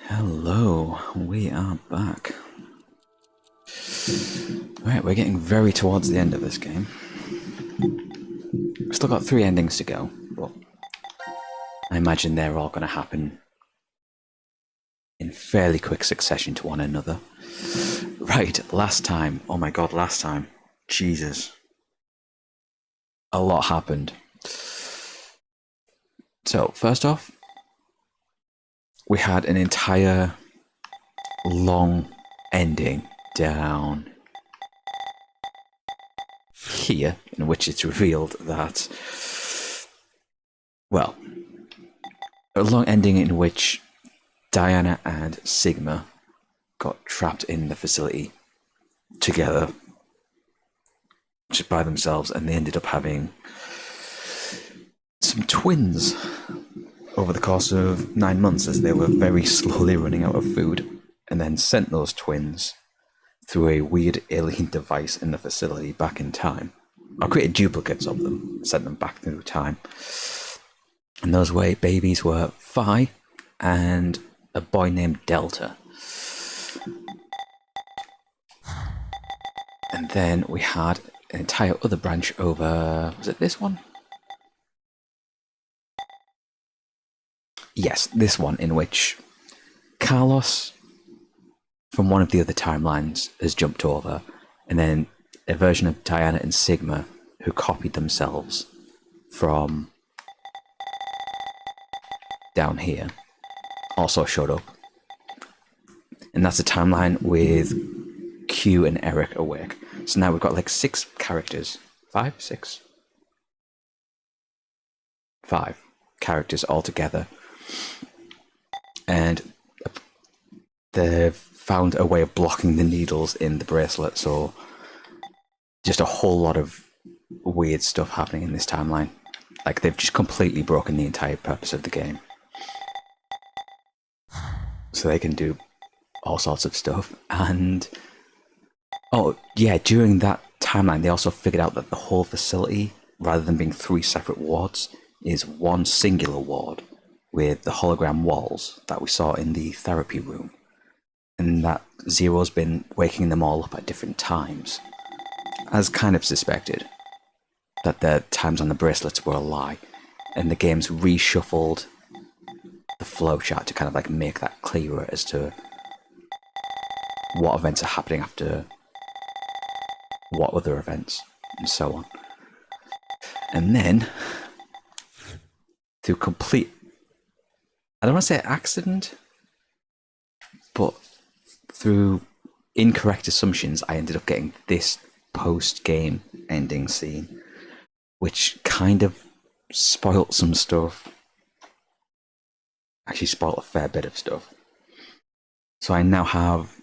Hello, we are back. Right, we're getting very towards the end of this game. We've still got 3 endings to go, but I imagine they're all going to happen in fairly quick succession to one another. Right, last time. Oh my god, last time. Jesus. A lot happened. So, first off, we had an entire long ending down here, in which it's revealed that, well, a long ending in which Diana and Sigma got trapped in the facility together, just by themselves, and they ended up having some twins over the course of 9 months as they were very slowly running out of food, and then sent those twins through a weird alien device in the facility back in time, or created duplicates of them, sent them back through time. And those babies were Phi and a boy named Delta. And then we had an entire other branch over, was it this one? Yes, this one, in which Carlos from one of the other timelines has jumped over, and then a version of Diana and Sigma who copied themselves from down here also showed up. And that's a timeline with Q and Eric awake. So now we've got like 6 characters. 5? 6? 5 characters all together. And they've found a way of blocking the needles in the bracelet, so just a whole lot of weird stuff happening in this timeline. Like, they've just completely broken the entire purpose of the game. So they can do all sorts of stuff. And oh yeah, during that timeline they also figured out that the whole facility, rather than being 3 separate wards, is one singular ward with the hologram walls that we saw in the therapy room, and that Zero's been waking them all up at different times, as kind of suspected, that the times on the bracelets were a lie, and the game's reshuffled the flowchart to kind of like make that clearer as to what events are happening after what other events, and so on. And then, through complete, I don't want to say accident, but through incorrect assumptions, I ended up getting this post-game ending scene, which kind of spoilt some stuff. Actually spoiled a fair bit of stuff. So I now have,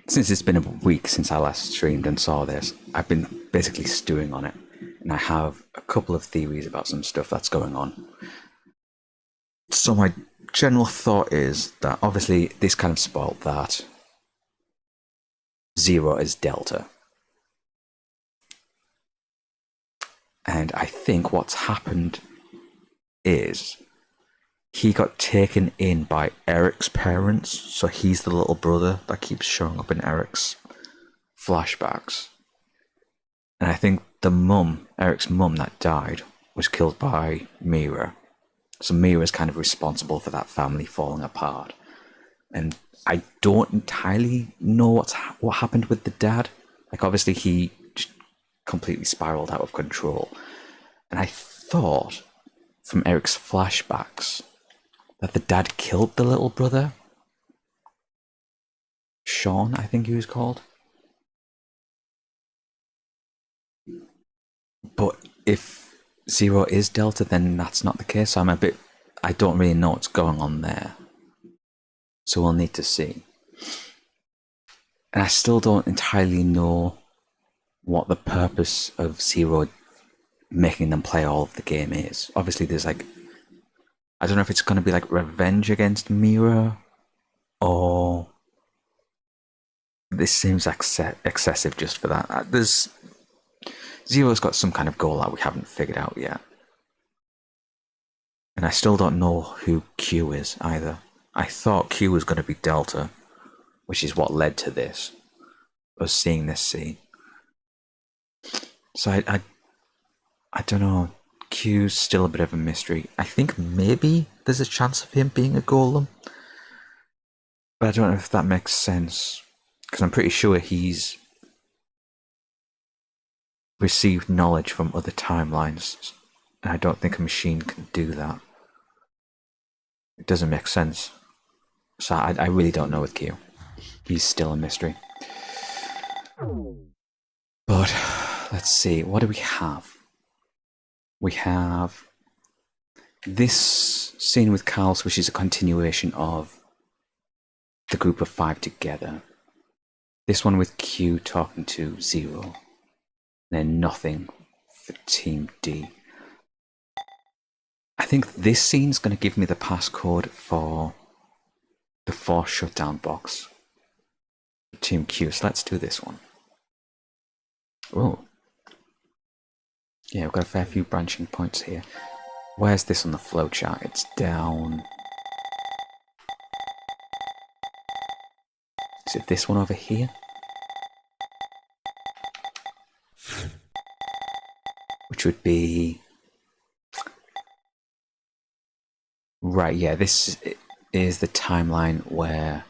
since it's been a week since I last streamed and saw this, I've been basically stewing on it, and I have a couple of theories about some stuff that's going on. So my general thought is that obviously this kind of spoiled that Zero is Delta. And I think what's happened is he got taken in by Eric's parents, so he's the little brother that keeps showing up in Eric's flashbacks. And I think the mum, Eric's mum that died, was killed by Mira. So Mira's kind of responsible for that family falling apart. And I don't entirely know what happened with the dad. Like, obviously he just completely spiraled out of control. And I thought, from Eric's flashbacks, that the dad killed the little brother. Sean, I think he was called. But if Zero is Delta, then that's not the case. So I don't really know what's going on there. So we'll need to see. And I still don't entirely know what the purpose of Zero making them play all of the game is. Obviously there's like, I don't know if it's going to be like revenge against Mira, or this seems excessive just for that. Zero's got some kind of goal that we haven't figured out yet. And I still don't know who Q is either. I thought Q was going to be Delta, which is what led to this, us seeing this scene. So I don't know. Q's still a bit of a mystery. I think maybe there's a chance of him being a golem, but I don't know if that makes sense, because I'm pretty sure he's received knowledge from other timelines, and I don't think a machine can do that. It doesn't make sense. So I really don't know with Q. He's still a mystery. But let's see, what do we have? We have this scene with Carlos, which is a continuation of the group of 5 together. This one with Q talking to Zero. Then nothing for Team D. I think this scene's going to give me the passcode for the Force shutdown box. Team Q, so let's do this one. Oh. Yeah, we've got a fair few branching points here. Where's this on the flowchart? It's down... Is it this one over here? Which would be... Right, yeah, this is the timeline where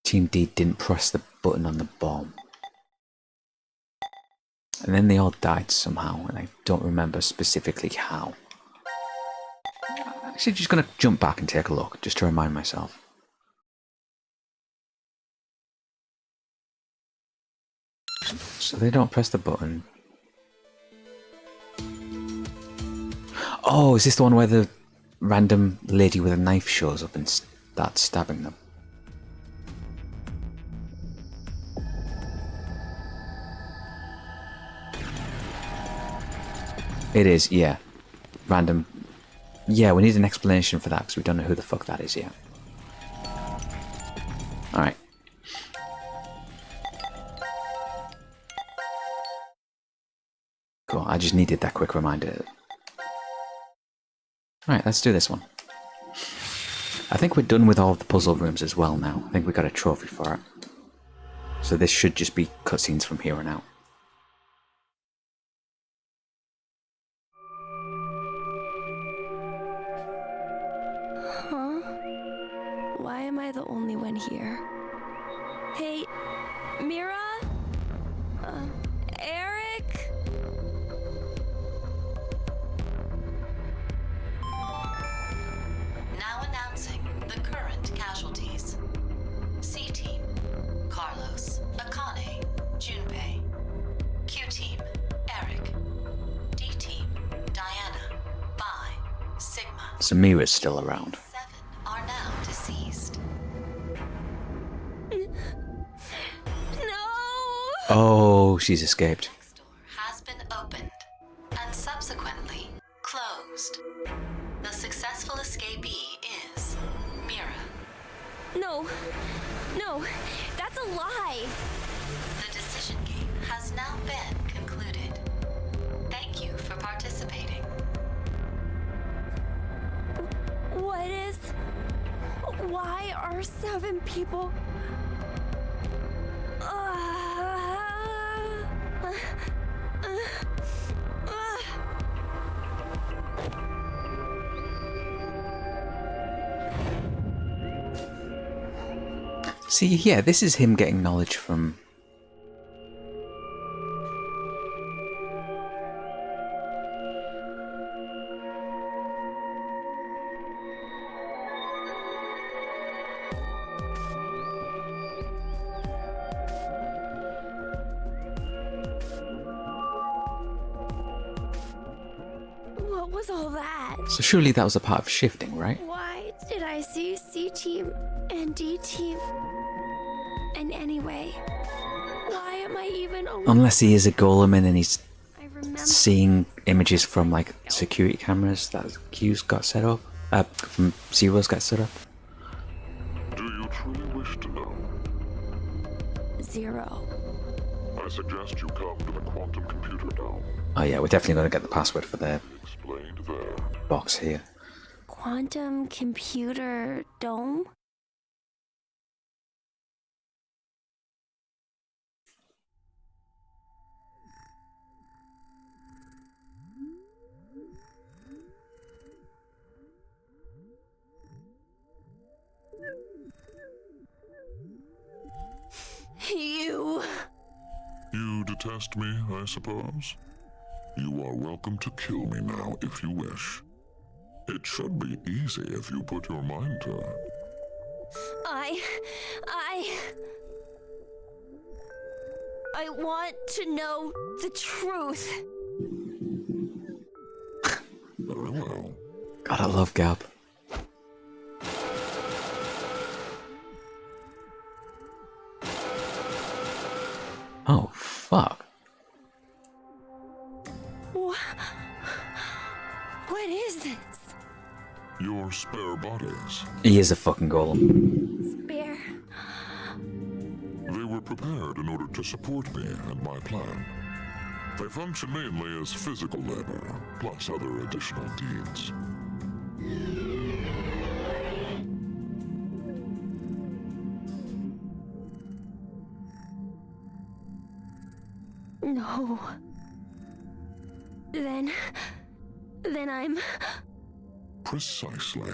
Team D didn't press the button on the bomb. And then they all died somehow, and I don't remember specifically how. I'm actually just going to jump back and take a look, just to remind myself. So they don't press the button. Oh, is this the one where the random lady with a knife shows up and starts stabbing them? It is, yeah. Random. Yeah, we need an explanation for that because we don't know who the fuck that is yet. Alright. Cool, I just needed that quick reminder. Alright, let's do this one. I think we're done with all of the puzzle rooms as well now. I think we got a trophy for it. So this should just be cutscenes from here on out. Huh? Why am I the only one here? Hey, Mira? Eric? Now announcing the current casualties. C-Team, Carlos, Akane, Junpei. Q-Team, Eric. D-Team, Diana, Phi, Sigma. Samira's still around. 7 are now deceased. No! Oh, she's escaped. Next door has been opened and subsequently closed. The successful escapee is Mira. No, that's a lie. The decision game has now been concluded. Thank you for participating. What is... Why are 7 people... See, yeah, this is him getting knowledge from... What was all that? So surely that was a part of shifting, right? Why did I see C-Team and D-Team? And anyway, why am I even alone? Unless he is a golem and then he's I remember seeing images from like security cameras that Q's got set up, from Zero's got set up. Do you truly wish to know? 0. I suggest you come to the quantum computer now. Oh yeah, we're definitely going to get the password for the Explained there. box here. quantum computer dome? You. You detest me, I suppose? You are welcome to kill me now if you wish. It should be easy if you put your mind to it. I want to know the truth. Very well. God, I love Gab. Oh, fuck. What is this? Your spare bodies. He is a fucking golem. Spare. They were prepared in order to support me and my plan. They function mainly as physical labor, plus other additional deeds. No. Then I'm... Precisely.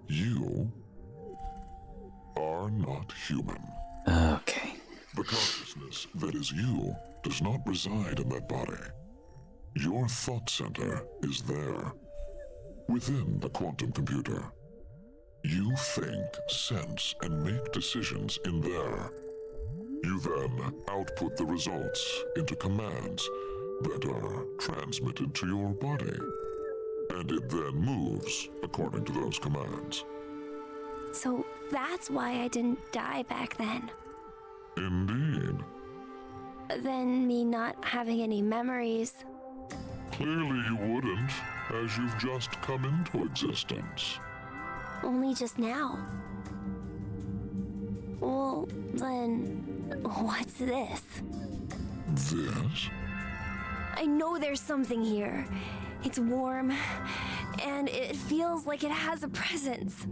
You are not human. Okay. The consciousness that is you does not reside in that body. Your thought center is there, within the quantum computer. You think, sense, and make decisions in there. You then output the results into commands that are transmitted to your body, and it then moves according to those commands. So that's why I didn't die back then. Indeed. Then me not having any memories. Clearly you wouldn't, as you've just come into existence. Only just now. Well, then, what's this? This? I know there's something here. It's warm, and it feels like it has a presence.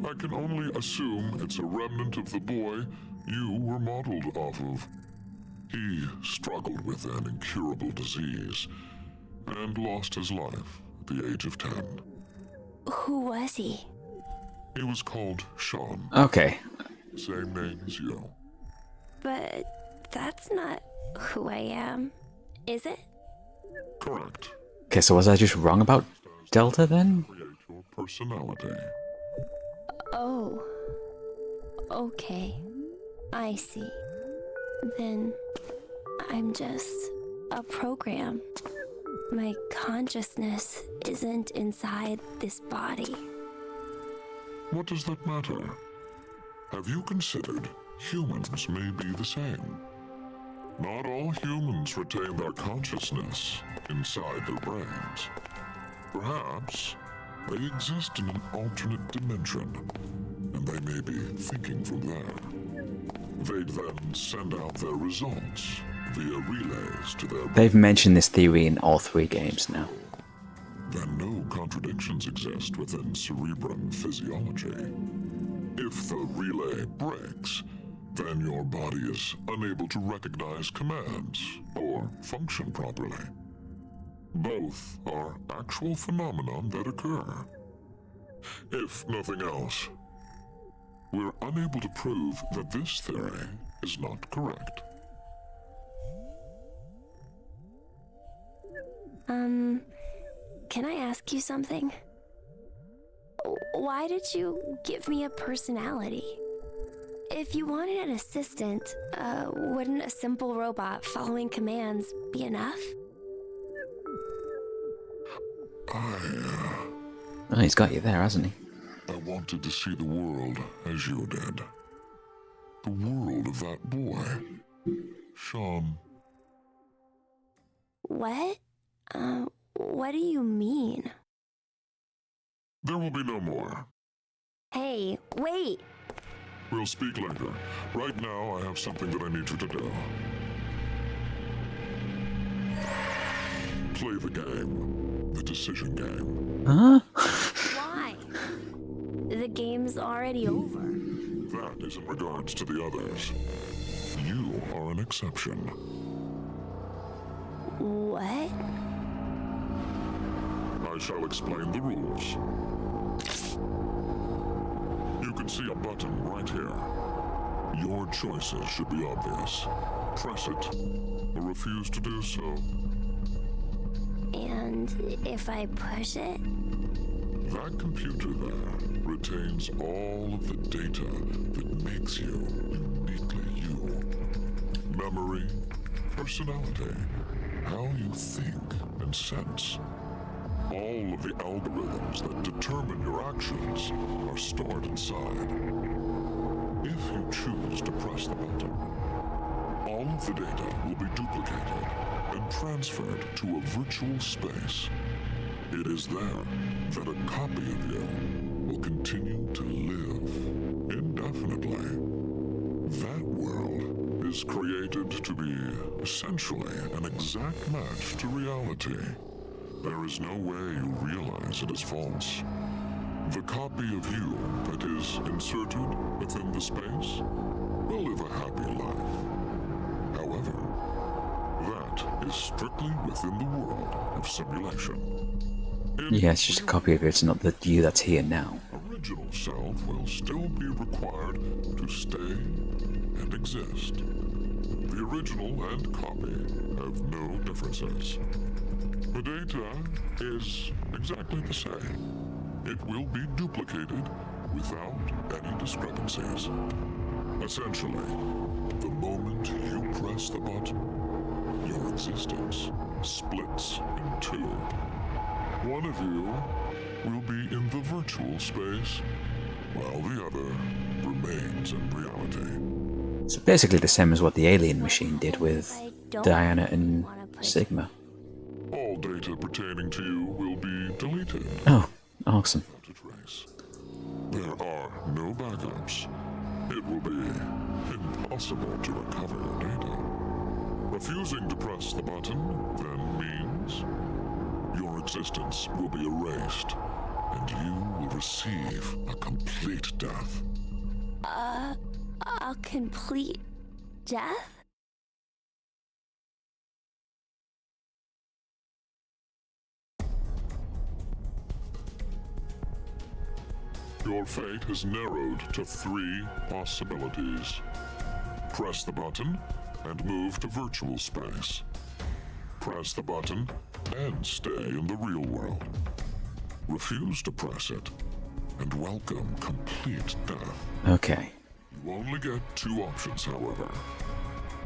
I can only assume it's a remnant of the boy you were modeled off of. He struggled with an incurable disease and lost his life at the age of 10. Who was he? He was called Sean, Okay. same name as you. But that's not who I am, is it? Correct. Okay, so was I just wrong about Delta then? Create your personality. Oh. Okay. I see. Then I'm just a program. My consciousness isn't inside this body. What does that matter? Have you considered humans may be the same? Not all humans retain their consciousness inside their brains. Perhaps they exist in an alternate dimension, and they may be thinking from there. They'd then send out their results via relays to their They've mentioned this theory in all 3 games now. then no contradictions exist within cerebrum physiology. If the relay breaks, then your body is unable to recognize commands or function properly. Both are actual phenomena that occur. If nothing else, we're unable to prove that this theory is not correct. Can I ask you something? Why did you give me a personality? If you wanted an assistant, wouldn't a simple robot following commands be enough? Oh, he's got you there, hasn't he? I wanted to see the world as you did. The world of that boy, Sean. What? What do you mean? There will be no more. Hey, wait! We'll speak later. Right now, I have something that I need you to do. Play the game. The decision game. Huh? Why? The game's already over. That is in regards to the others. You are an exception. What? I shall explain the rules. You can see a button right here. Your choices should be obvious. Press it, or refuse to do so. And if I push it? That computer there retains all of the data that makes you uniquely you. Memory, personality, how you think and sense. All of the algorithms that determine your actions are stored inside. If you choose to press the button, all of the data will be duplicated and transferred to a virtual space. It is there that a copy of you will continue to live indefinitely. That world is created to be essentially an exact match to reality. There is no way you realize it is false. The copy of you that is inserted within the space will live a happy life. However, that is strictly within the world of simulation. Yeah, it's just a copy of it. It's not the you that's here now. Original self will still be required to stay and exist. The original and copy have no differences. The data is exactly the same. It will be duplicated without any discrepancies. Essentially, the moment you press the button, your existence splits in two. One of you will be in the virtual space, while the other remains in reality. So basically the same as what the alien machine did with I don't Diana and wanna push Sigma. All data pertaining to you will be deleted. Oh, awesome. To trace. There are no backups. It will be impossible to recover your data. Refusing to press the button then means your existence will be erased, and you will receive a complete death. A complete death? Your fate has narrowed to 3 possibilities. Press the button and move to virtual space. Press the button and stay in the real world. Refuse to press it and welcome complete death. Okay. You only get 2 options, however.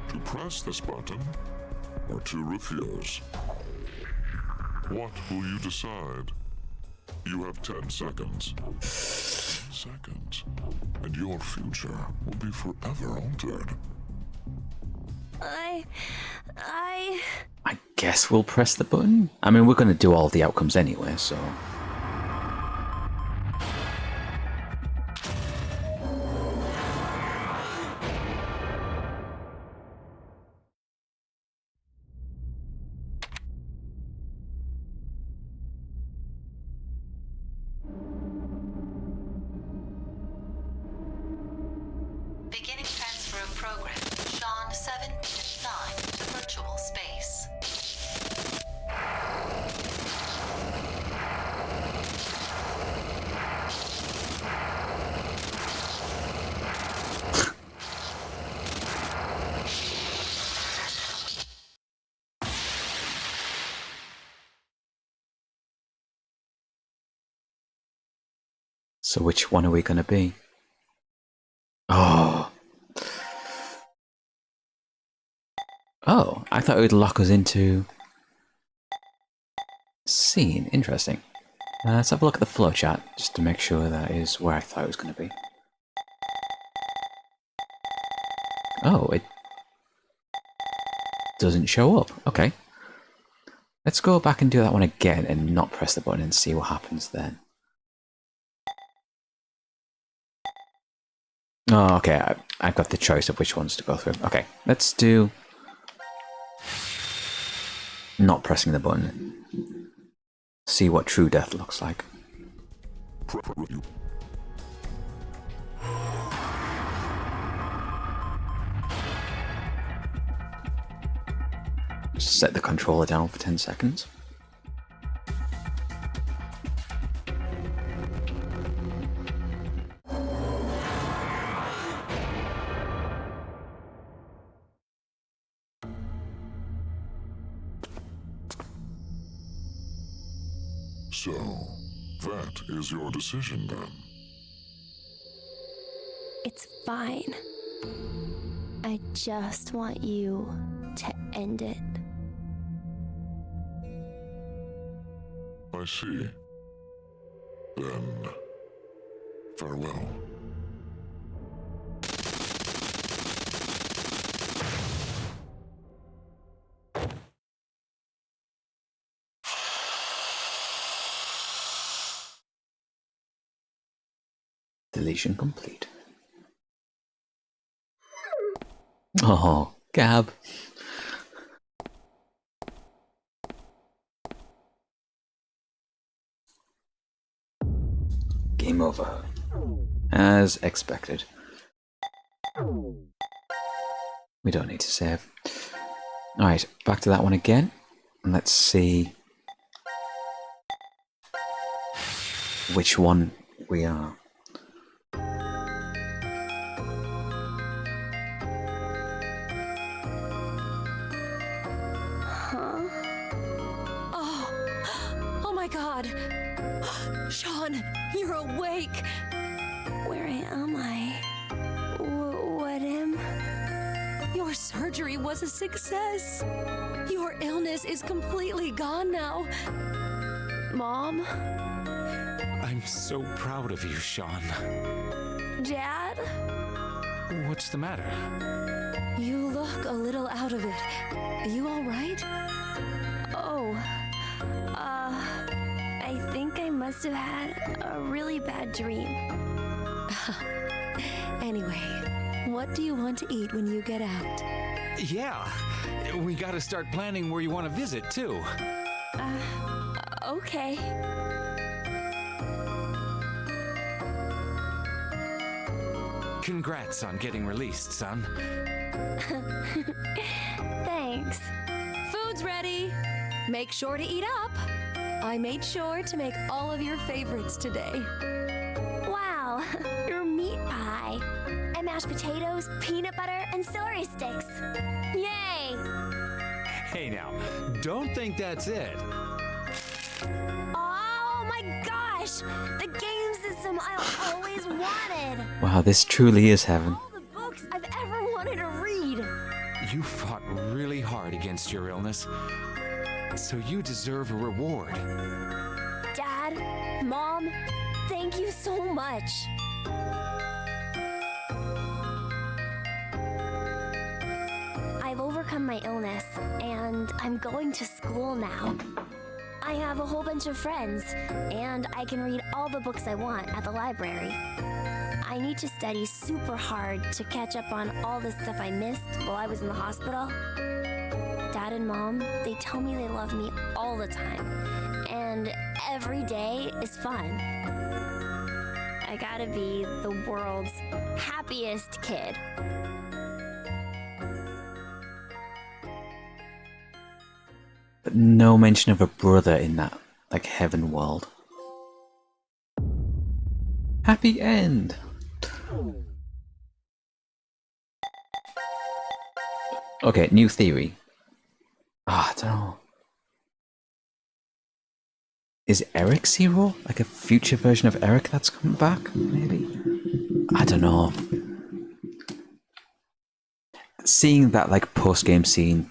To press this button or to refuse. What will you decide? You have 10 seconds. 10 seconds, and your future will be forever altered. I... I guess we'll press the button. I mean, we're going to do all the outcomes anyway, so... Beginning transfer of program. Sean 7-9 to virtual space. So which one are we going to be? Oh. Oh, I thought it would lock us into... Scene. Interesting. Let's have a look at the flowchart, just to make sure that is where I thought it was going to be. Oh, it doesn't show up. Okay. Let's go back and do that one again and not press the button and see what happens then. Oh, okay. I've got the choice of which ones to go through. Okay, let's do... not pressing the button. See what true death looks like. Review. Set the controller down for 10 seconds. So, that is your decision then. It's fine. I just want you to end it. I see. Then, farewell. Deletion complete. Oh, Gab. Game over. As expected. We don't need to save. Alright, back to that one again. And let's see which one we are. Oh my god! Sean, you're awake! Where am I? What am? Your surgery was a success! Your illness is completely gone now. Mom? I'm so proud of you, Sean. Dad? What's the matter? You look a little out of it. You alright? Oh. I think I must have had a really bad dream. Anyway, what do you want to eat when you get out? Yeah, we gotta start planning where you want to visit, too. Okay. Congrats on getting released, son. Thanks. Food's ready! Make sure to eat up! I made sure to make all of your favorites today. Wow, your meat pie. And mashed potatoes, peanut butter, and celery sticks. Yay! Hey now, don't think that's it. Oh my gosh! The game system I always wanted! Wow, this truly is heaven. All the books I've ever wanted to read! You fought really hard against your illness, so you deserve a reward. Dad, Mom, thank you so much. I've overcome my illness, and I'm going to school now. I have a whole bunch of friends, and I can read all the books I want at the library. I need to study super hard to catch up on all the stuff I missed while I was in the hospital. Dad and Mom, they tell me they love me all the time, and every day is fun. I gotta be the world's happiest kid. But no mention of a brother in that, like, heaven world. Happy end! Okay, new theory. I don't know. Is Eric Zero? Like a future version of Eric that's coming back, maybe? I don't know. Seeing that, like, post-game scene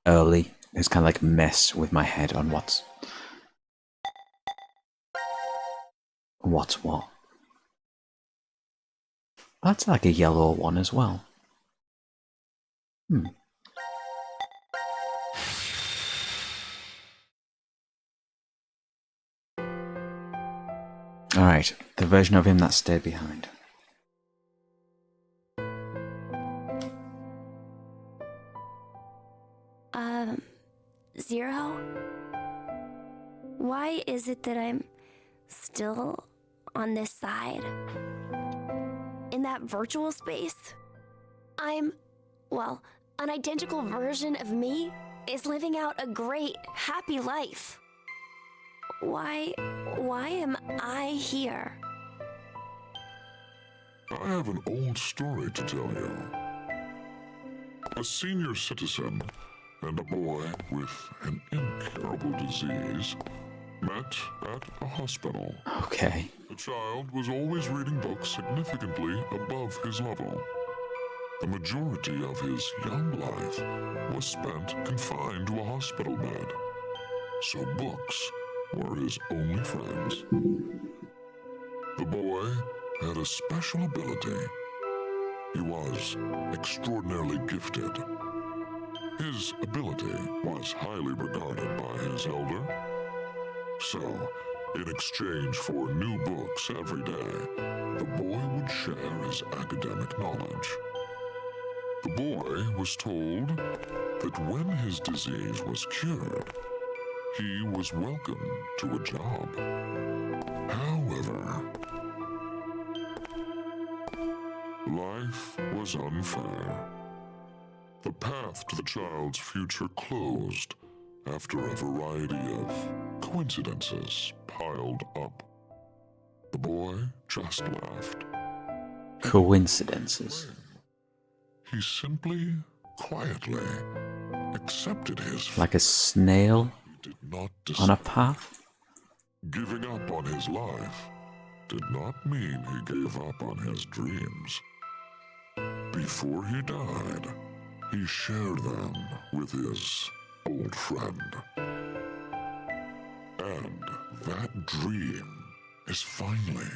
early is kind of like mess with my head on what's what. That's like a yellow one as well. Alright, the version of him that stayed behind. Zero? Why is it that I'm still on this side? In that virtual space? Well, an identical version of me is living out a great, happy life. Why am I here? I have an old story to tell you. A senior citizen and a boy with an incurable disease met at a hospital. Okay. The child was always reading books significantly above his level. The majority of his young life was spent confined to a hospital bed, so books were his only friends. The boy had a special ability. He was extraordinarily gifted. His ability was highly regarded by his elder. So, in exchange for new books every day, the boy would share his academic knowledge. The boy was told that when his disease was cured, he was welcome to a job. However, life was unfair. The path to the child's future closed after a variety of coincidences piled up. The boy just laughed. Coincidences. He simply, quietly accepted his Like a snail He did not on a path? Giving up on his life did not mean he gave up on his dreams. Before he died, he shared them with his old friend. And that dream is finally...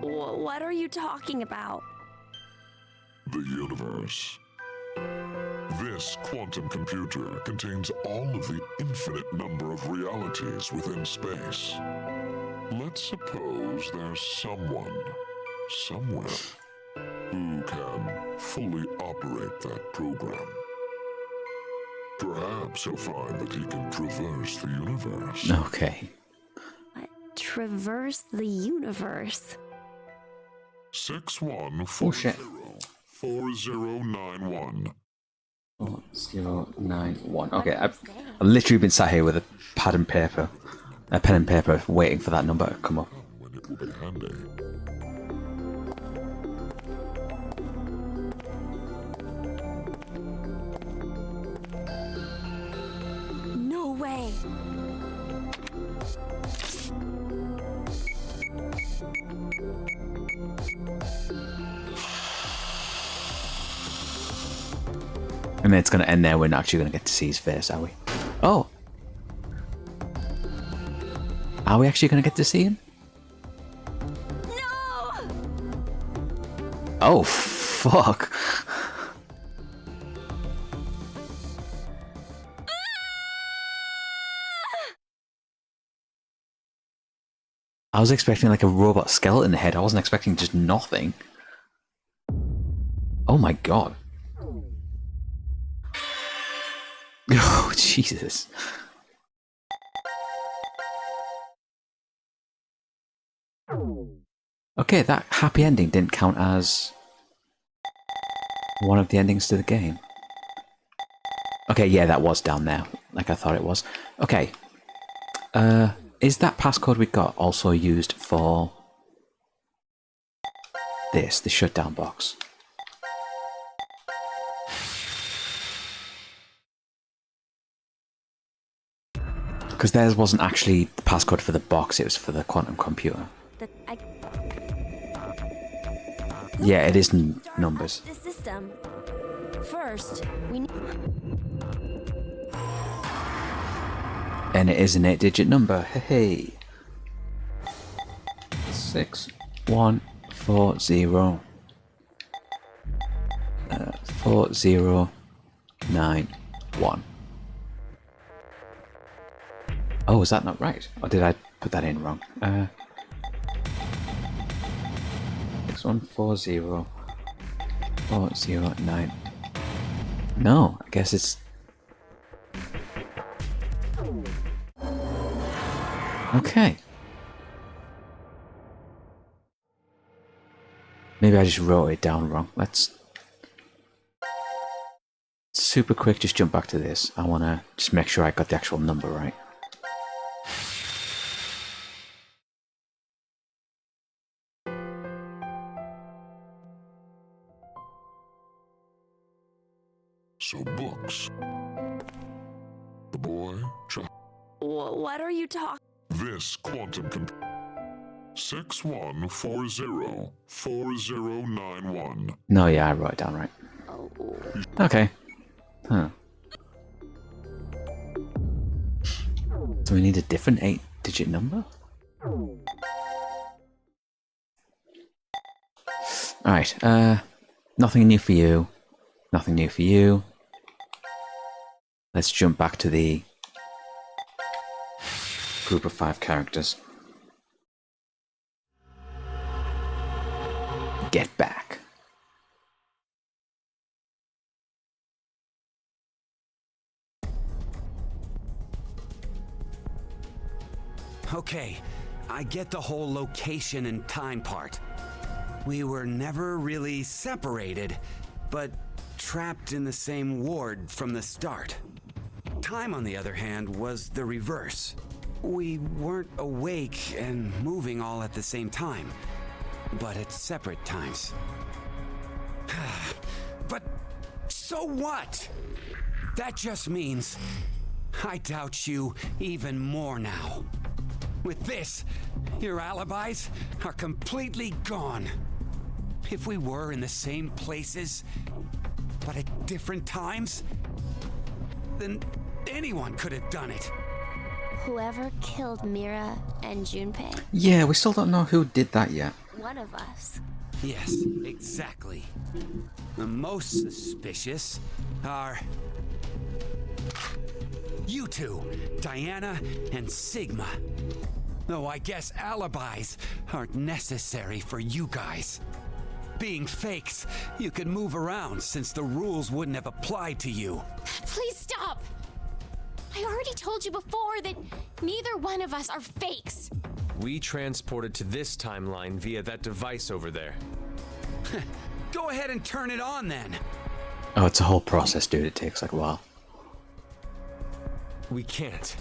What are you talking about? the universe. This quantum computer contains all of the infinite number of realities within space. Let's suppose there's someone, somewhere, who can fully operate that program. Perhaps he'll find that he can traverse the universe. Okay. Traverse the universe? 61404091. 4091. Okay, I've literally been sat here with a pen and paper, waiting for that number to come up. When it will be handy. No way! And then it's going to end there. We're not actually going to get to see his face, are we? Oh! Are we actually going to get to see him? No! Oh, fuck. I was expecting like a robot skeleton head. I wasn't expecting just nothing. Oh my god. Oh, Jesus. Okay, that happy ending didn't count as one of the endings to the game. Okay, yeah, that was down there, like I thought it was. Okay. Is that passcode we got also used for this, the shutdown box? Because theirs wasn't actually the passcode for the box, it was for the quantum computer. Yeah, it is numbers. The system. First, we need... And it is an 8-digit number. Hey. 6140 4091. Oh, is that not right? Or did I put that in wrong? 6140 409. No, I guess it's... Okay. Maybe I just wrote it down wrong. Let's super quick just jump back to this. I want to just make sure I got the actual number right. So books. The boy, child. What are you talking? This quantum computer. 61404091. No, yeah, I wrote it down right. Oh. Okay. Huh. So we need a different 8-digit number? Alright, nothing new for you. Nothing new for you. Let's jump back to the group of 5 characters. Get back. Okay, I get the whole location and time part. We were never really separated, but trapped in the same ward from the start. Time, on the other hand, was the reverse. We weren't awake and moving all at the same time, but at separate times. But so what? That just means I doubt you even more now. With this, your alibis are completely gone. If we were in the same places, but at different times, then anyone could have done it. Whoever killed Mira and Junpei, Yeah, we still don't know who did that yet. one of us. Yes, exactly. The most suspicious are you two, Diana and Sigma. Though I guess alibis aren't necessary for you guys. Being fakes, you could move around since the rules wouldn't have applied to you. Please stop! I already told you before that neither one of us are fakes. We transported to this timeline via that device over there. Go ahead and turn it on then. Oh, it's a whole process, dude. It takes like a while. We can't.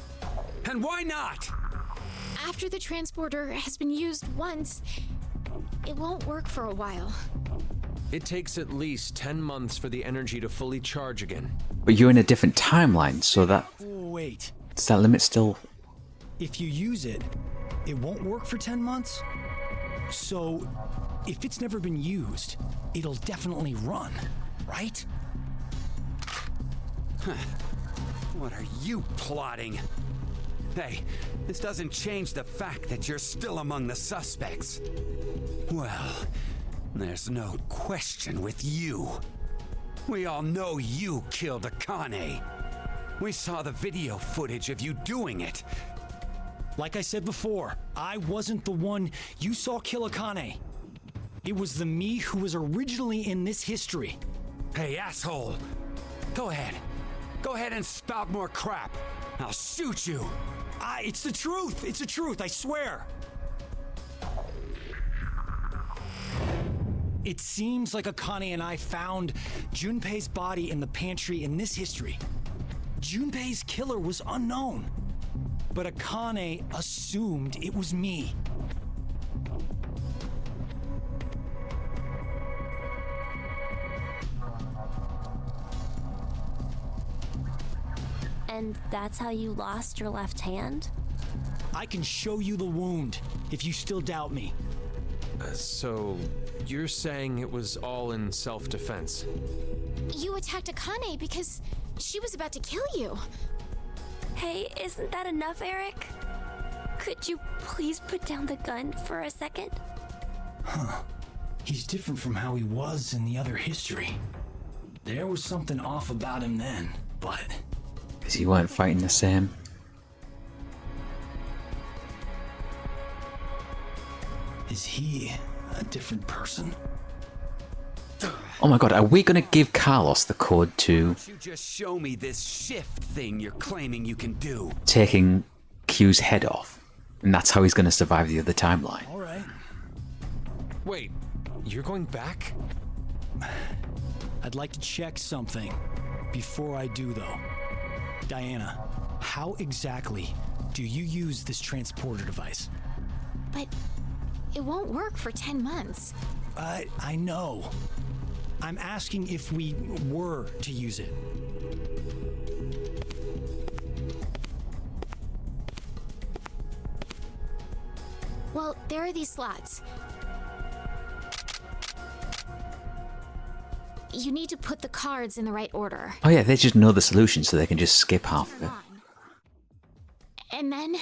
And why not? After the transporter has been used once, it won't work for a while. It takes at least 10 months for the energy to fully charge again. But you're in a different timeline, so that... Wait, Does that limit still... if you use it, it won't work for 10 months? So, if it's never been used, it'll definitely run, right? What are you plotting? Hey, this doesn't change the fact that you're still among the suspects. Well, there's no question with you. We all know you killed Akane. We saw the video footage of you doing it. Like I said before, I wasn't the one you saw kill Akane. It was the me who was originally in this history. Hey, asshole! Go ahead. Go ahead and spout more crap. I'll shoot you. It's the truth! It's the truth, I swear! It seems like Akane and I found Junpei's body in the pantry in this history. Junpei's killer was unknown, but Akane assumed it was me. And that's how you lost your left hand? I can show you the wound if you still doubt me. So, you're saying it was all in self-defense? You attacked Akane because she was about to kill you. Hey, isn't that enough, Eric? Could you please put down the gun for a second? He's different from how he was in the other history. There was something off about him then, but... Because you weren't fighting the same. Is he a different person? Oh my god, are we gonna give Carlos the code to You just show me this shift thing you're claiming you can do. taking Q's head off? And that's how he's going to survive the other timeline. All right. Wait, you're going back? I'd like to check something before I do, though. Diana, how exactly do you use this transporter device? But it won't work for 10 months. I know. I'm asking if we were to use it. Well, there are these slots. You need to put the cards in the right order. Oh yeah, they just know the solution, so they can just skip half of it. And then...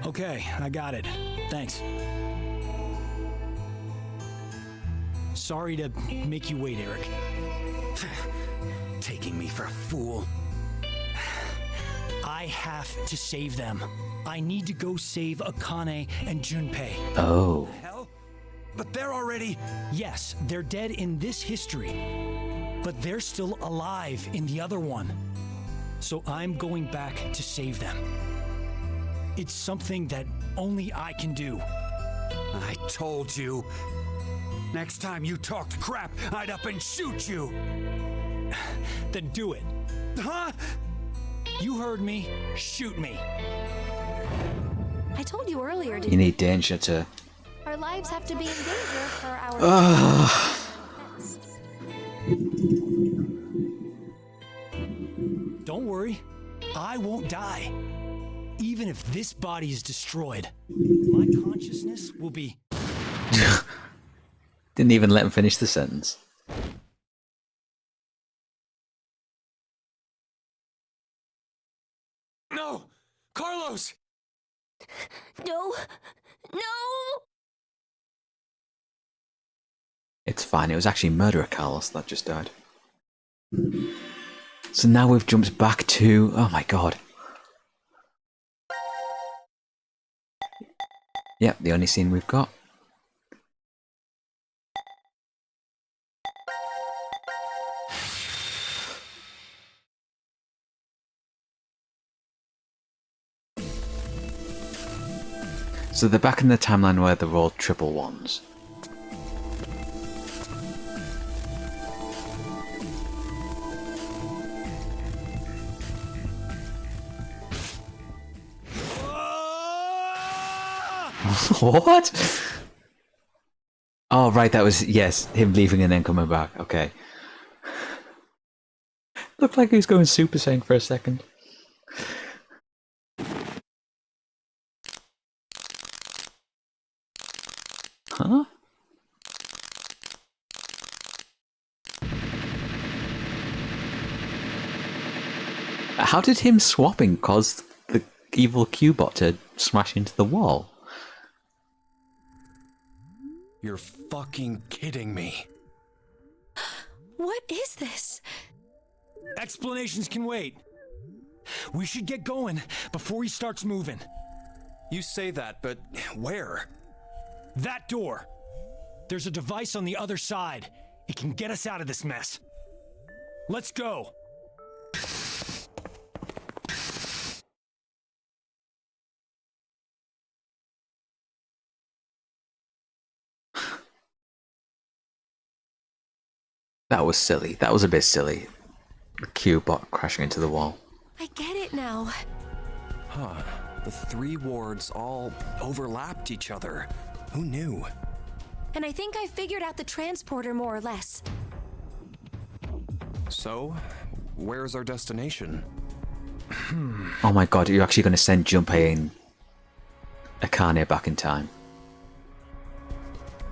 Okay, I got it. Thanks. Sorry to make you wait, Eric. Taking me for a fool. I have to save them. I need to go save Akane and Junpei. Oh. Hell? But they're already... Yes, they're dead in this history, but they're still alive in the other one. So I'm going back to save them. It's something that only I can do. I told you. Next time you talked crap, I'd up and shoot you. Then do it. Huh? You heard me. Shoot me. I told you earlier, You need danger to... Our lives have to be in danger for our... Don't worry. I won't die. Even if this body is destroyed, my consciousness will be... Didn't even let him finish the sentence. No! Carlos! No! No! It's fine, it was actually Murderer Carlos that just died. So now we've jumped back to... Oh my god. Yep, the only scene we've got. So they're back in the timeline where they're all triple ones. What? Oh, right, that was, yes, him leaving and then coming back. Okay. Looked like he was going Super Saiyan for a second. Huh? How did him swapping cause the evil Q-bot to smash into the wall? You're fucking kidding me. What is this? Explanations can wait. We should get going before he starts moving. You say that, but where? That door. There's a device on the other side. It can get us out of this mess. Let's go. That was silly. That was a bit silly. The Q-bot crashing into the wall. I get it now. Huh. The three wards all overlapped each other. Who knew? And I think I figured out the transporter more or less. So, where's our destination? Oh my god, you're actually going to send Junpei and Akane back in time.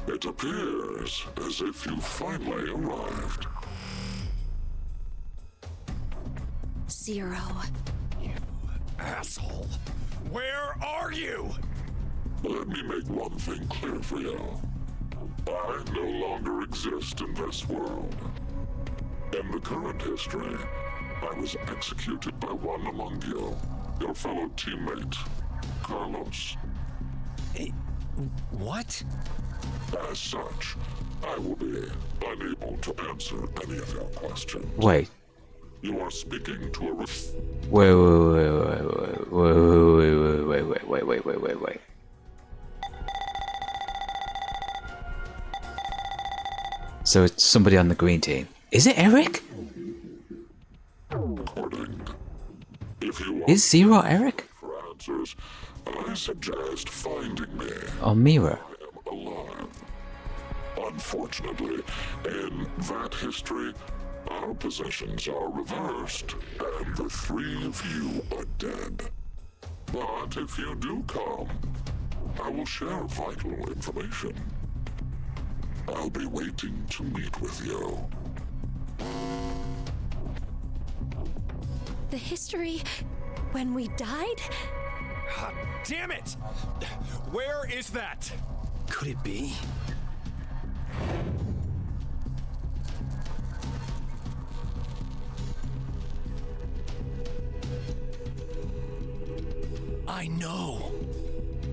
It appears as if you finally arrived. Zero. You asshole. Where are you? Let me make one thing clear for you. I no longer exist in this world. In the current history, I was executed by one among you, your fellow teammate, Carlos. What? As such, I will be unable to answer any of your questions. Wait. You are speaking to a... Wait. So it's somebody on the green team. Is it Eric? Recording. If you want Is Zero Eric? for answers, I suggest finding me. Or Mira? I am alive. Unfortunately, in that history, our possessions are reversed, and the three of you are dead. But if you do come, I will share vital information. I'll be waiting to meet with you. The history when we died? Ah, damn it! Where is that? Could it be? I know.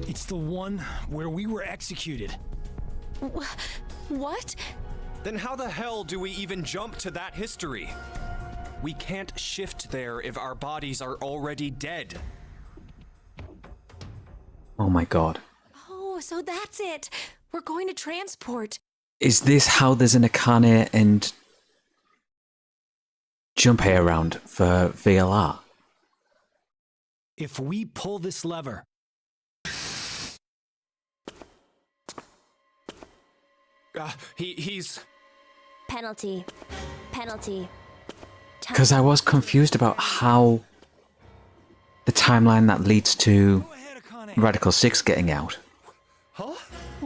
It's the one where we were executed. What? Then how the hell do we even jump to that history? We can't shift there if our bodies are already dead. Oh my god. Oh, so that's it. We're going to transport. Is this how there's an Akane and Junpei around for VLR? If we pull this lever, He's... Penalty. Because I was confused about how the timeline that leads to Radical 6 getting out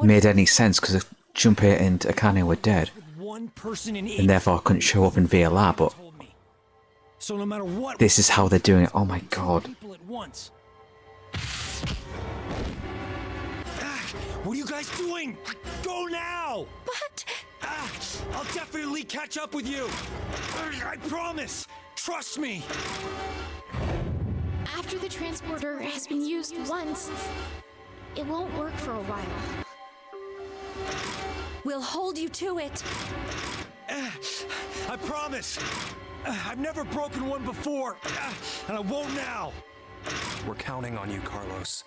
made any sense, because Junpei and Akane were dead one person in and therefore couldn't show up in VLR, but so no matter what, this is how they're doing it. Oh my god. people at once. What are you guys doing? Go now! But... I'll definitely catch up with you! I promise! Trust me! After the transporter has been used once, it won't work for a while. We'll hold you to it. I promise! I've never broken one before, and I won't now! We're counting on you, Carlos.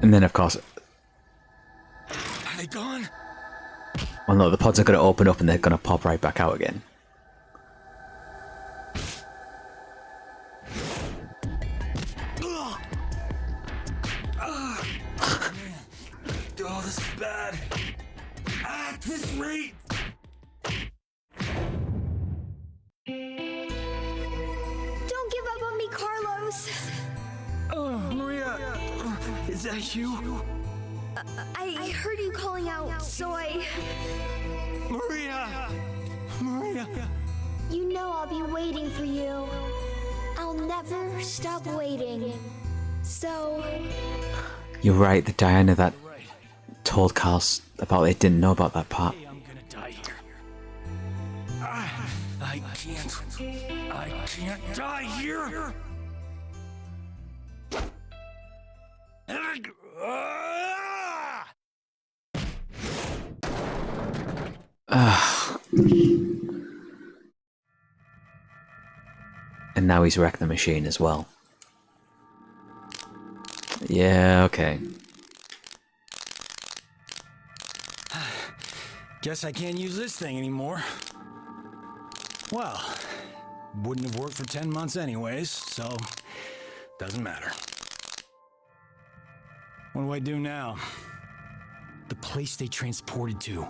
And then, of course, Are they gone? well, no, the pods are going to open up and they're going to pop right back out again. Oh, this is bad. At this rate. Don't give up on me, Carlos. Maria, is that you? I heard you calling out, so Maria! You know I'll be waiting for you. I'll never stop waiting. So... You're right, the Diana that told Carl about it didn't know about that part. I'm gonna die here. I can't die here! And now he's wrecked the machine as well. Yeah, okay. Guess I can't use this thing anymore. Well, wouldn't have worked for 10 months anyways, so doesn't matter. What do I do now? The place they transported to.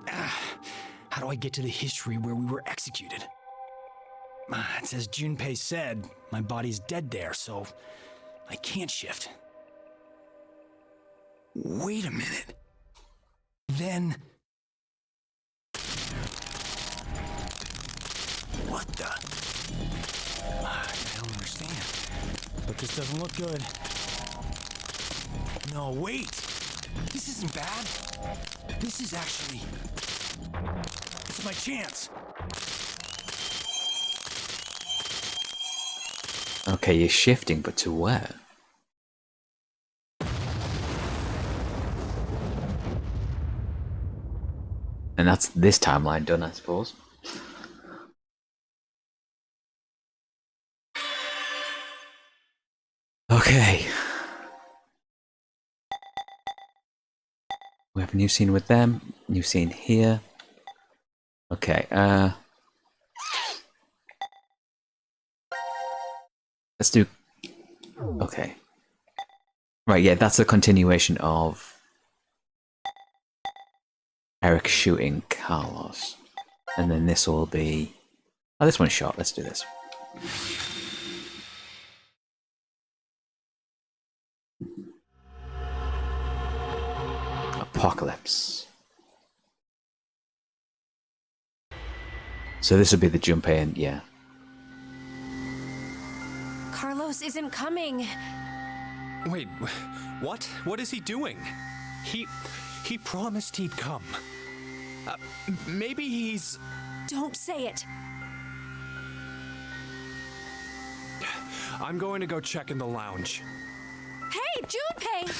How do I get to the history where we were executed? It's as Junpei said, my body's dead there, so I can't shift. Wait a minute. Then... What the? I don't understand. But this doesn't look good. No, wait! This isn't bad. This is actually... It's my chance. Okay, you're shifting, but to where? And that's this timeline done, I suppose. Okay. We have a new scene with them, new scene here. Okay, let's do... Okay. Right, yeah, that's a continuation of Eric shooting Carlos. And then this will be... Oh, this one's short, let's do this. Apocalypse. So this would be the Junpei and yeah. Carlos isn't coming. Wait, what? What is he doing? He promised he'd come. Maybe he's... Don't say it. I'm going to go check in the lounge. Hey, Junpei!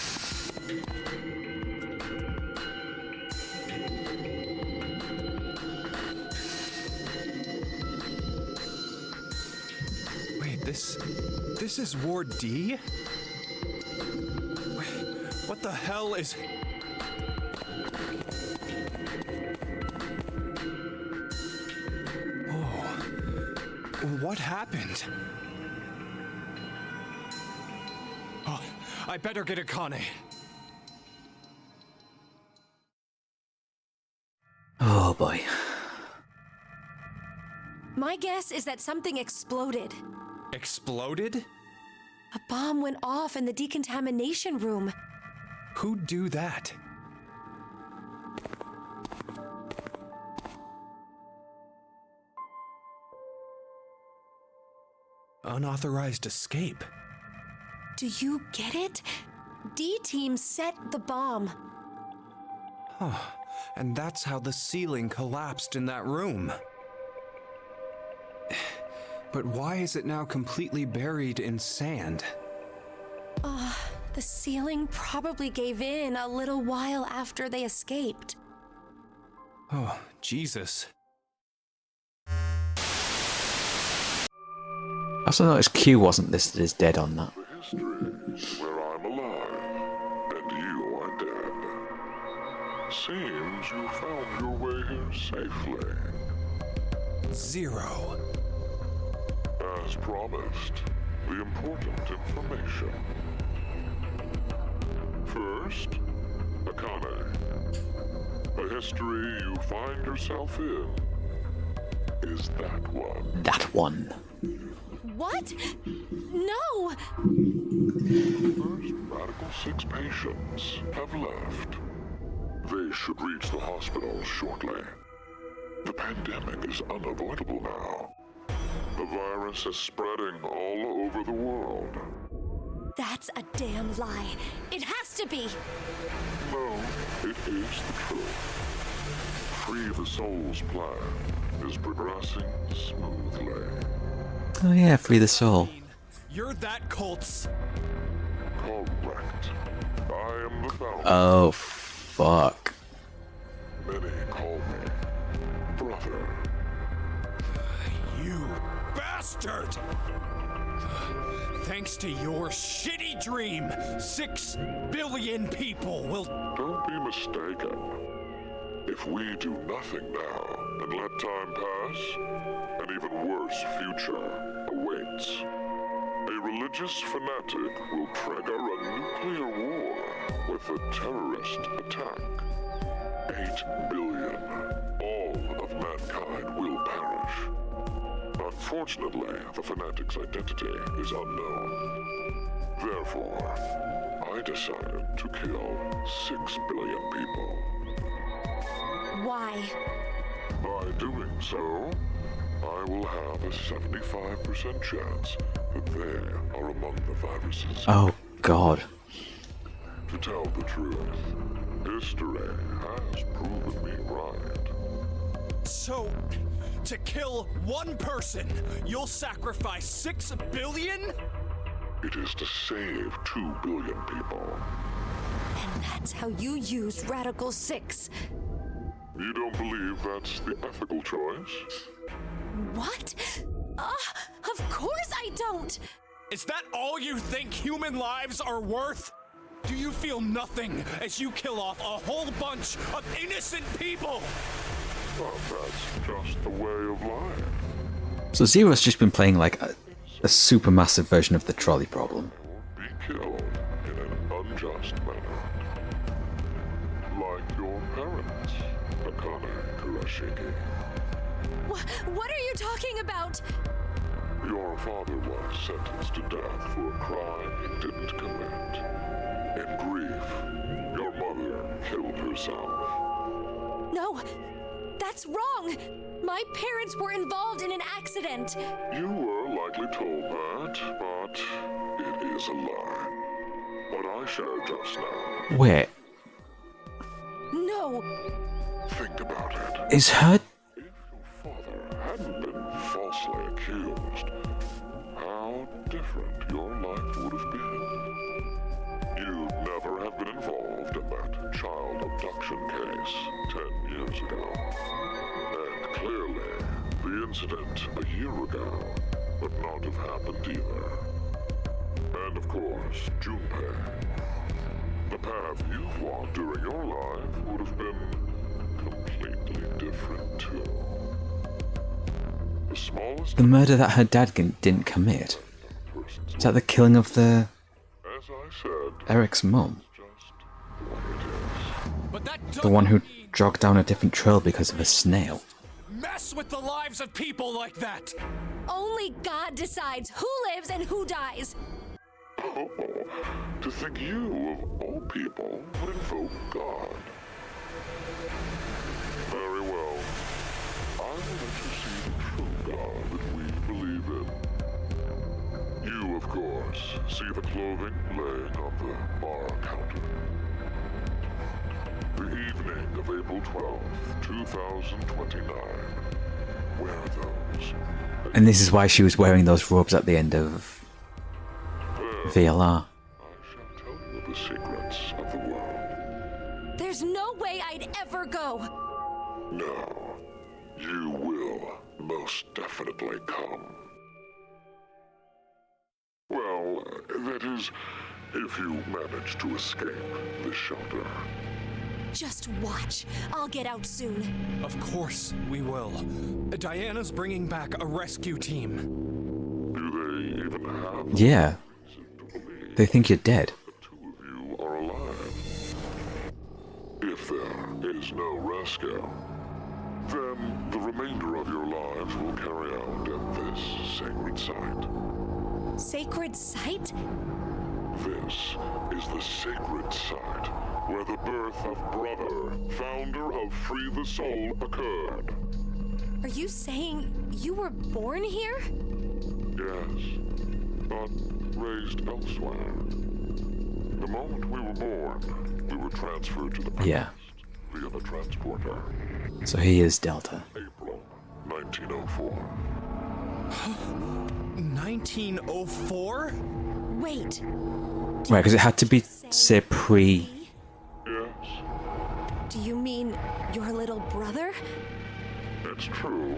Wait, this is Ward D? Wait, what the hell is... Oh, what happened? Oh, I better get Akane. Oh boy. My guess is that something exploded. Exploded? A bomb went off in the decontamination room. Who'd do that? Unauthorized escape. Do you get it? D-Team set the bomb. Huh. And that's how the ceiling collapsed in that room. But why is it now completely buried in sand? The ceiling probably gave in a little while after they escaped. Oh, Jesus. I also noticed Q wasn't listed as dead on that. The history where I'm alive and you are dead. Seems you found your way here safely. Zero. As promised, the important information. First, Akane. A history you find yourself in is that one. That one. What? No! The first Radical 6 patients have left. They should reach the hospital shortly. The pandemic is unavoidable now. The virus is spreading all over the world. That's a damn lie. It has to be. No, it is the truth. Free the Soul's plan is progressing smoothly. Oh yeah, free the soul. You're that cult's... Correct. I am the founder. Oh, fuck. Many call me brother. You bastard! Thanks to your shitty dream, 6 billion people will... Don't be mistaken. If we do nothing now and let time pass, an even worse future awaits. A religious fanatic will trigger a nuclear war with a terrorist attack. 8 billion. All of mankind will perish. Not Unfortunately, the fanatic's identity is unknown. Therefore, I decided to kill 6 billion people. Why? By doing so, I will have a 75% chance that they are among the viruses. Oh, God. To tell the truth, history has proven me right. So, to kill one person, you'll sacrifice 6 billion? It is to save 2 billion people. And that's how you use Radical 6. You don't believe that's the ethical choice? What? Of course I don't! Is that all you think human lives are worth? Do you feel nothing as you kill off a whole bunch of innocent people? Well, that's just the way of life. So Zero's just been playing like a supermassive version of the trolley problem. Be killed in an unjust manner. Like your parents, Akane Kurashiki. What are you talking about? Your father was sentenced to death for a crime he didn't commit. In grief, your mother killed herself. No, that's wrong. My parents were involved in an accident. You were likely told that, but it is a lie. What I shared just now. Wait, No. Think about it. is her... If your father hadn't been falsely accused, how different your life would have been. You'd never have been involved in that child abduction case 10 years ago. And clearly, the incident a year ago would not have happened either. And of course, Junpei. The path you've walked during your life would have been completely different too. The smallest The murder that her dad didn't commit? person's Is that the killing of as I said, Eric's mum? just what it is. But that The one who doesn't mean jogged down a different trail because of a snail? mess with the lives of people like that. Only God decides who lives and who dies. Oh, to think you, of all people, would invoke God. Very well. I will let you see the true God that we believe in. You, of course, see the clothing laying on the bar counter. The evening of April 12th, 2029. Wear those. And this is why she was wearing those robes at the end of VLR. I shall tell you the secrets of the world. There's no way I'd ever go. No, you will most definitely come. Well, that is, if you manage to escape this shelter. Just watch. I'll get out soon. Of course we will. Diana's bringing back a rescue team. Do they even have Yeah, reason to believe they think you're dead. the two of you are alive? If there is no rescue, then the remainder of your lives will carry out at this sacred site. Sacred site? This is the sacred site where the birth of Brother, founder of Free the Soul, occurred. Are you saying you were born here? Yes, but raised elsewhere. The moment we were born, we were transferred to the past Yeah. via the transporter. So he is Delta. April 1904. 1904? Wait. Right, because it had to be, say, pre... Yes, Do you mean your little brother? it's true.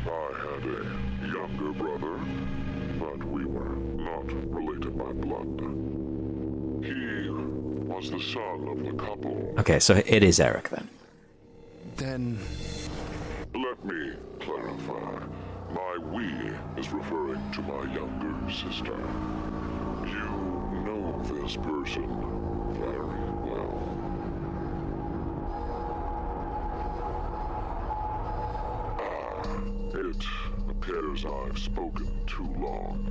I had a younger brother, but we were not related by blood. He was the son of the couple. Okay, so it is Eric then. Then Let me clarify. My we is referring to my younger sister. You know this person very well. It cares I've spoken too long.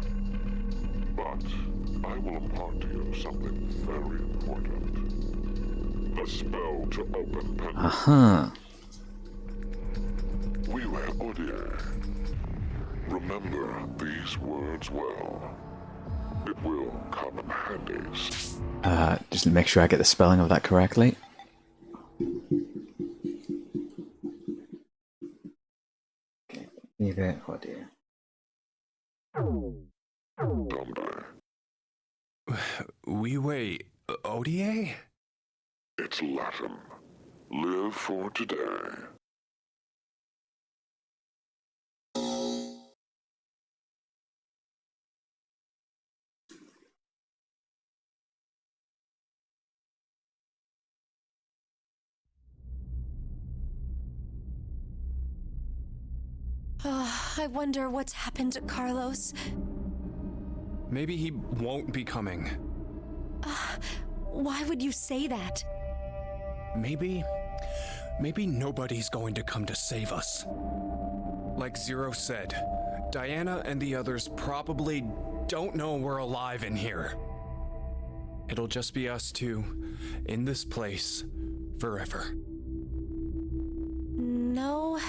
But I will impart to you something very important. The spell to open Penance. Uh-huh. Wile Odie. Remember these words well. It will come in handy. Just make sure I get the spelling of that correctly. Okay, Wile Odie. Wile Odie? It's Latin. Live for today. I wonder what's happened to Carlos. Maybe he won't be coming. Why would you say that? Maybe nobody's going to come to save us. Like Zero said, Diana and the others probably don't know we're alive in here. It'll just be us two, in this place, forever. No,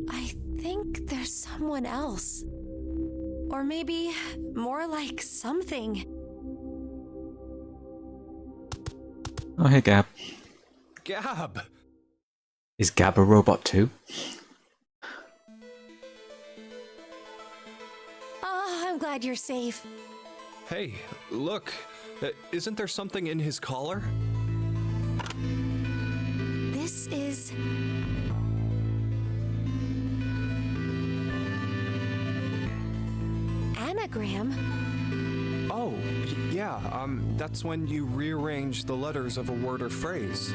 I think there's someone else. Or maybe more like something. Oh, hey, Gab. Gab! Is Gab a robot too? Oh, I'm glad you're safe. Hey, look. Isn't there something in his collar? This is... anagram? Oh, yeah, that's when you rearrange the letters of a word or phrase.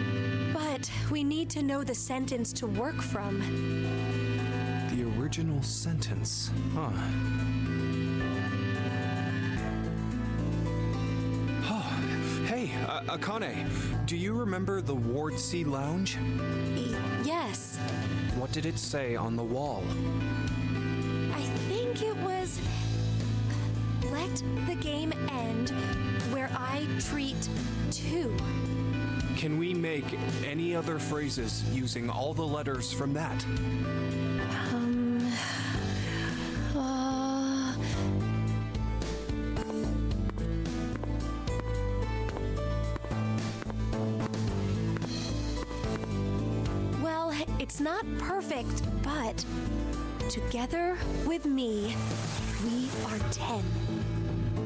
But we need to know the sentence to work from. The original sentence, huh? Oh, hey, Akane, do you remember the Ward C Lounge? Yes. What did it say on the wall? I think it was... let the game end where I treat two. Can we make any other phrases using all the letters from that? Well, it's not perfect, but together with me, we are 10.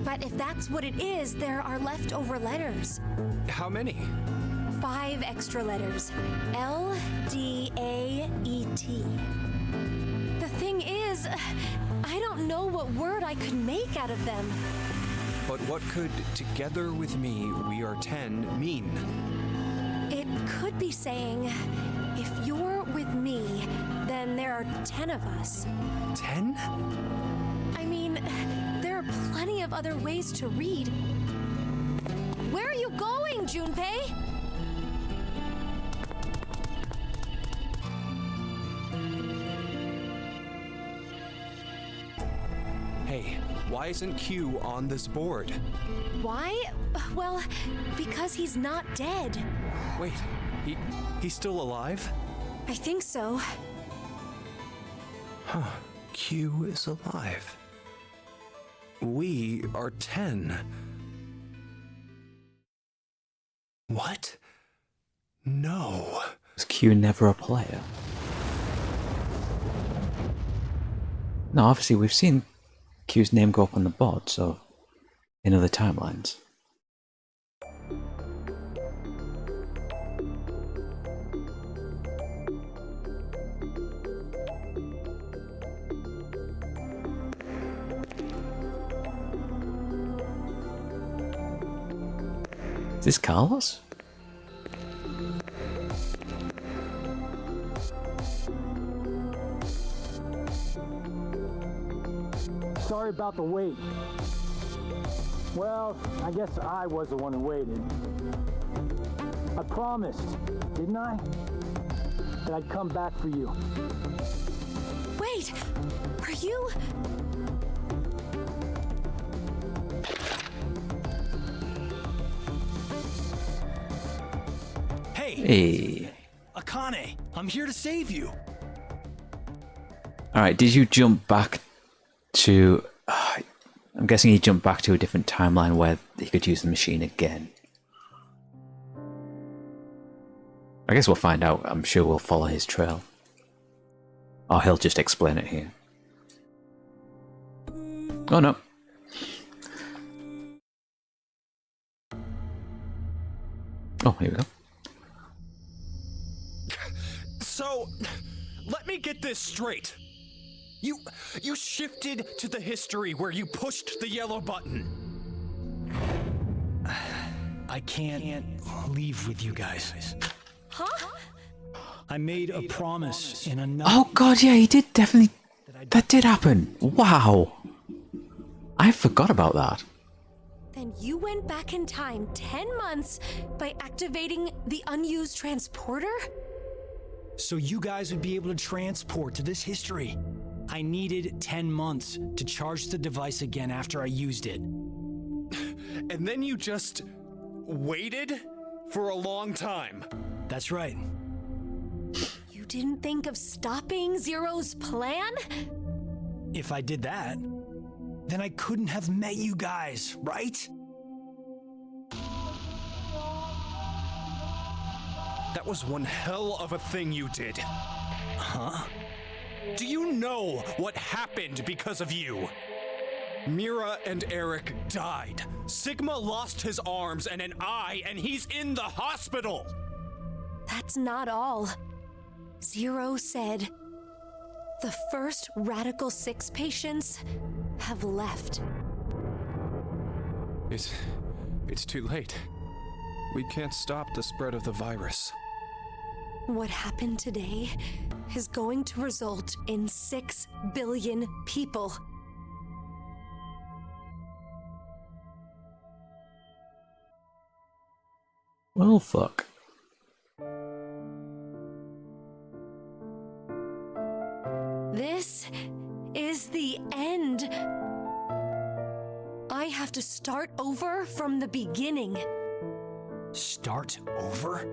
But if that's what it is, there are leftover letters. How many? 5 extra letters. L-D-A-E-T. The thing is, I don't know what word I could make out of them. But what could "together with me, we are 10" mean? It could be saying, if you're with me, then there are 10 of us. 10? I mean, there are plenty of other ways to read. Where are you going, Junpei? Hey, why isn't Q on this board? Why? Well, because he's not dead. Wait, he's still alive? I think so. Huh, Q is alive. We are 10. What? No. Was Q never a player? No, obviously we've seen Q's name go up on the board, so in other timelines. Is this Carlos? Sorry about the wait. Well, I guess I was the one who waited. I promised, didn't I? That I'd come back for you. Wait, are you... Hey. Akane, I'm here to save you. Alright, did you jump back to... I'm guessing he jumped back to a different timeline where he could use the machine again. I guess we'll find out. I'm sure we'll follow his trail. Or he'll just explain it here. Oh no. Oh, here we go. So, let me get this straight. You shifted to the history where you pushed the yellow button. I can't leave with you guys. Huh? I made a promise in another... Oh god, yeah, he did definitely... That did happen. Wow. I forgot about that. Then you went back in time 10 months by activating the unused transporter? So you guys would be able to transport to this history. I needed 10 months to charge the device again after I used it. And then you just waited for a long time. That's right. You didn't think of stopping Zero's plan? If I did that, then I couldn't have met you guys, right? That was one hell of a thing you did. Huh? Do you know what happened because of you? Mira and Eric died. Sigma lost his arms and an eye, and he's in the hospital! That's not all. Zero said the first Radical 6 patients have left. It's too late. We can't stop the spread of the virus. What happened today is going to result in 6 billion people. Well, fuck. This is the end. I have to start over from the beginning. Start over?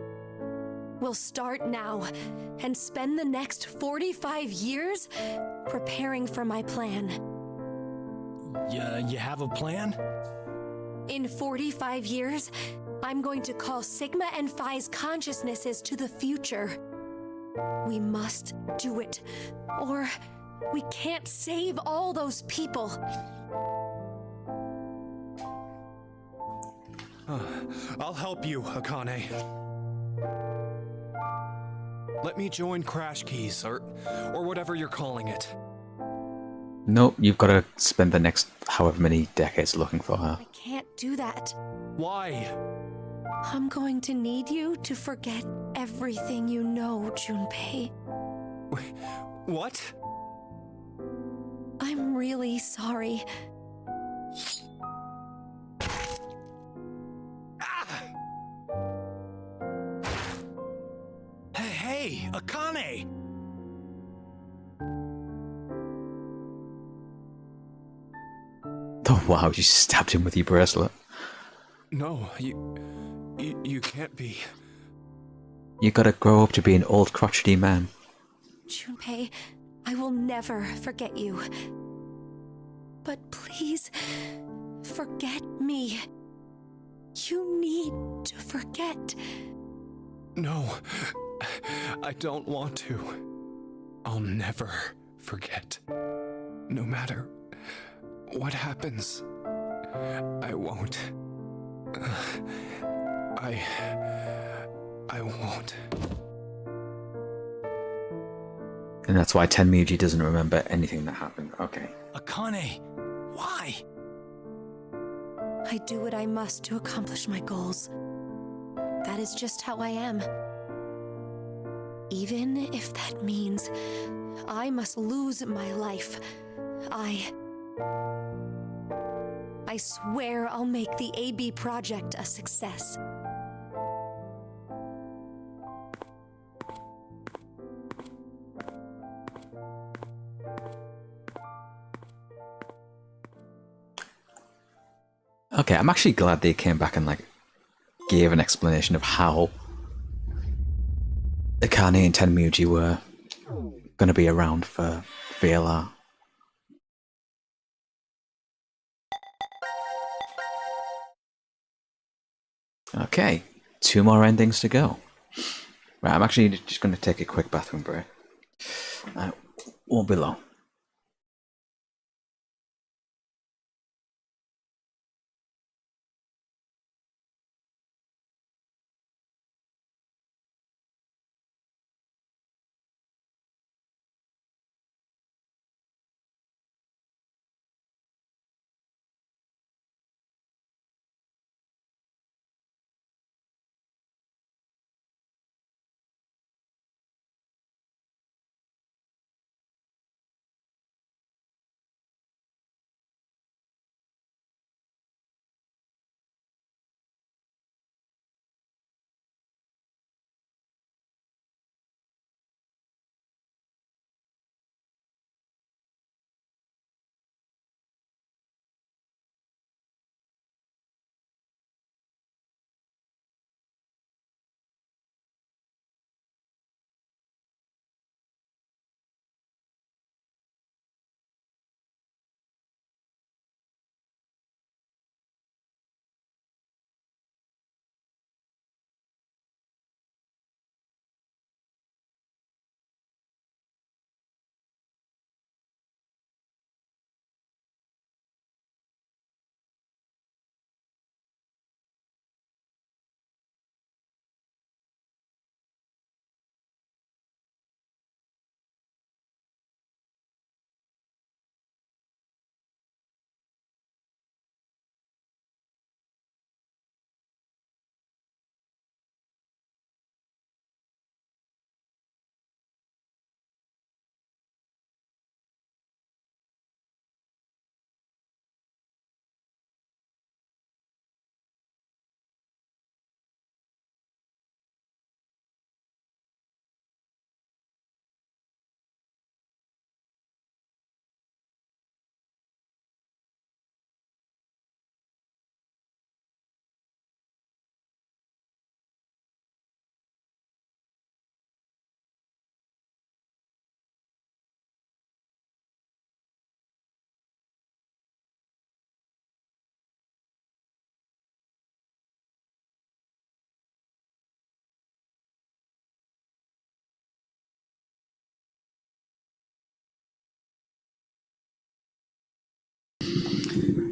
We'll start now and spend the next 45 years preparing for my plan. You have a plan? In 45 years, I'm going to call Sigma and Phi's consciousnesses to the future. We must do it, or we can't save all those people. I'll help you, Akane. Let me join Crash Keys, or whatever you're calling it. Nope, you've got to spend the next however many decades looking for her. I can't do that. Why? I'm going to need you to forget everything you know, Junpei. What? I'm really sorry. Hey, Akane! Oh wow, you stabbed him with your bracelet. No, you can't be. You gotta grow up to be an old crotchety man. Junpei, I will never forget you. But please, forget me. You need to forget. No, I don't want to. I'll never forget. No matter what happens, I won't. I won't. And that's why Tenmyuji doesn't remember anything that happened. Okay. Akane, why? I do what I must to accomplish my goals. That is just how I am. Even if that means I must lose my life, I swear I'll make the AB project a success. Okay, I'm actually glad they came back and like gave an explanation of how Akane and Tenmuji were going to be around for VLR. Okay, 2 more endings to go. Right, I'm actually just going to take a quick bathroom break. Won't be long.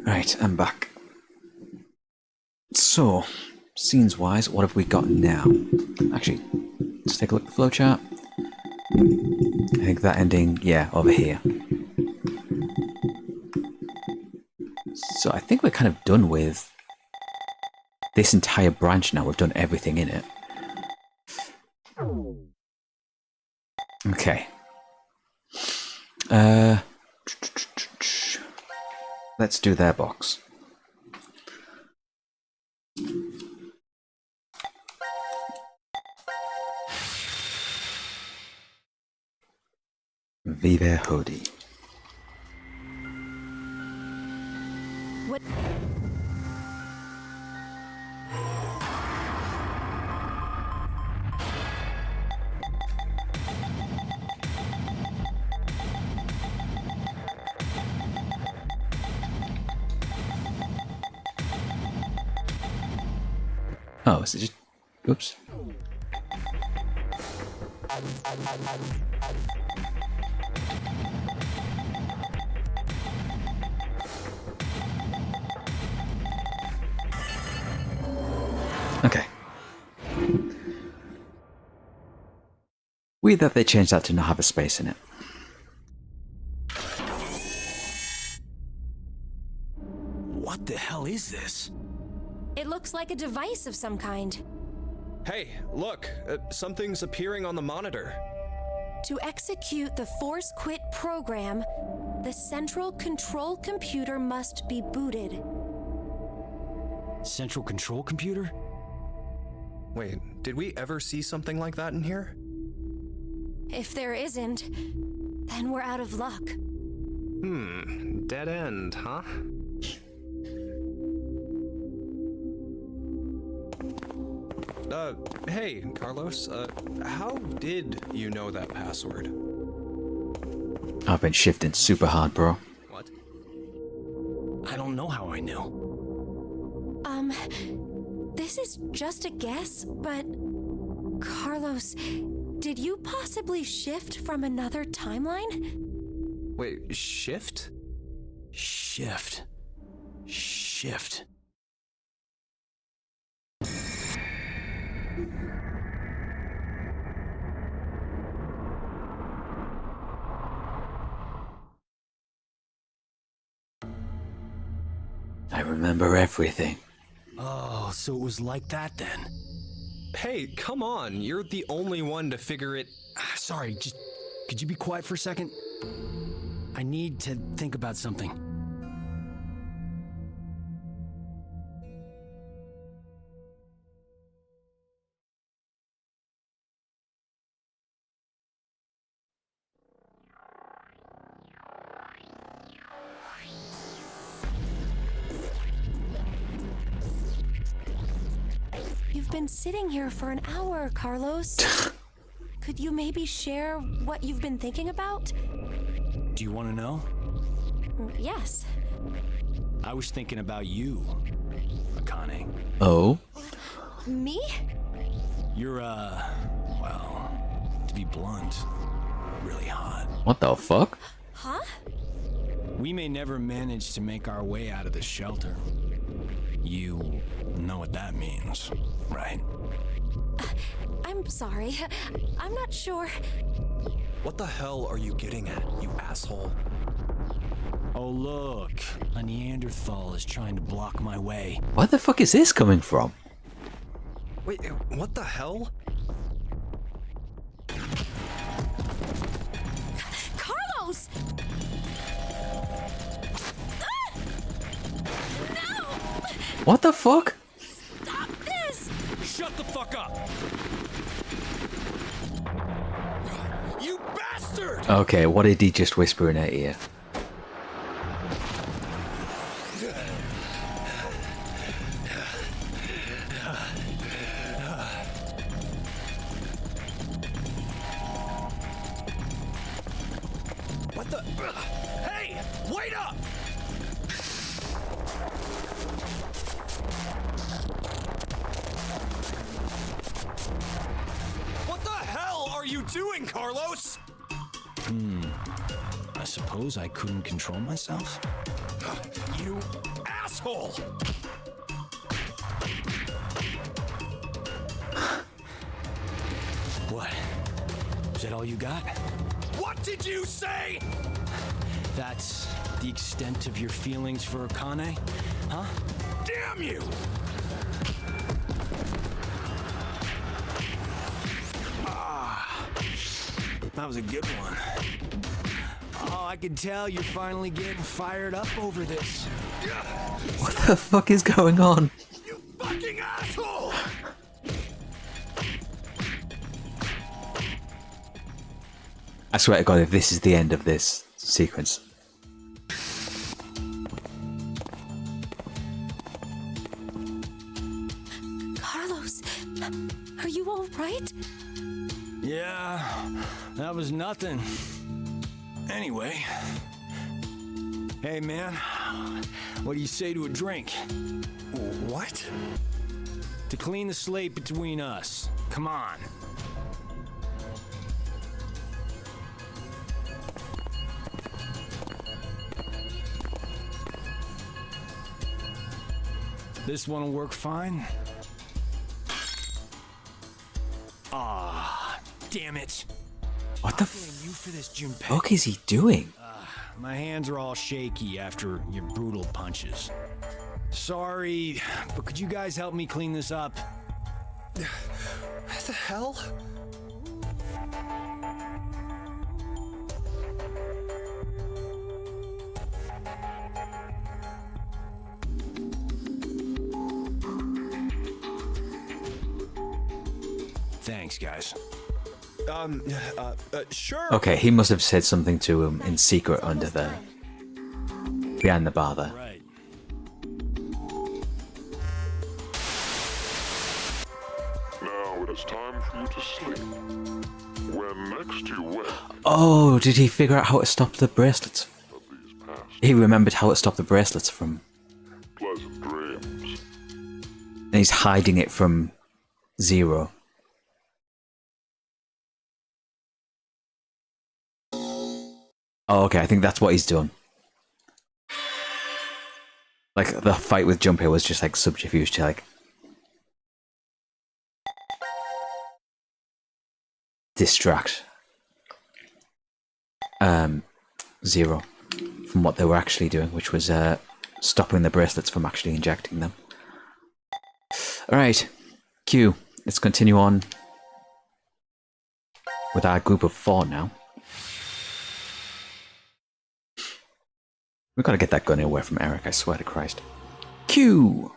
Right, I'm back. So, scenes-wise, what have we got now? Actually, let's take a look at the flowchart. I think that ending, yeah, over here. So I think we're kind of done with this entire branch now. We've done everything in it. Okay. Let's do their box. Vive Hodi. What? Oh, is it just... Oops. Okay. Weird that they changed that to not have a space in it. What the hell is this? It looks like a device of some kind. Hey, look, something's appearing on the monitor. To execute the Force Quit program, the central control computer must be booted. Central control computer? Wait, did we ever see something like that in here? If there isn't, then we're out of luck. Dead end, huh? Hey, Carlos, how did you know that password? I've been shifting super hard, bro. What? I don't know how I knew. This is just a guess, but Carlos, did you possibly shift from another timeline? Wait, shift? Shift. I remember everything. Oh, so it was like that then. Hey, come on, you're the only one to figure it. Sorry, just could you be quiet for a second? I need to think about something. You've been sitting here for an hour, Carlos. Could you maybe share what you've been thinking about? Do you want to know? Yes. I was thinking about you, Akane. Oh? Me? You're, well, to be blunt, really hot. What the fuck? Huh? We may never manage to make our way out of this shelter. You know what that means, right? I'm sorry. I'm not sure. What the hell are you getting at, you asshole? Oh, look. A Neanderthal is trying to block my way. Where the fuck is this coming from? Wait, what the hell? Carlos! No! What the fuck? Stop this! Shut the fuck up! You bastard! Okay, what did he just whisper in her ear? What the? Hey! Wait up! What the hell are you doing, Carlos? I suppose I couldn't control myself? You asshole! What? Is that all you got? What did you say? That's the extent of your feelings for Akane? Huh? Damn you! That was a good one. Oh, I can tell you're finally getting fired up over this. What the fuck is going on? You fucking asshole! I swear to God, if this is the end of this sequence. Carlos, are you all right? Yeah, that was nothing. Anyway. Hey, man. What do you say to a drink? What? To clean the slate between us. Come on. This one will work fine. Ah, damn it. What the You for this, Junpei. fuck is he doing? My hands are all shaky after your brutal punches. Sorry, but could you guys help me clean this up? What the hell? Thanks, guys. Sure. Okay, he must have said something to him in secret under the... behind the bar there. Right. Now it's time for you to sleep. When next you wake, Oh, did he figure out how to stop the bracelets? He remembered how to stop the bracelets from... pleasant dreams. And he's hiding it from Zero. Oh, okay, I think that's what he's done. Like, the fight with Junpei was just like subterfuge to like... distract Zero from what they were actually doing, which was stopping the bracelets from actually injecting them. Alright, Q, let's continue on with our group of 4 now. We've got to get that gun away from Eric, I swear to Christ. Q!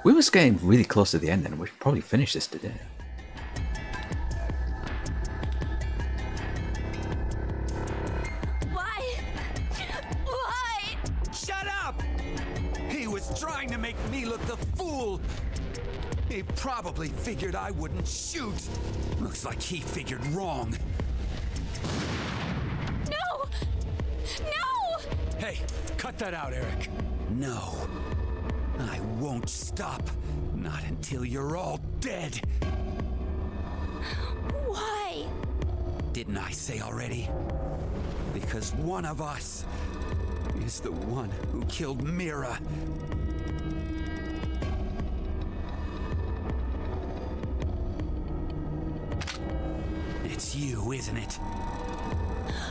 We were getting really close to the end and we should probably finish this today. Why? Why? Shut up! He was trying to make me look the fool. He probably figured I wouldn't shoot. Looks like he figured wrong. No! No! Hey, cut that out, Eric. No. I won't stop. Not until you're all dead. Why? Didn't I say already? Because one of us is the one who killed Mira. It's you, isn't it?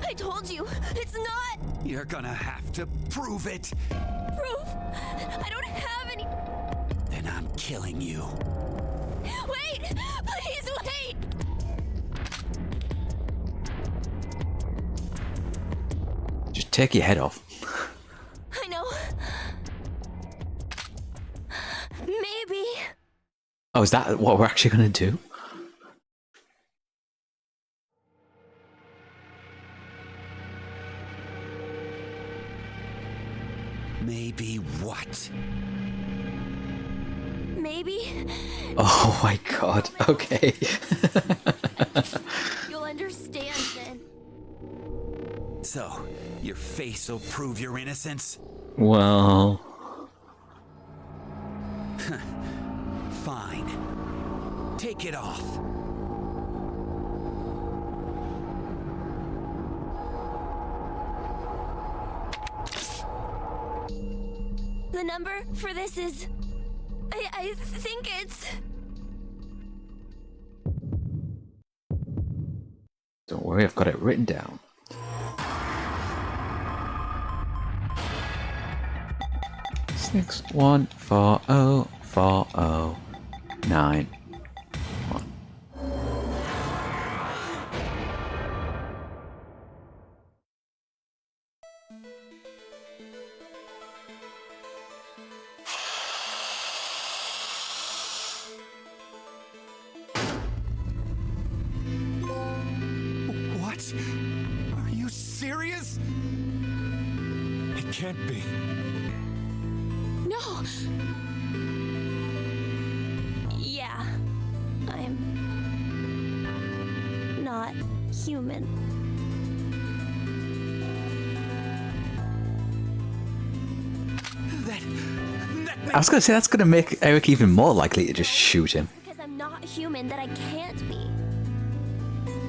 I told you, it's not You're gonna have to prove it. proof. I don't have any. Then I'm killing you. Wait! Please wait! Just take your head off. I know. Maybe. Oh, is that what we're actually going to do? Maybe what? Maybe. Oh my god, okay. You'll understand then. So, your face will prove your innocence? Well... Fine. Take it off. The number for this is... I think it's... Don't worry, I've got it written down. Six 1 4 0 4 0 9 1. What? Are you serious? It can't be. No! Yeah. I'm... not human. I was going to say that's going to make Eric even more likely to just shoot him. Because I'm not human that I can't be.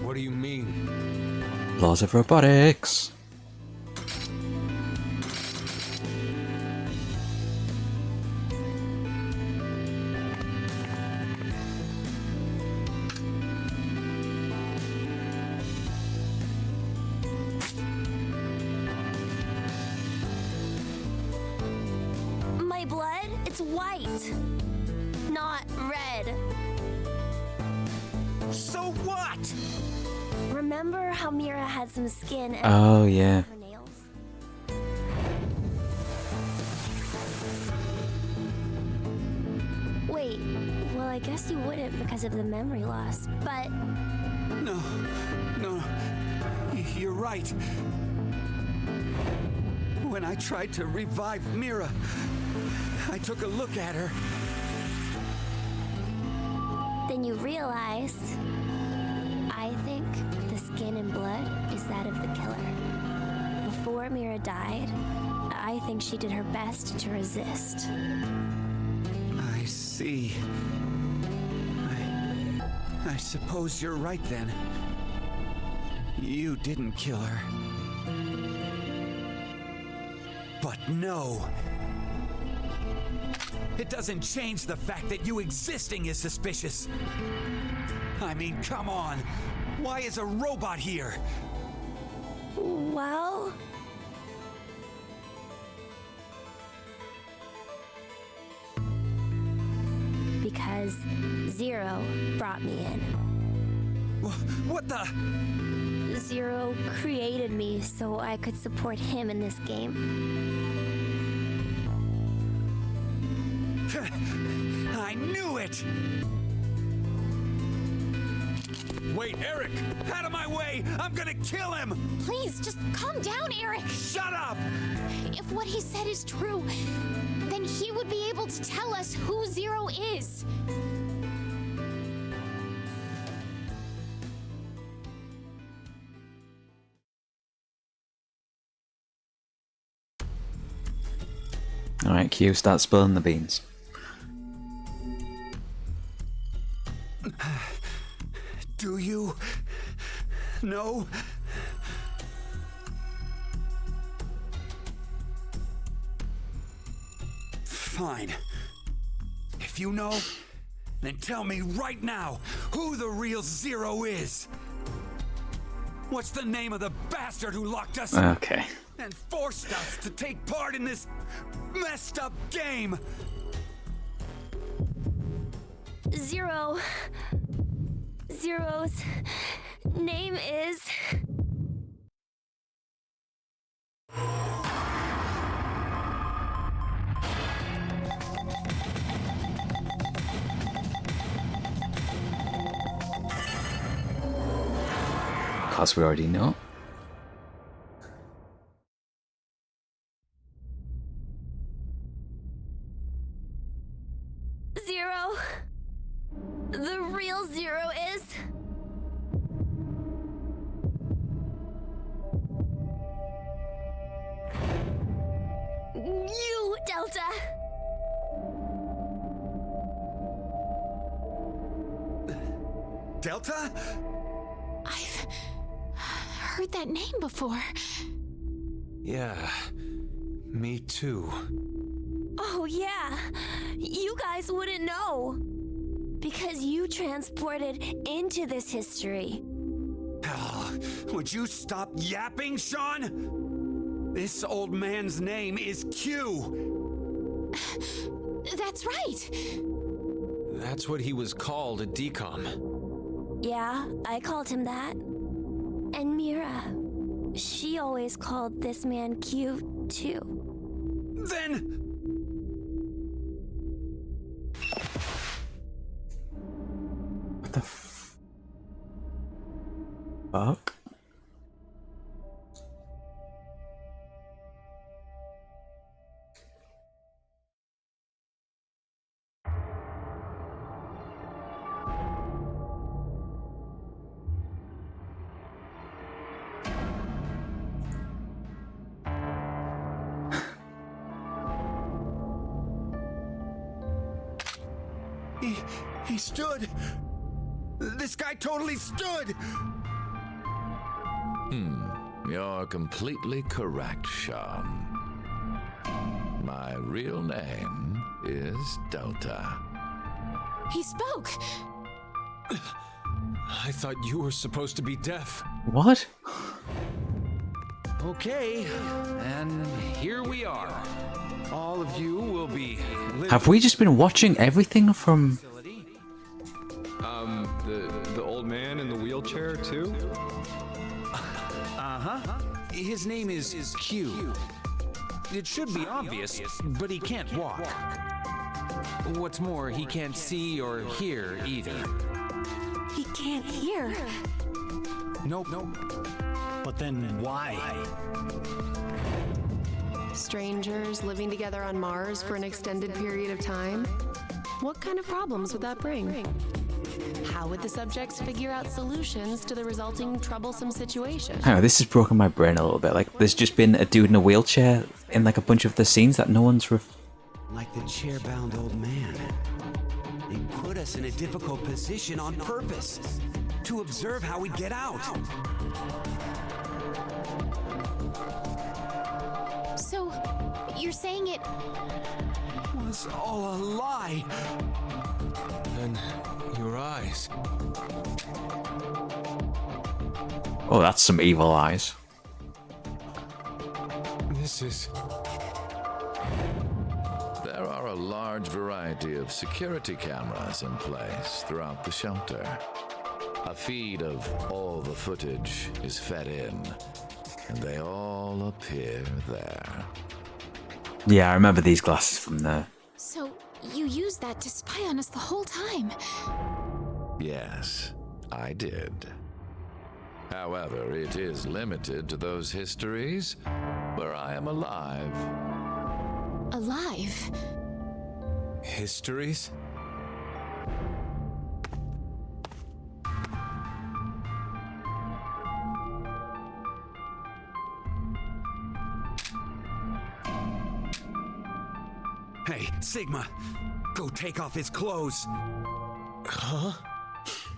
What do you mean? Laws of robotics. My blood, it's white. Not red. So what? Remember how Mira had some skin and Oh, yeah. her nails? Wait, well I guess you wouldn't because of the memory loss, but No, you're right. When I tried to revive Mira, I took a look at her. Then you realized, I think the skin and blood is that of the killer. Before Mira died, I think she did her best to resist. I see. I suppose you're right then. You didn't kill her. But no. It doesn't change the fact that you existing is suspicious. I mean, come on. Why is a robot here? Well... because Zero brought me in. What the? Zero created me so I could support him in this game. I knew it! Wait, Eric! Out of my way! I'm gonna kill him! Please, just calm down, Eric! Shut up! If what he said is true, then he would be able to tell us who Zero is. Alright, Q, start spilling the beans. Do you know? Fine. If you know, then tell me right now who the real Zero is. What's the name of the bastard who locked us Okay. and forced us to take part in this messed up game? Zero's name is... Cause we already know. Zero. The real Zero is... you, Delta. Delta? I've heard that name before. Yeah, me too. Oh yeah, you guys wouldn't know. Because you transported into this history. Would you stop yapping, Sean? This old man's name is Q. That's right. That's what he was called at DCOM. Yeah, I called him that. And Mira, she always called this man Q, too. Then... What the fuck? He stood. This guy totally stood. You're completely correct, Sean. My real name is Delta. He spoke. I thought you were supposed to be deaf. What? Okay, and here we are. All of you will be... Have we just been watching everything from... The old man in the wheelchair, too? Uh-huh. His name is Q. It should be obvious, but he can't walk. What's more, he can't see or hear either. He can't hear. Nope. But then why? Strangers living together on Mars for an extended period of time? What kind of problems would that bring? How would the subjects figure out solutions to the resulting troublesome situation? I know, this has broken my brain a little bit. Like, there's just been a dude in a wheelchair in like a bunch of the scenes that no one's Like the chair-bound old man. They put us in a difficult position on purpose to observe how we'd get out. So, you're saying it was all a lie. And your eyes. Oh, that's some evil eyes. This is... There are a large variety of security cameras in place throughout the shelter. A feed of all the footage is fed in, and they all appear there. Yeah, I remember these glasses from there. So, you used that to spy on us the whole time. Yes, I did. However, it is limited to those histories where I am alive. Alive? Histories? Hey, Sigma, go take off his clothes. Huh?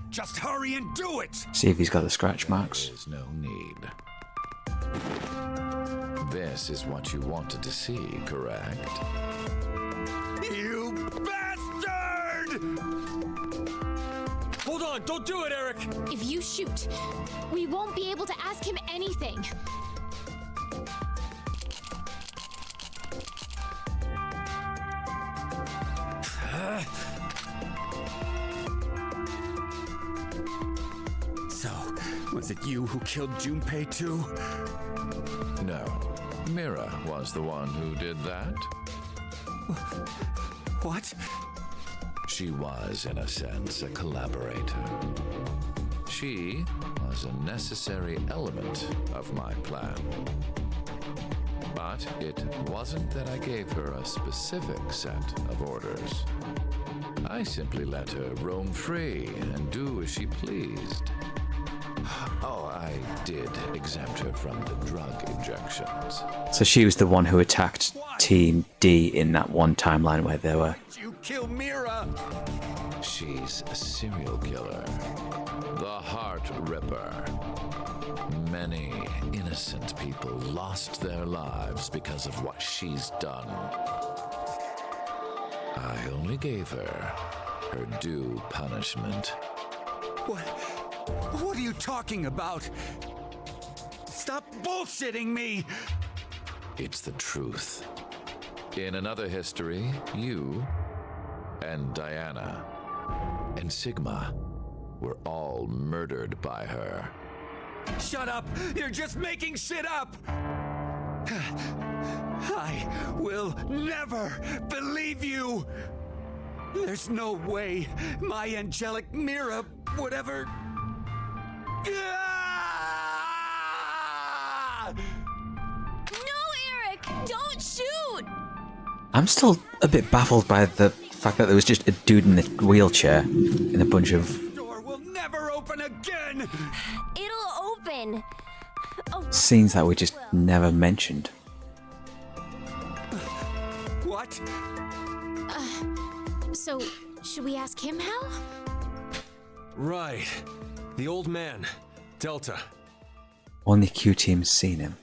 Just hurry and do it! See if he's got the scratch marks. There's no need. This is what you wanted to see, correct? You bastard! Hold on, don't do it, Eric! If you shoot, we won't be able to ask him anything. So, was it you who killed Junpei too? No. Mira was the one who did that. What? She was, in a sense, a collaborator. She was a necessary element of my plan. But it wasn't that I gave her a specific set of orders. I simply let her roam free and do as she pleased. Oh, I did exempt her from the drug injections. So she was the one who attacked Team D in that one timeline where they were... You kill Mira! She's a serial killer. The Heart Ripper. Many innocent people lost their lives because of what she's done. I only gave her due punishment. What are you talking about? Stop bullshitting me! It's the truth. In another history, you and Diana and Sigma were all murdered by her. Shut up! You're just making shit up! I will never believe you! There's no way my angelic Mira would ever... No, Eric! Don't shoot! I'm still a bit baffled by the fact that there was just a dude in a wheelchair in a bunch of... Door will never open again! It'll open! Oh. scenes that we just never mentioned. What? So, should we ask him how? Right. The old man. Delta. Only Q Team's seen him.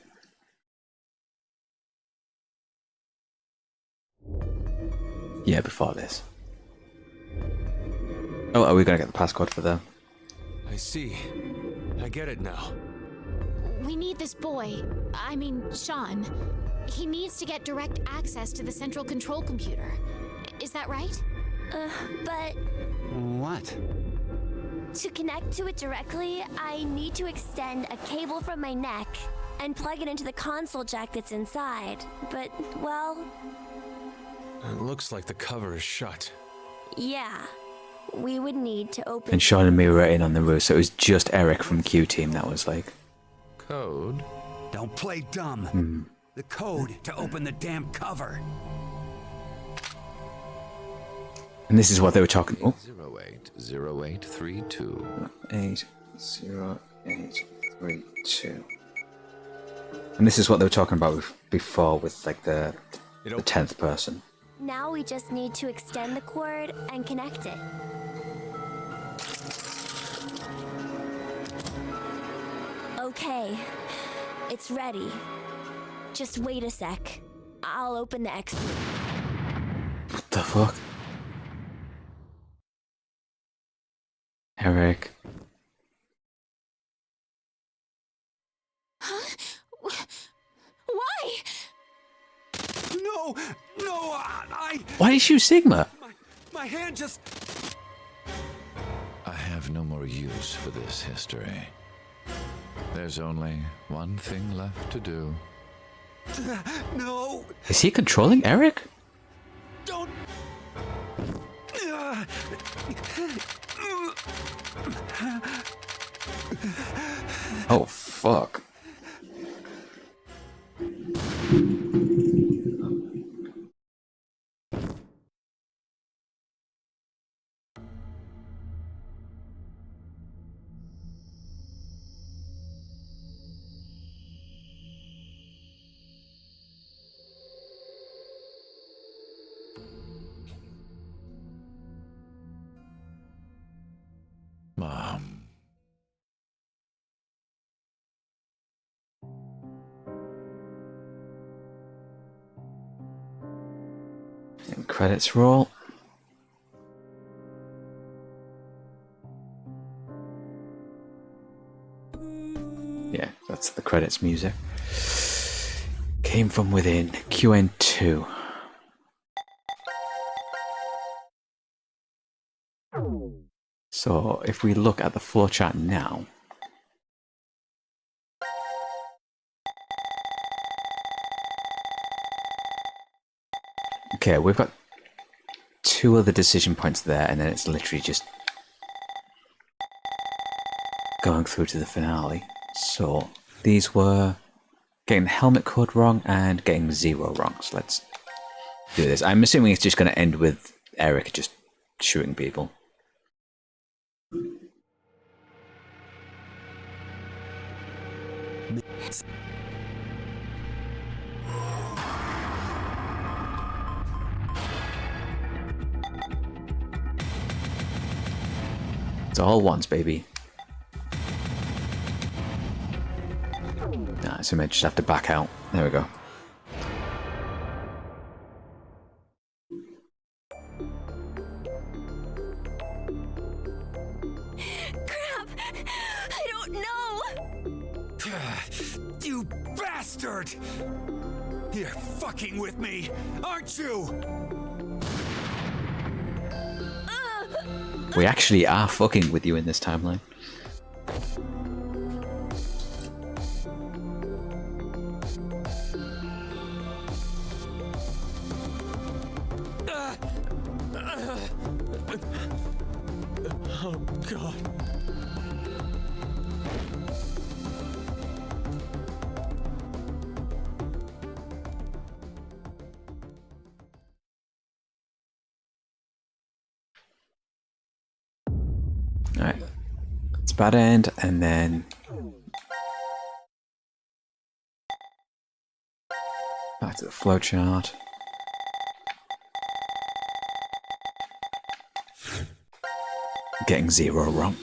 Yeah, before this. Oh, are we gonna get the passcode for them? I see. I get it now. We need this boy. I mean, Sean. He needs to get direct access to the central control computer. Is that right? But... What? To connect to it directly, I need to extend a cable from my neck and plug it into the console jack that's inside. But, well... It looks like the cover is shut. Yeah. we would need to open. And Sean and me were in on the roof, so it was just Eric from Q Team that was like. Code? Don't play dumb. The code to open the damn cover. And this is what they were talking. Oh. 080832. 80832. And this is what they were talking about before with like the 10th person. Now we just need to extend the cord and connect it. Okay, it's ready. Just wait a sec. I'll open the exit. What the fuck? Eric. Huh? Why? No! No! I... Why did you Sigma? My hand just... I have no more use for this history. There's only one thing left to do. No! Is he controlling Eric? Don't... Oh, fuck. Mom. And credits roll. Yeah, that's the credits music. Came from within. QN2. So if we look at the flowchart now, okay, we've got two other decision points there, and then it's literally just going through to the finale. So these were getting the helmet code wrong and getting 0 wrong. So let's do this. I'm assuming it's just going to end with Eric just shooting people. It's all ones, baby. Nah, so I might just have to back out. There we go. Crap! I don't know! You bastard! You're fucking with me, aren't you? We actually are fucking with you in this timeline. Oh, God. Alright. It's bad end, and then back to the flowchart. Getting 0 wrong.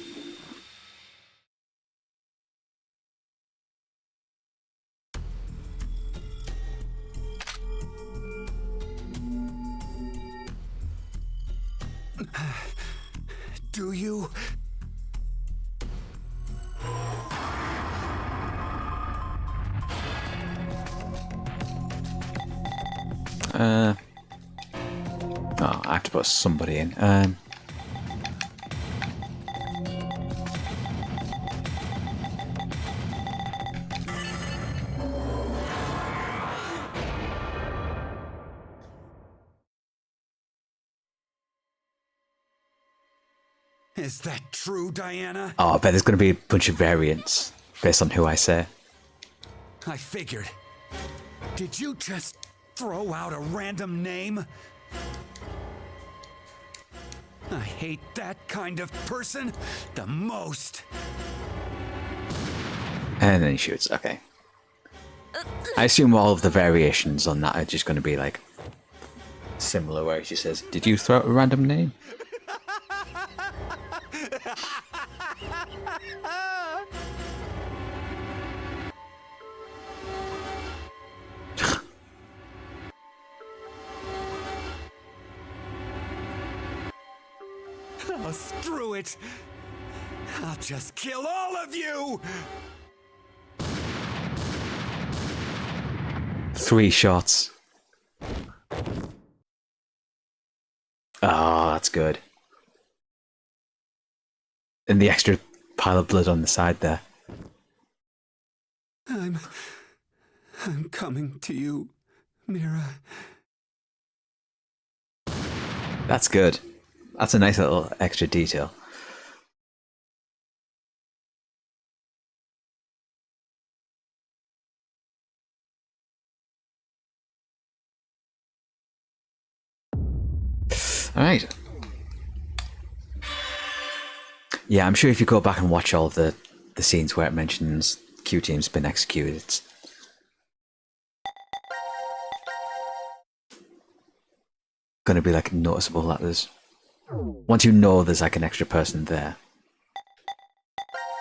Do you? Oh, I have to put somebody in. Is that true, Diana? Oh, I bet there's going to be a bunch of variants based on who I say. I figured. Did you just throw out a random name? I hate that kind of person the most. And then he shoots. Okay. I assume all of the variations on that are just going to be like similar, where she says, "Did you throw out a random name?" Oh, screw it! I'll just kill all of you! 3 shots. Oh, that's good. And the extra pile of blood on the side there. I'm coming to you, Mira. That's good. That's a nice little extra detail. Alright. Yeah, I'm sure if you go back and watch all the scenes where it mentions Q-Team's been executed, it's going to be like noticeable that there's... Once you know there's like an extra person there,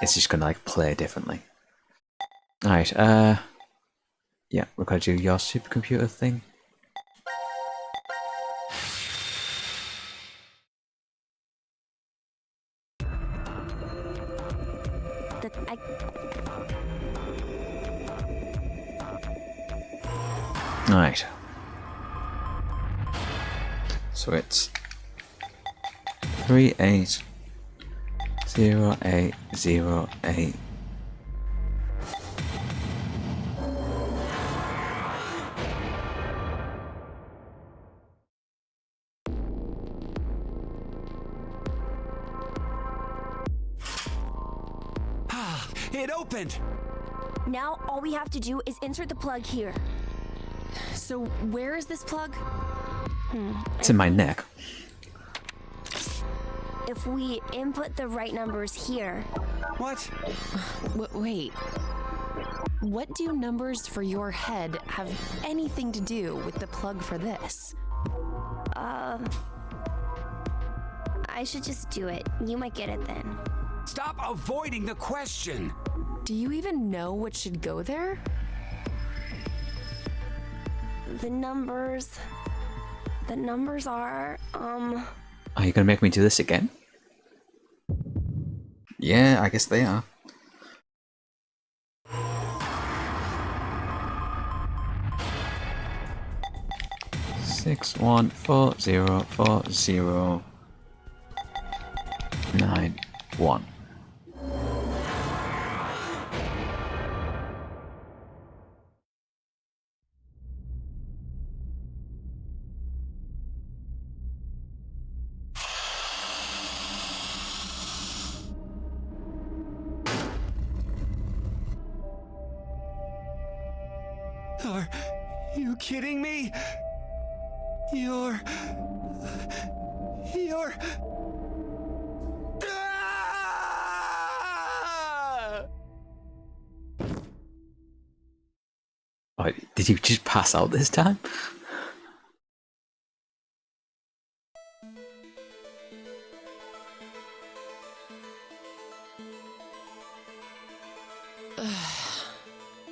it's just going to like play differently. Alright, yeah, we're going to do your supercomputer thing. Alright. So it's 380808. It opened! Now all we have to do is insert the plug here. So where is this plug? It's in my neck. If we input the right numbers here... What? Wait. What do numbers for your head have anything to do with the plug for this? I should just do it. You might get it then. Stop avoiding the question! Do you even know what should go there? The numbers are, Are you gonna make me do this again? Yeah, I guess they are. Six 1404091. Are you kidding me? You're... Oh, did you just pass out this time?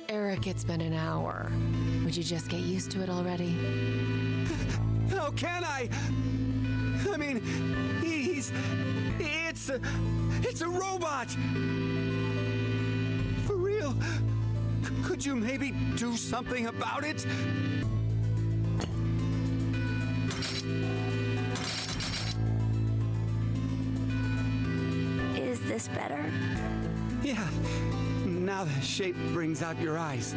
Eric, it's been an hour. Would you just get used to it already? How can I? I mean, it's a robot! For real? Could you maybe do something about it? Is this better? Yeah. Now the shape brings out your eyes.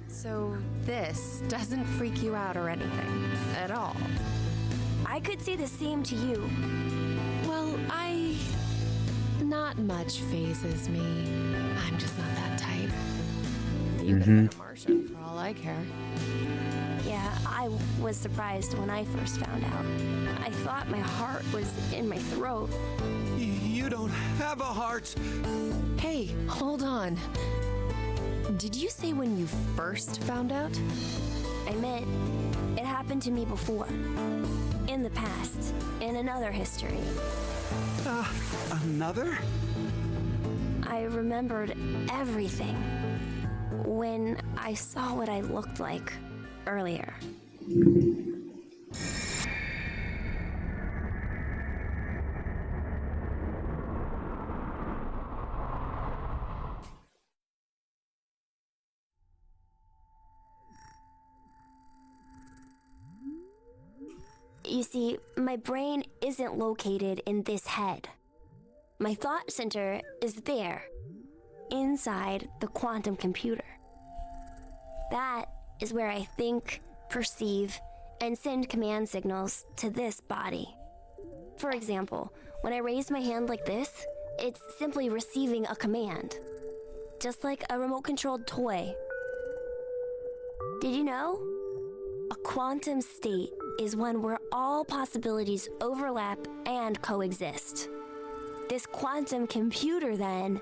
So this doesn't freak you out or anything at all? I could say the same to you. Well, I Not much phases me. I'm just not that type. You could have been a Martian for all I care. Yeah, I was surprised when I first found out. I thought my heart was in my throat. You don't have a heart! Hey, hold on. Did you say when you first found out? I meant it happened to me before. In the past, in another history. Another? I remembered everything when I saw what I looked like earlier. You see, my brain isn't located in this head. My thought center is there, inside the quantum computer. That is where I think, perceive, and send command signals to this body. For example, when I raise my hand like this, it's simply receiving a command. Just like a remote-controlled toy. Did you know? A quantum state is one where all possibilities overlap and coexist. This quantum computer, then,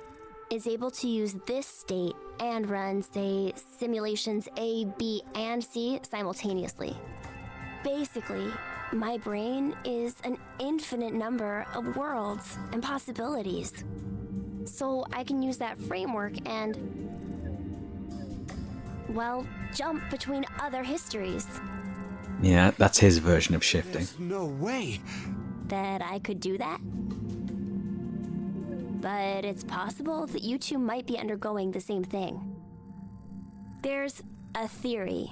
is able to use this state and run, say, simulations A, B, and C simultaneously. Basically, my brain is an infinite number of worlds and possibilities. So I can use that framework and, well, jump between other histories. Yeah, that's his version of shifting. There's no way that I could do that. But it's possible that you two might be undergoing the same thing. There's a theory.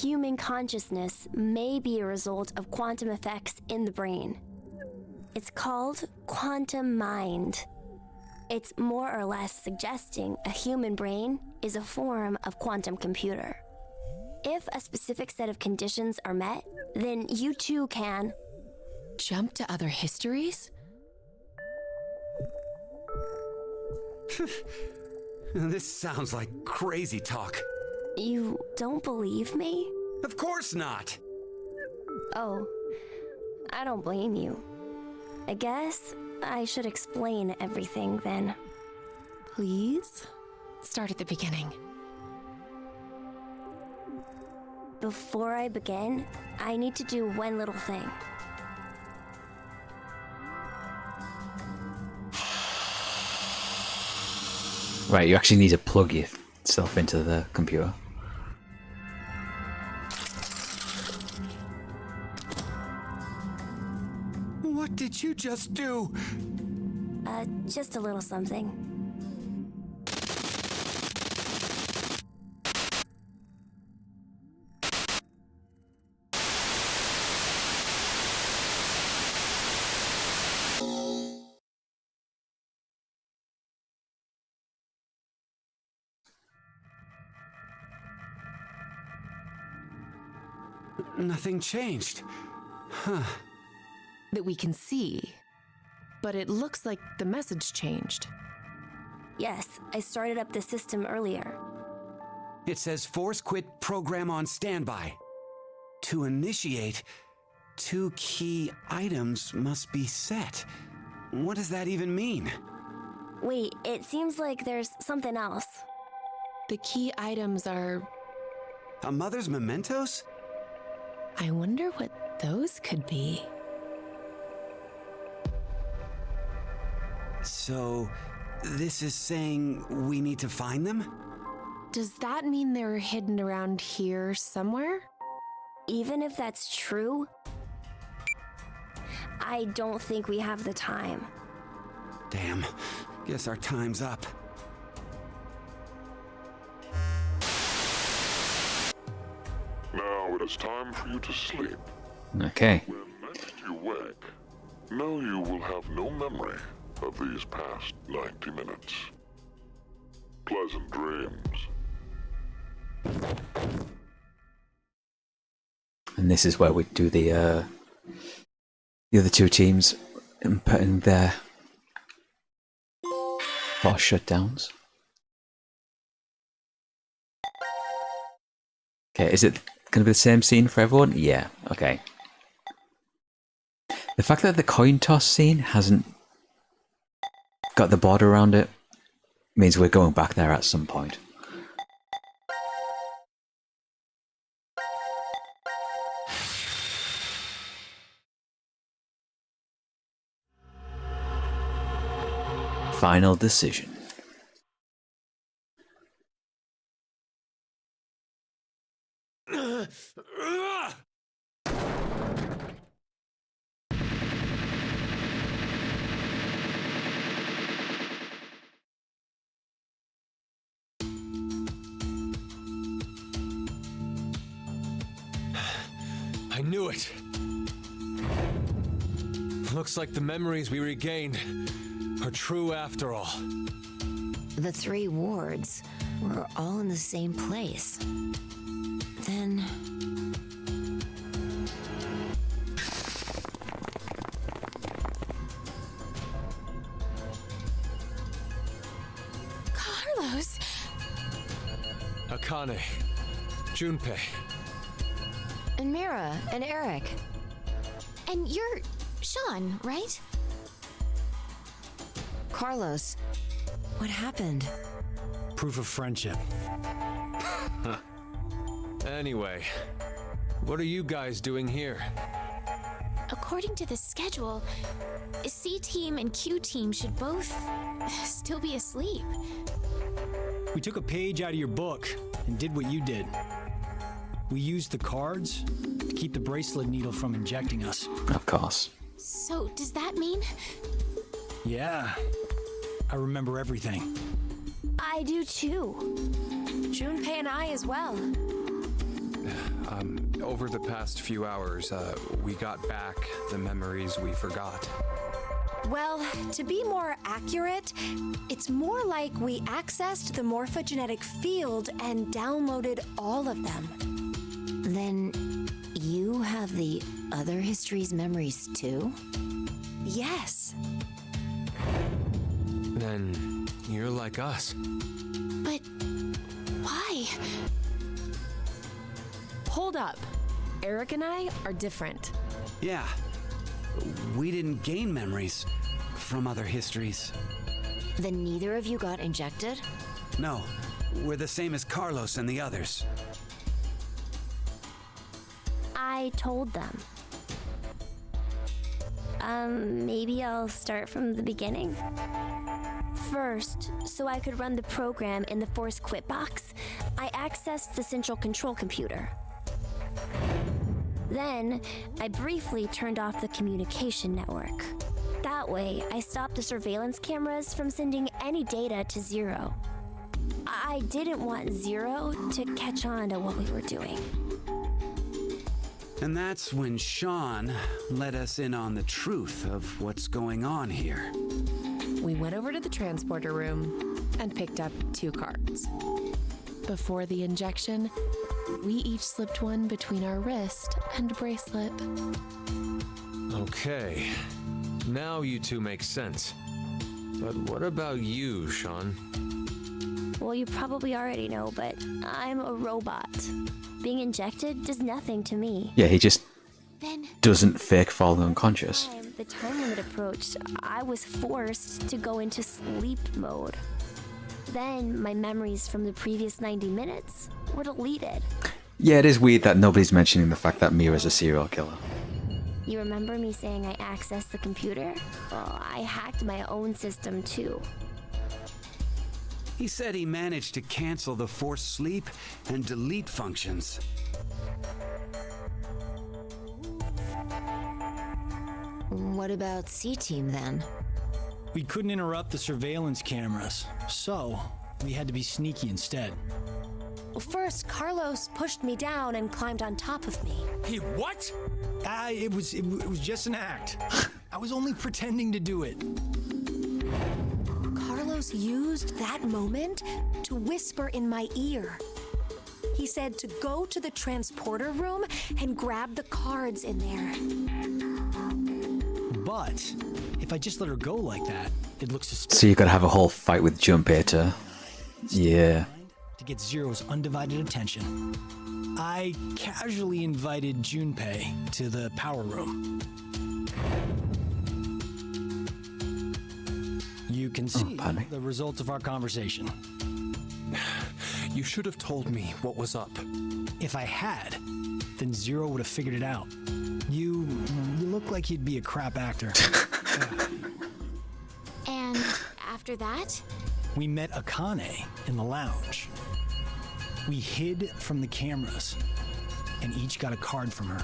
Human consciousness may be a result of quantum effects in the brain. It's called quantum mind. It's more or less suggesting a human brain is a form of quantum computer. If a specific set of conditions are met, then you too can jump to other histories? This sounds like crazy talk. You don't believe me? Of course not! Oh, I don't blame you. I guess I should explain everything then. Please? Start at the beginning. Before I begin, I need to do one little thing. Right, you actually need to plug yourself into the computer. What did you just do? Just a little something. Nothing changed. Huh. That we can see. But it looks like the message changed. Yes, I started up the system earlier. It says force quit program on standby. To initiate, 2 key items must be set. What does that even mean? Wait, it seems like there's something else. The key items are... A mother's mementos? I wonder what those could be. So, this is saying we need to find them? Does that mean they're hidden around here somewhere? Even if that's true, I don't think we have the time. Damn, guess our time's up. Now it is time for you to sleep. Okay. When next you wake, know you will have no memory of these past 90 minutes. Pleasant dreams. And this is where we do the other 2 teams and putting their Force shutdowns. Okay, is it going to be the same scene for everyone? Yeah, okay. The fact that the coin toss scene hasn't got the border around it means we're going back there at some point. Final decision. I knew it. Looks like the memories we regained are true after all. The 3 wards were all in the same place. Then... Carlos! Akane, Junpei. And Mira and Eric. And you're Sean, right? Carlos, what happened? Proof of friendship. Anyway, what are you guys doing here? According to the schedule, C team and Q team should both still be asleep. We took a page out of your book and did what you did. We used the cards to keep the bracelet needle from injecting us. Of course. So, does that mean? Yeah, I remember everything. I do too. Junpei and I as well. Over the past few hours, we got back the memories we forgot. Well, to be more accurate, it's more like we accessed the morphogenetic field and downloaded all of them. Then you have the other history's memories too? Yes. Then you're like us. But why? Hold up. Eric and I are different. Yeah. We didn't gain memories from other histories. Then neither of you got injected? No, we're the same as Carlos and the others. I told them. Maybe I'll start from the beginning. First, so I could run the program in the Force Quit box, I accessed the central control computer. Then, I briefly turned off the communication network. That way, I stopped the surveillance cameras from sending any data to Zero. I didn't want Zero to catch on to what we were doing. And that's when Sean let us in on the truth of what's going on here. We went over to the transporter room and picked up 2 cards. Before the injection, we each slipped one between our wrist and bracelet. Okay, now you two make sense. But what about you, Sean? Well, you probably already know, but I'm a robot. Being injected does nothing to me. Yeah, he just Then, doesn't fake fall unconscious. the time limit approached, I was forced to go into sleep mode. Then, my memories from the previous 90 minutes were deleted. Yeah, it is weird that nobody's mentioning the fact that Mira's a serial killer. You remember me saying I accessed the computer? Well, I hacked my own system too. He said he managed to cancel the force sleep and delete functions. What about C-Team then? We couldn't interrupt the surveillance cameras, so we had to be sneaky instead. Well, first, Carlos pushed me down and climbed on top of me. He what? It was just an act. I was only pretending to do it. Carlos used that moment to whisper in my ear. He said to go to the transporter room and grab the cards in there. But if if I just let her go like that, it looks suspicious. So you gotta have a whole fight with Junpei to... Yeah. To get Zero's undivided attention, I casually invited Junpei to the power room. You can see the results of our conversation. You should have told me what was up. If I had, then Zero would have figured it out. You look like you'd be a crap actor. And after that? We met Akane in the lounge. We hid from the cameras and each got a card from her.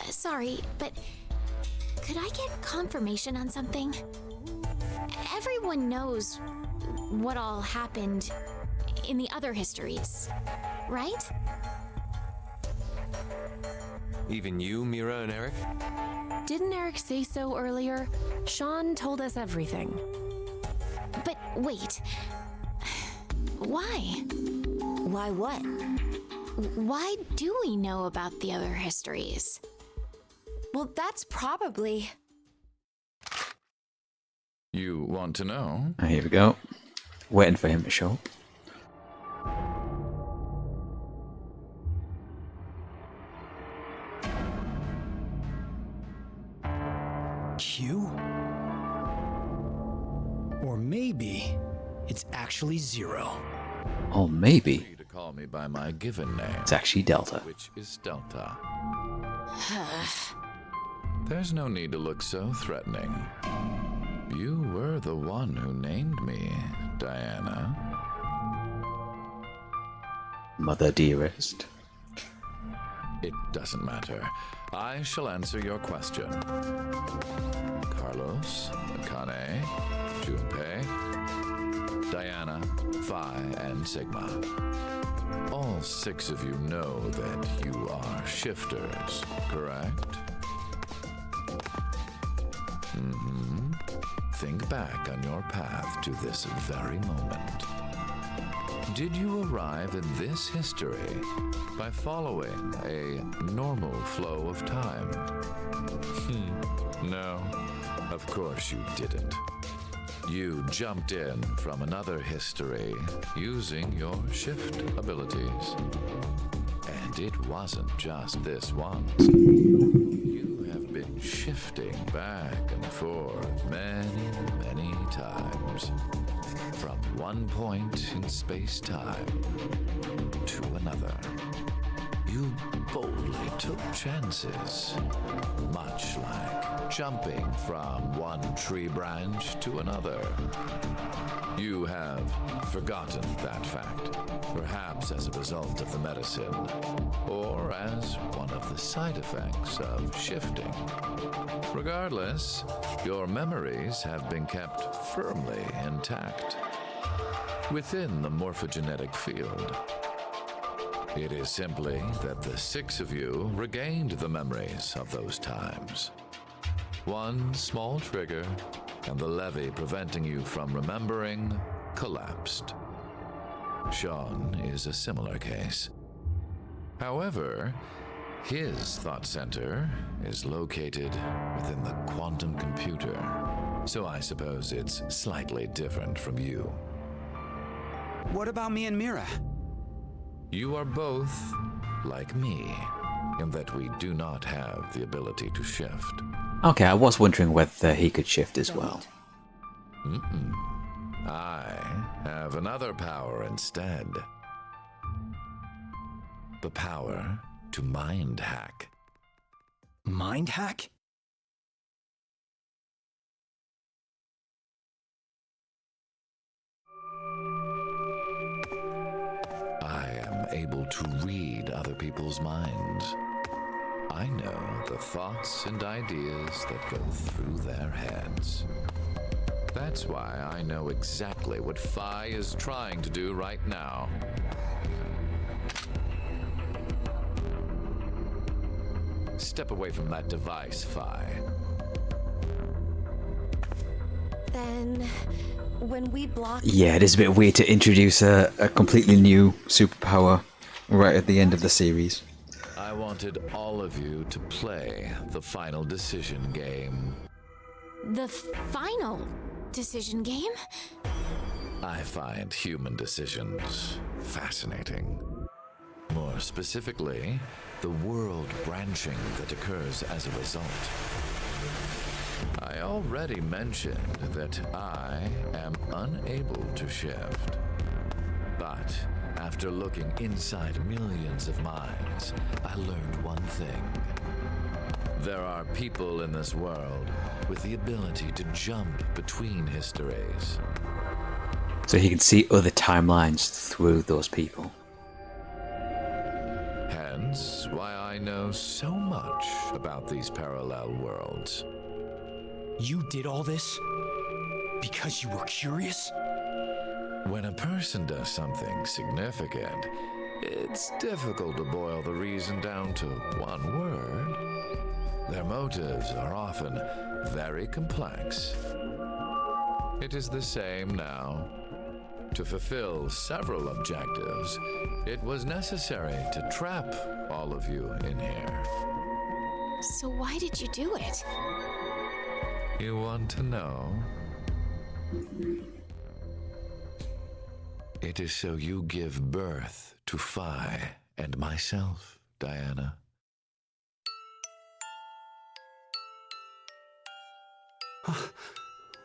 Sorry, but could I get confirmation on something? Everyone knows what all happened in the other histories, right? Even you, Mira and Eric? Didn't Eric say so earlier? Sean told us everything. But wait. Why? Why what? Why do we know about the other histories? Well, that's probably... You want to know? Here we go. Waiting for him to show up. Q? Or maybe it's actually Zero. Or maybe To call me by my given name. it's actually Delta. Which is Delta. There's no need to look so threatening. You were the one who named me, Diana. Mother dearest. It doesn't matter. I shall answer your question. Carlos, Akane, Junpei, Diana, Phi, and Sigma. All 6 of you know that you are shifters, correct? Think back on your path to this very moment. Did you arrive in this history by following a normal flow of time? No, of course you didn't. You jumped in from another history using your shift abilities. And it wasn't just this once. You have been shifting back and forth many, many times. From one point in space-time to another. You boldly took chances, much like jumping from one tree branch to another. You have forgotten that fact, perhaps as a result of the medicine, or as one of the side effects of shifting. Regardless, your memories have been kept firmly intact within the morphogenetic field. It is simply that the 6 of you regained the memories of those times. One small trigger, and the levee preventing you from remembering collapsed. Sean is a similar case. However, his thought center is located within the quantum computer, so I suppose it's slightly different from you. What about me and Mira? You are both like me, in that we do not have the ability to shift. Okay, I was wondering whether he could shift as well. I have another power instead. The power to mind hack. Mind hack? I am able to read other people's minds. I know the thoughts and ideas that go through their heads. That's why I know exactly what Phi is trying to do right now. Step away from that device, Phi. Then, when we block... Yeah, it is a bit weird to introduce a completely new superpower right at the end of the series. I wanted all of you to play the final decision game. The final decision game? I find human decisions fascinating. More specifically, the world branching that occurs as a result. I already mentioned that I am unable to shift. But after looking inside millions of minds, I learned one thing. There are people in this world with the ability to jump between histories. So he can see other timelines through those people. Hence why I know so much about these parallel worlds. You did all this because you were curious? When a person does something significant, it's difficult to boil the reason down to one word. Their motives are often very complex. It is the same now. To fulfill several objectives, it was necessary to trap all of you in here. So why did you do it? You want to know? It is so you give birth to Phi and myself, Diana.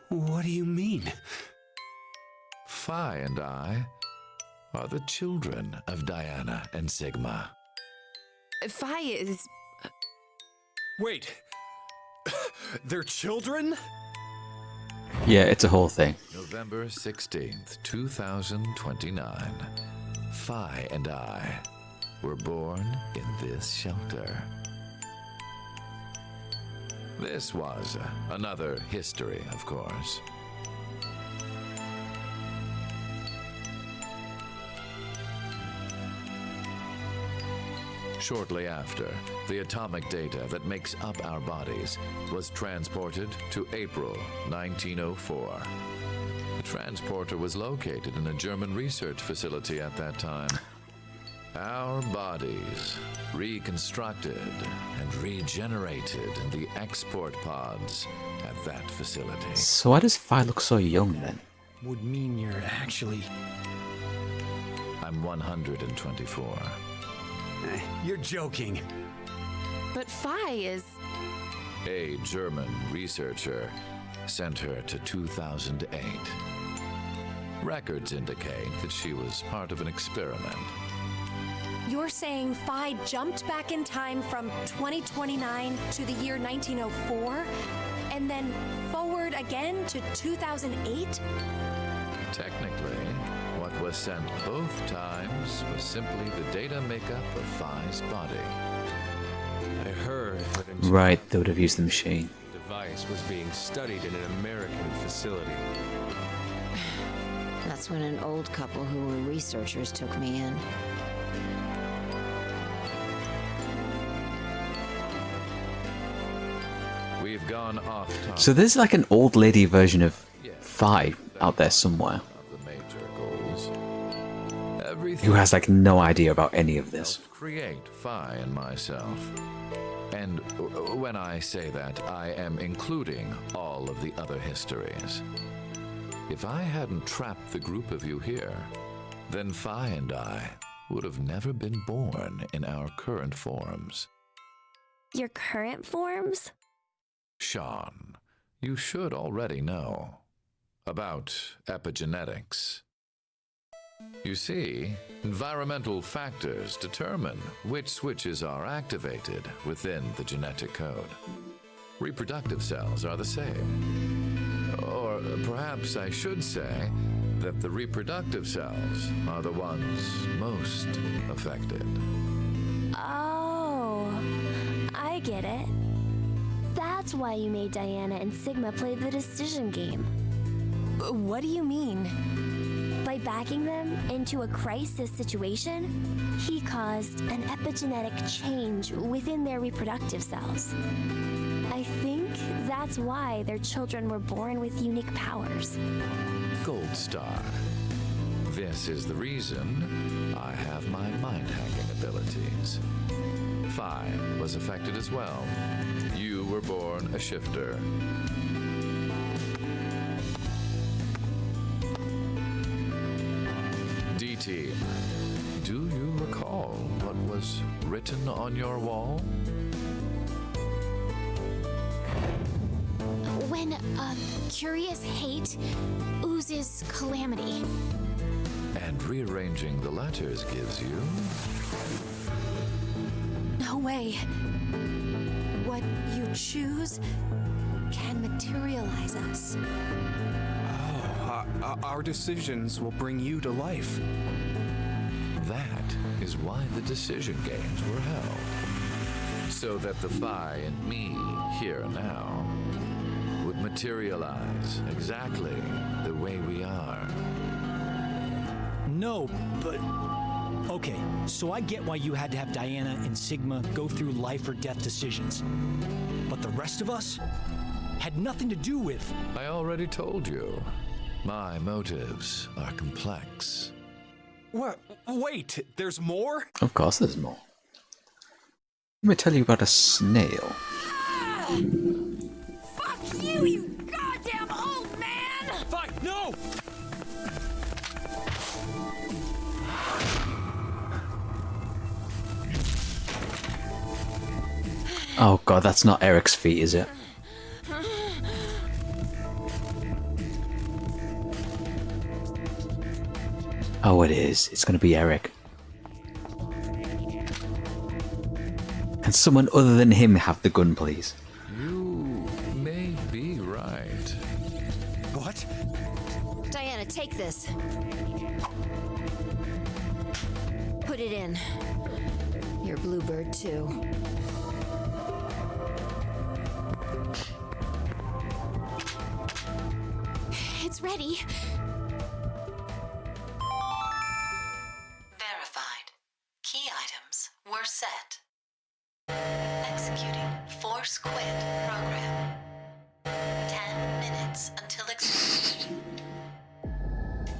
What do you mean? Phi and I are the children of Diana and Sigma. Phi is... Wait. They're children? Yeah, it's a whole thing. November 16th, 2029. Phi and I were born in this shelter. This was another history, of course. Shortly after, the atomic data that makes up our bodies was transported to April 1904. The transporter was located in a German research facility at that time. Our bodies reconstructed and regenerated in the export pods at that facility. So why does Phi look so young then? Would mean you're actually... I'm 124. You're joking. But Phi is... A German researcher sent her to 2008. Records indicate that she was part of an experiment. You're saying Phi jumped back in time from 2029 to the year 1904? And then forward again to 2008? Technically, what was sent both times was simply the data makeup of Phi's body. I heard that Right, they would have used the machine. the device was being studied in an American facility. That's when an old couple who were researchers took me in. We've gone off topic. So there's like an old lady version of Phi out there somewhere The major goals. Everything who has like no idea about any of this. helped create Phi and myself. And when I say that, I am including all of the other histories. If I hadn't trapped the group of you here, then Phi and I would have never been born in our current forms. Your current forms? Sean, you should already know about epigenetics. You see, environmental factors determine which switches are activated within the genetic code. Reproductive cells are the same. Or perhaps I should say that the reproductive cells are the ones most affected. Oh, I get it. That's why you made Diana and Sigma play the decision game. What do you mean? By backing them into a crisis situation, he caused an epigenetic change within their reproductive cells. I think that's why their children were born with unique powers. Gold Star. This is the reason I have my mind-hacking abilities. Phi was affected as well. You were born a shifter. D-Team, do you recall what was written on your wall? When a curious hate oozes calamity. And rearranging the letters gives you... No way. What you choose can materialize us. Our decisions will bring you to life. That is why the decision games were held. So that the Phi and me, here and now, would materialize exactly the way we are. No, but... Okay, so I get why you had to have Diana and Sigma go through life or death decisions. But the rest of us had nothing to do with... I already told you. My motives are complex. What? Wait, there's more? Of course there's more. Let me tell you about a snail. Fuck you, you goddamn old man! Fuck, no! Oh god, that's not Eric's feet, is it? Oh, it is. It's going to be Eric. Can someone other than him have the gun, please? You may be right. What? Diana, take this. Put it in. Your bluebird, too. It's ready. Verified. Key items were set. Executing Force Quit program. 10 minutes until explosion.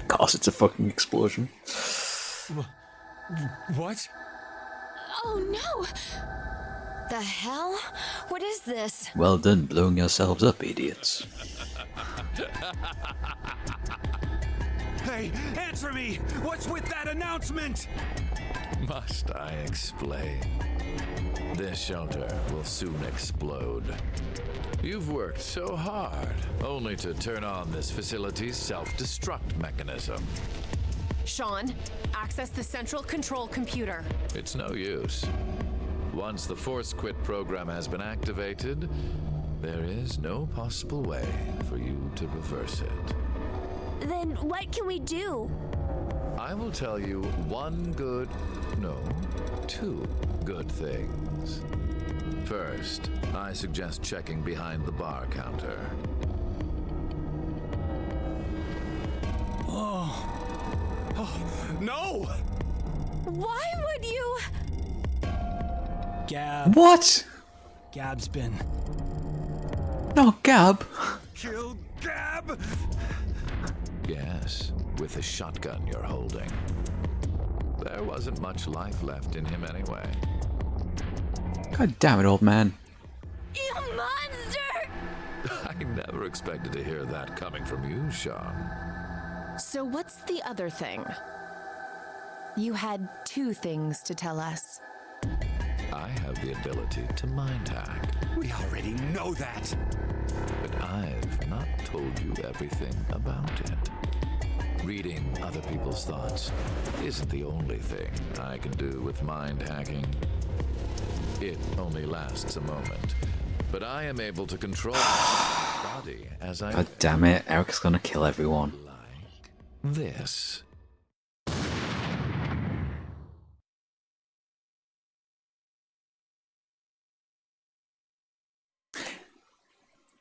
Of course, it's a fucking explosion. What? Oh no! The hell? What is this? Well done, blowing yourselves up, idiots. Hey, answer me! What's with that announcement? Must I explain? This shelter will soon explode. You've worked so hard, only to turn on this facility's self-destruct mechanism. Sean, access the central control computer. It's no use. Once the Force Quit program has been activated, there is no possible way for you to reverse it. Then what can we do? I will tell you two good things. First, I suggest checking behind the bar counter. No! Why would you? Gab. What? Gab's been... No, Gab. Kill Gab? Yes, with the shotgun you're holding. There wasn't much life left in him anyway. God damn it, old man. You monster! I never expected to hear that coming from you, Sean. So what's the other thing? You had two things to tell us. I have the ability to mind hack. We already know that. But I've not told you everything about it. Reading other people's thoughts isn't the only thing I can do with mind hacking. It only lasts a moment, but I am able to control my body as I... God damn it, Eric's gonna kill everyone. Like this.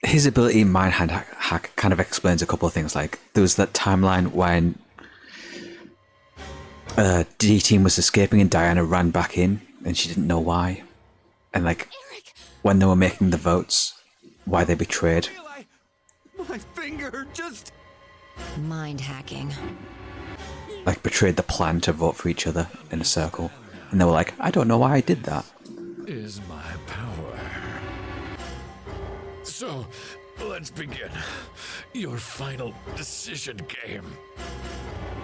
His ability in mind hack kind of explains a couple of things. Like, there was that timeline when D-Team was escaping and Diana ran back in and she didn't know why. And like, when they were making the votes, why they betrayed. My finger just... Mind hacking. Like, betrayed the plan to vote for each other in a circle. And they were like, I don't know why I did that. is my power. So, let's begin. Your final decision game.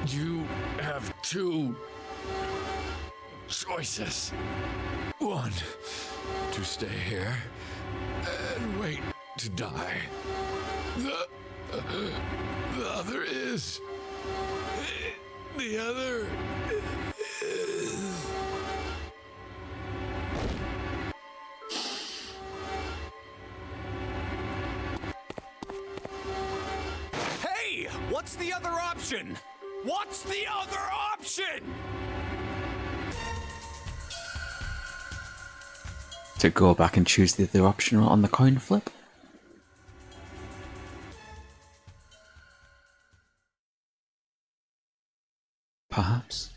You have two choices. One, to stay here and wait to die. The other is... The other is... Hey! What's the other option? What's the other option? To go back and choose the other option on the coin flip? Perhaps.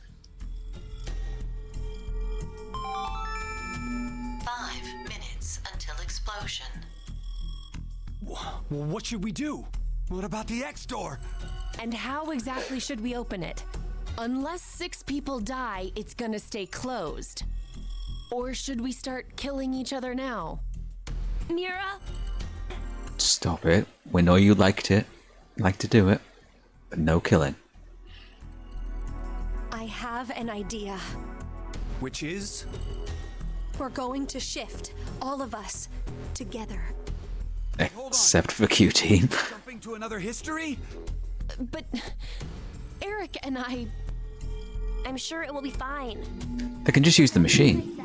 5 minutes until explosion. What should we do? What about the X door? And how exactly should we open it? Unless 6 people die, it's gonna stay closed. Or should we start killing each other now? Mira? Stop it. We know you like to do it, but no killing. I have an idea. Which is? We're going to shift, all of us, together. Except for Q-Team. Jumping to another history? But Eric and I'm sure it will be fine. They can just use the machine.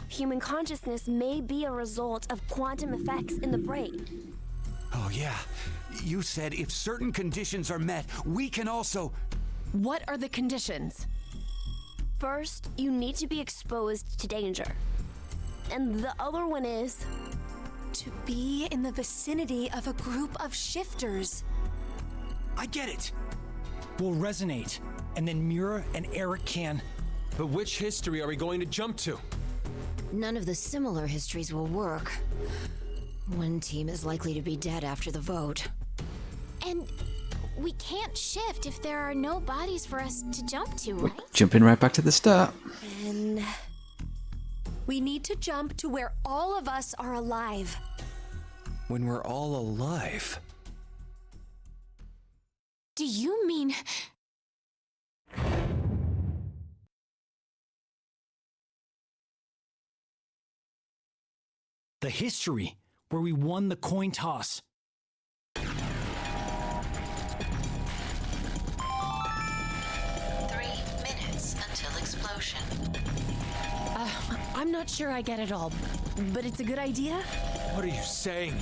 Human consciousness may be a result of quantum effects in the brain. Oh yeah. You said if certain conditions are met, we can also... What are the conditions? First, you need to be exposed to danger. And the other one is... to be in the vicinity of a group of shifters. I get it. We'll resonate, and then Mira and Eric can... But which history are we going to jump to? None of the similar histories will work. One team is likely to be dead after the vote. And we can't shift if there are no bodies for us to jump to, right? Jumping right back to the start. And we need to jump to where all of us are alive. When we're all alive? Do you mean... The history, where we won the coin toss. 3 minutes until explosion. I'm not sure I get it all, but it's a good idea? What are you saying?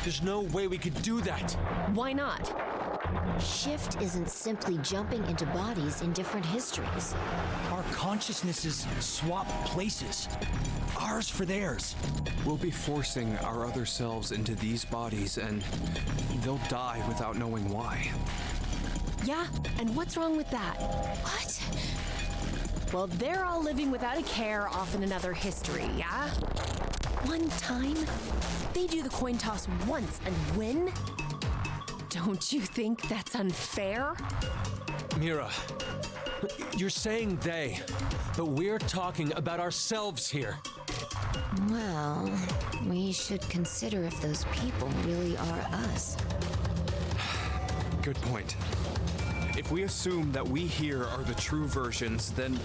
There's no way we could do that. Why not? Shift isn't simply jumping into bodies in different histories. Our consciousnesses swap places. Ours for theirs. We'll be forcing our other selves into these bodies, and they'll die without knowing why. Yeah, and what's wrong with that? What? Well, they're all living without a care off in another history, yeah? One time, they do the coin toss once and win? Don't you think that's unfair? Mira, you're saying they, but we're talking about ourselves here. Well, we should consider if those people really are us. Good point. If we assume that we here are the true versions, then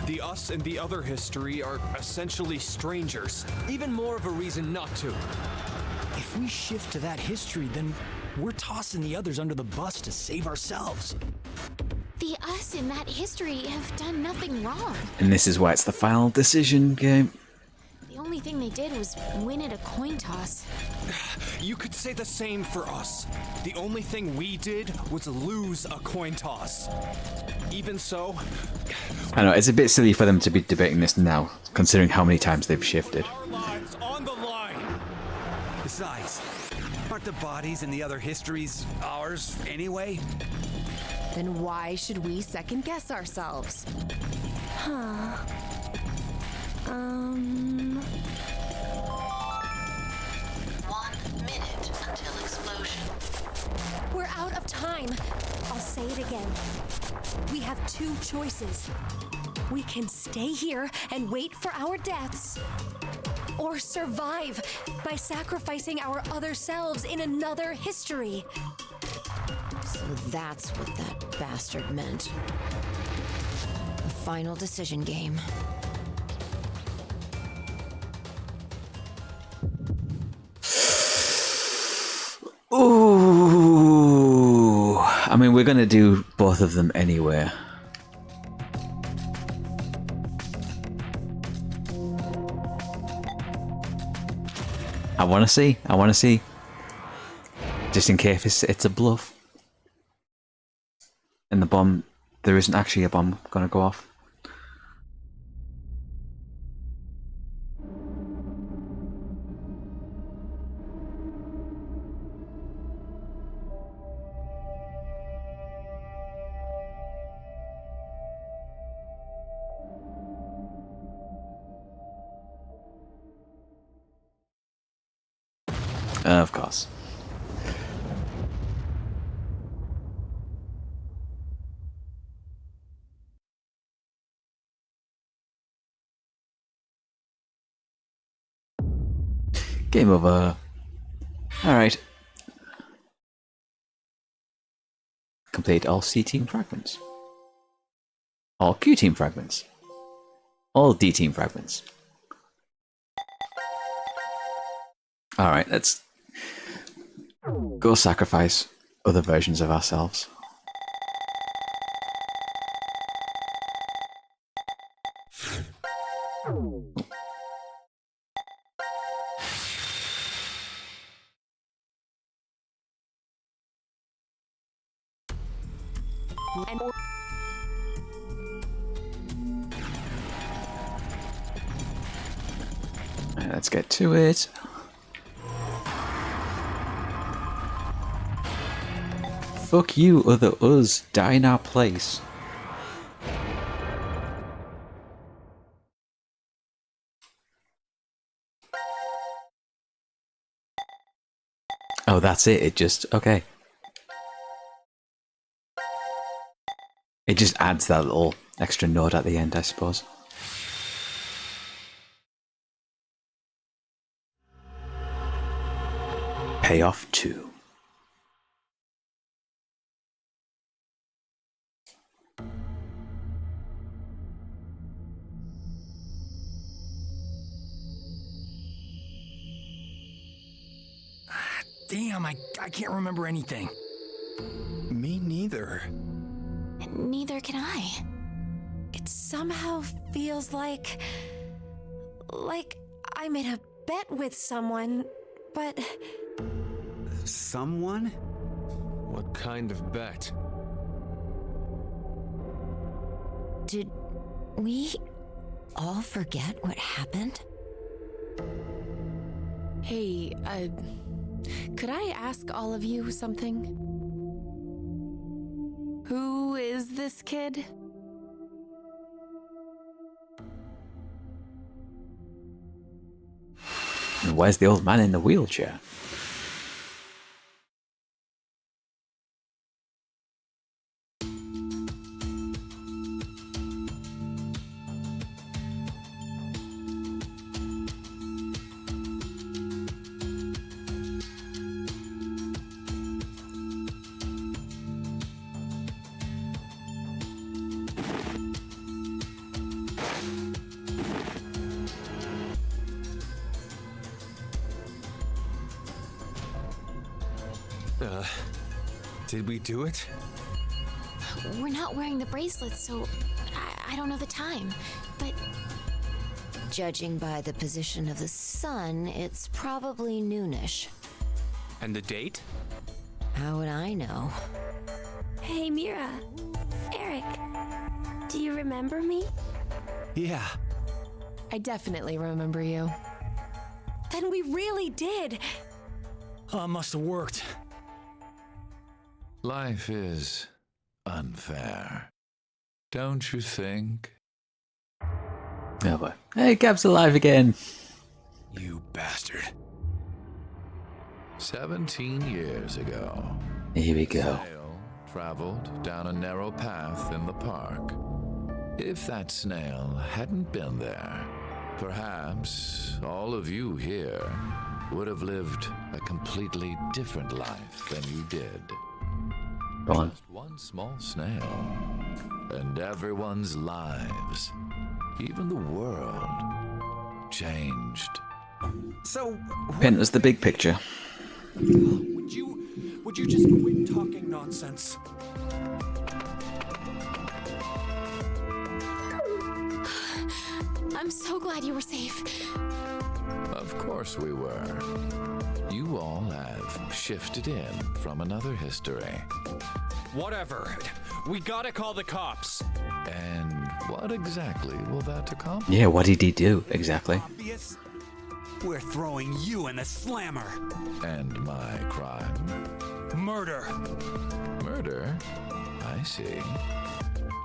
the us and the other history are essentially strangers. Even more of a reason not to. If we shift to that history, then we're tossing the others under the bus to save ourselves. The us in that history have done nothing wrong. And this is why it's the final decision game. The only thing they did was win at a coin toss. You could say the same for us. The only thing we did was lose a coin toss. Even so... I know, it's a bit silly for them to be debating this now, considering how many times they've shifted. Our lives on the line! Besides, aren't the bodies in the other histories ours anyway? Then why should we second guess ourselves? Huh. 1 minute until explosion. We're out of time. I'll say it again. We have two choices. We can stay here and wait for our deaths, or survive by sacrificing our other selves in another history. So that's what that bastard meant. The final decision game. Ooh. I mean, we're gonna do both of them anyway. I want to see. Just in case it's a bluff. And the bomb, there isn't actually a bomb gonna go off. Of course. Game over. Alright. Complete all C-team fragments. All Q-team fragments. All D-team fragments. Alright, let's go sacrifice other versions of ourselves. Let's get to it. Fuck you, other us. Die in our place. Oh, that's it. It just... okay. It just adds that little extra node at the end, I suppose. Payoff 2. Damn, I can't remember anything. Me neither. Neither can I. It somehow feels like I made a bet with someone, but... Someone? What kind of bet? Did we all forget what happened? Hey, could I ask all of you something? Who is this kid? And where's the old man in the wheelchair? Did we do it? We're not wearing the bracelets, so I don't know the time, but... Judging by the position of the sun, it's probably noonish. And the date? How would I know? Hey, Mira. Eric. Do you remember me? Yeah. I definitely remember you. Then we really did! Must have worked. Life is unfair. Don't you think? Oh boy. Hey, Gab's alive again. You bastard. 17 years ago. Here we go. Sail traveled down a narrow path in the park. If that snail hadn't been there, perhaps all of you here would have lived a completely different life than you did. Go on. Just one small snail, and everyone's lives, even the world, changed. So, Paint us the big picture. Would you just quit talking nonsense? I'm so glad you were safe. Of course we were. You all have shifted in from another history. Whatever. We gotta call the cops. And what exactly will that accomplish? Yeah, what did he do exactly? Obvious? We're throwing you in the slammer. And my crime? Murder. Murder? I see.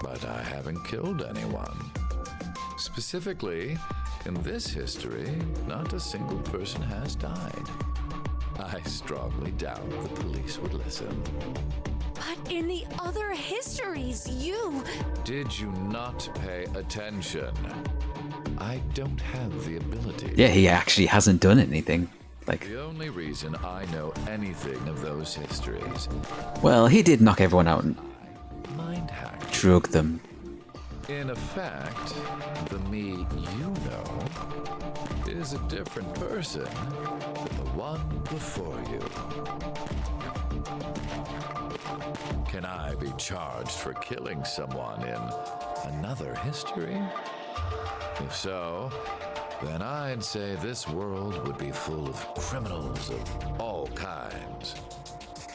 But I haven't killed anyone. Specifically, in this history, not a single person has died. I strongly doubt the police would listen. But in the other histories, you... Did you not pay attention? I don't have the ability. Yeah, he actually hasn't done anything. Like, The only reason I know anything of those histories, well, he did knock everyone out and mind hack. drug them. In effect, the me you know is a different person than the one before you. Can I be charged for killing someone in another history? If so, then I'd say this world would be full of criminals of all kinds.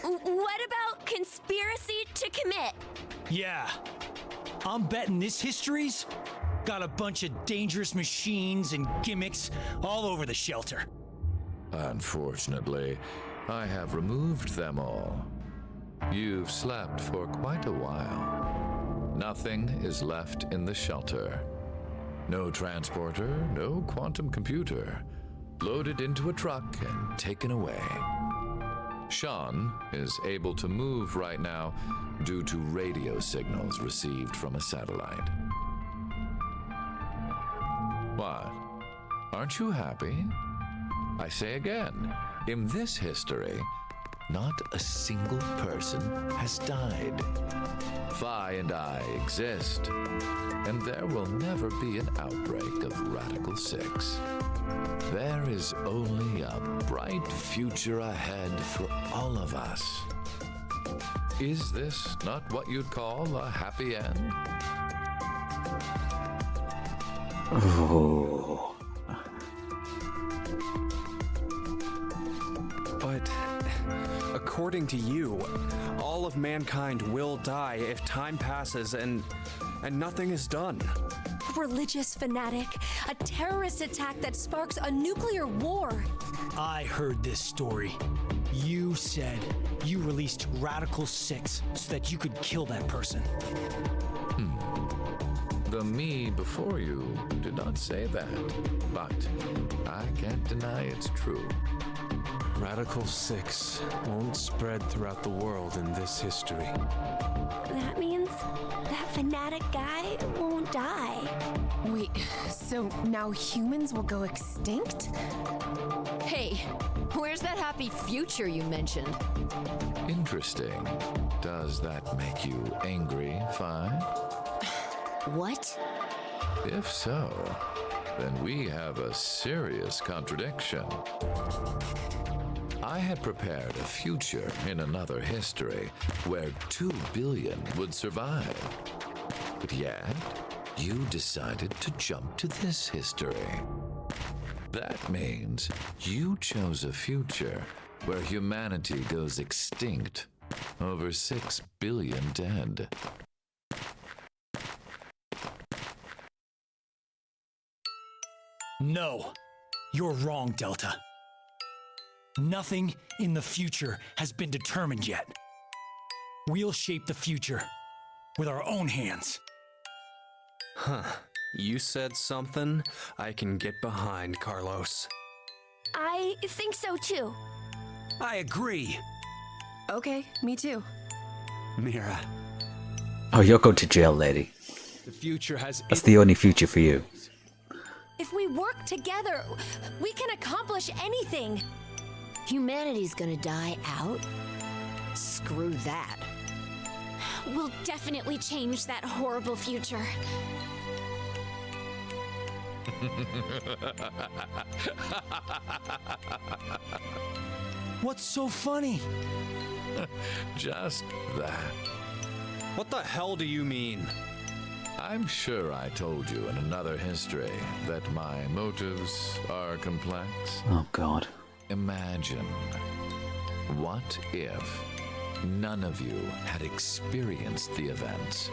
What about conspiracy to commit? Yeah. I'm betting this history's got a bunch of dangerous machines and gimmicks all over the shelter. Unfortunately, I have removed them all. You've slept for quite a while. Nothing is left in the shelter. No transporter, no quantum computer. Loaded into a truck and taken away. Sean is able to move right now due to radio signals received from a satellite. What? Aren't you happy? I say again, in this history, not a single person has died. Phi and I exist, and there will never be an outbreak of Radical 6. There is only a bright future ahead for all of us. Is this not what you'd call a happy end? Oh. But according to you, all of mankind will die if time passes and nothing is done. A religious fanatic, a terrorist attack that sparks a nuclear war. I heard this story. You said you released Radical 6 so that you could kill that person. The me before you did not say that, but I can't deny it's true. Radical 6 won't spread throughout the world in this history. That means that fanatic guy won't die. Wait, so now humans will go extinct? Hey, where's that happy future you mentioned? Interesting. Does that make you angry, Phi? What? If so, then we have a serious contradiction. I had prepared a future in another history where 2 billion would survive. But yet, you decided to jump to this history. That means you chose a future where humanity goes extinct, over 6 billion dead. No, you're wrong, Delta. Nothing in the future has been determined yet. We'll shape the future with our own hands. Huh. You said something I can get behind, Carlos. I think so too. I agree. Okay, me too. Mira. Oh, you're going to jail, lady. The future has. That's the only future for you. If we work together, we can accomplish anything. Humanity's gonna die out? Screw that. We'll definitely change that horrible future. What's so funny? Just that. What the hell do you mean? I'm sure I told you in another history that my motives are complex. Oh, God. Imagine, what if none of you had experienced the events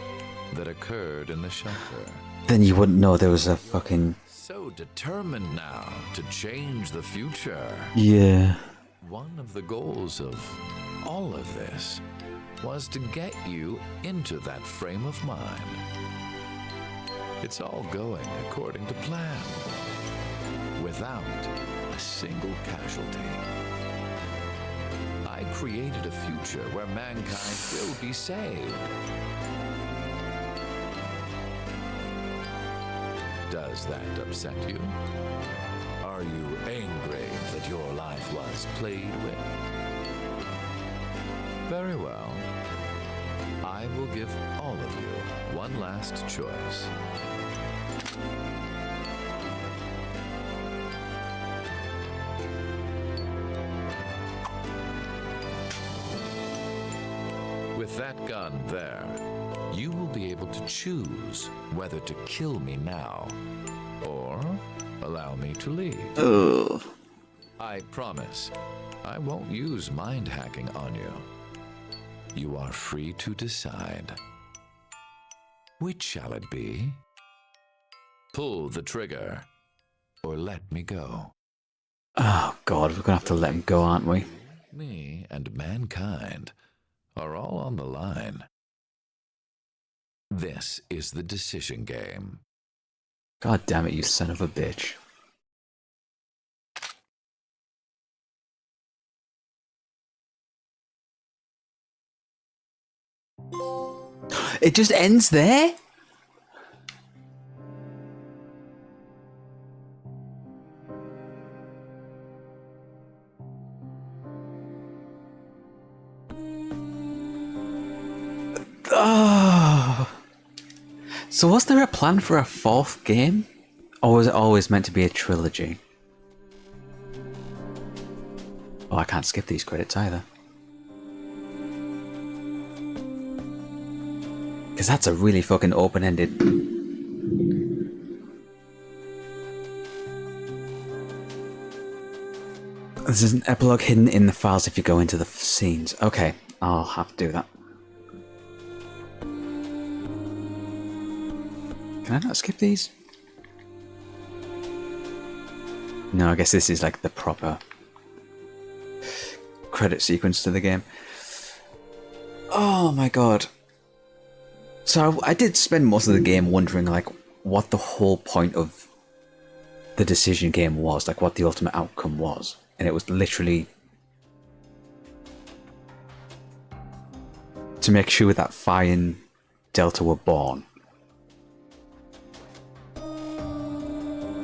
that occurred in the shelter? Then you wouldn't know there was a fucking... So determined now to change the future. Yeah. One of the goals of all of this was to get you into that frame of mind. It's all going according to plan, without a single casualty. I created a future where mankind will be saved. Does that upset you? Are you angry that your life was played with? Very well. I will give all of you one last choice. With that gun there, you will be able to choose whether to kill me now or allow me to leave. Ugh. I promise I won't use mind hacking on you. You are free to decide. Which shall it be? Pull the trigger or let me go. Oh, God, we're gonna have to let him go, aren't we? Me and mankind are all on the line. This is the decision game. God damn it, you son of a bitch. It just ends there? Oh. So was there a plan for a fourth game? Or was it always meant to be a trilogy? Oh, I can't skip these credits either. Because that's a really fucking open-ended... There's an epilogue hidden in the files if you go into the scenes. Okay, I'll have to do that. Can I not skip these? No, I guess this is like the proper credit sequence to the game. Oh my god. So I did spend most of the game wondering like what the whole point of the decision game was, like what the ultimate outcome was. And it was literally to make sure that Phi and Delta were born.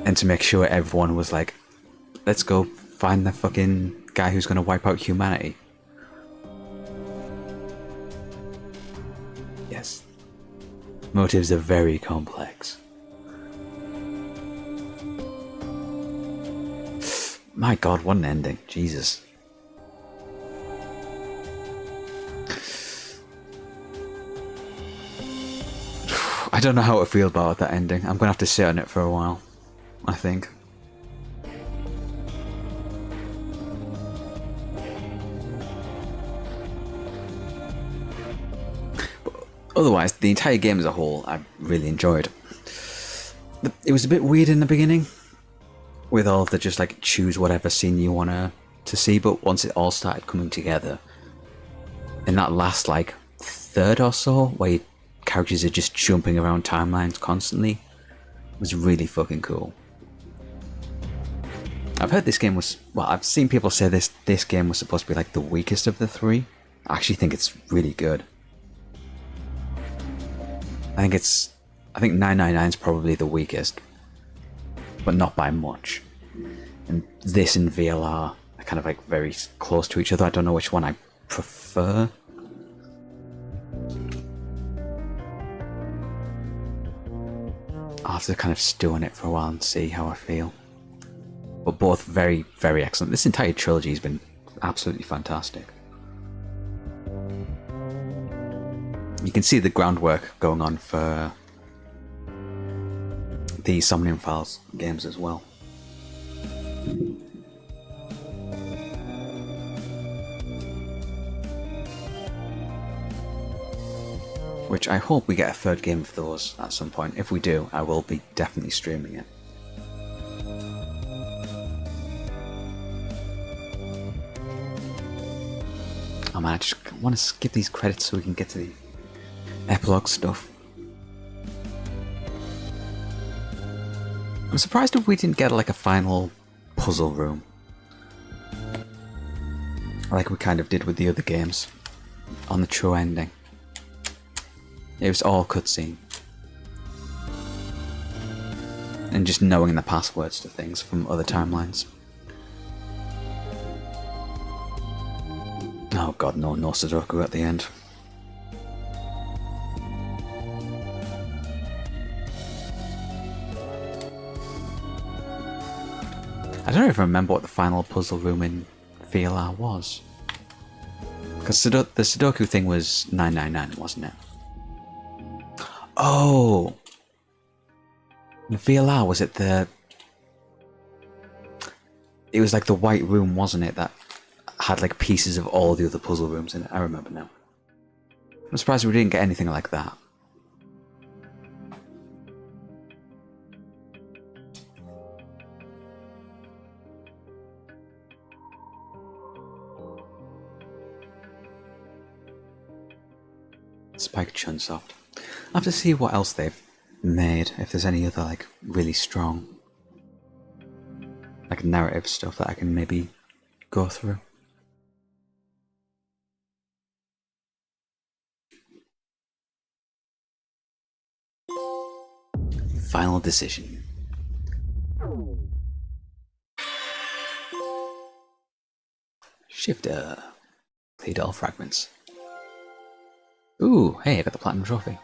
And to make sure everyone was like, let's go find the fucking guy who's going to wipe out humanity. Yes. Motives are very complex. My god, what an ending. Jesus. I don't know how to feel about that ending. I'm going to have to sit on it for a while, I think. But otherwise, the entire game as a whole, I really enjoyed. It was a bit weird in the beginning, with all the just like choose whatever scene you want to see, but once it all started coming together, in that last like third or so, where your characters are just jumping around timelines constantly, was really fucking cool. I've heard this game was, well, I've seen people say this game was supposed to be like the weakest of the three. I actually think it's really good. I think 999 is probably the weakest, but not by much. And this and VLR are kind of like very close to each other. I don't know which one I prefer. I'll have to kind of stew on it for a while and see how I feel. But both very, very excellent. This entire trilogy has been absolutely fantastic. You can see the groundwork going on for the Somnium Files games as well. Which I hope we get a third game of those at some point. If we do, I will be definitely streaming it. Oh man, I just want to skip these credits so we can get to the epilogue stuff. I'm surprised if we didn't get like a final puzzle room, like we kind of did with the other games, on the true ending. It was all cutscene. And just knowing the passwords to things from other timelines. Oh god, no Sudoku at the end. I don't even remember what the final puzzle room in VLR was. Because the Sudoku thing was 999, wasn't it? Oh! The VLR, was it the... It was like the white room, wasn't it? That had like pieces of all the other puzzle rooms in it. I remember now. I'm surprised we didn't get anything like that. Spike Chunsoft. I'll have to see what else they've made, if there's any other like really strong like narrative stuff that I can maybe go through. Final decision. Shifter. Cleared all fragments. Ooh, hey, I got the platinum trophy.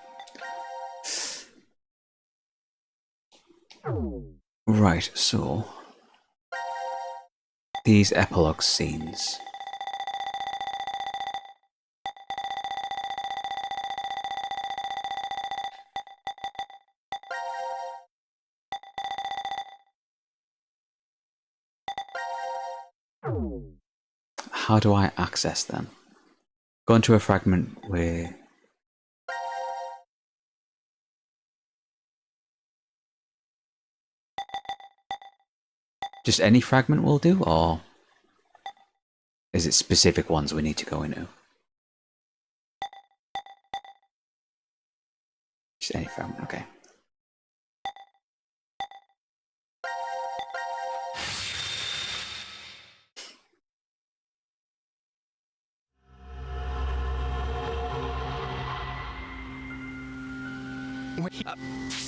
Right, so these epilogue scenes. How do I access them? Go into a fragment where... Just any fragment will do, or is it specific ones we need to go into? Just any fragment, okay.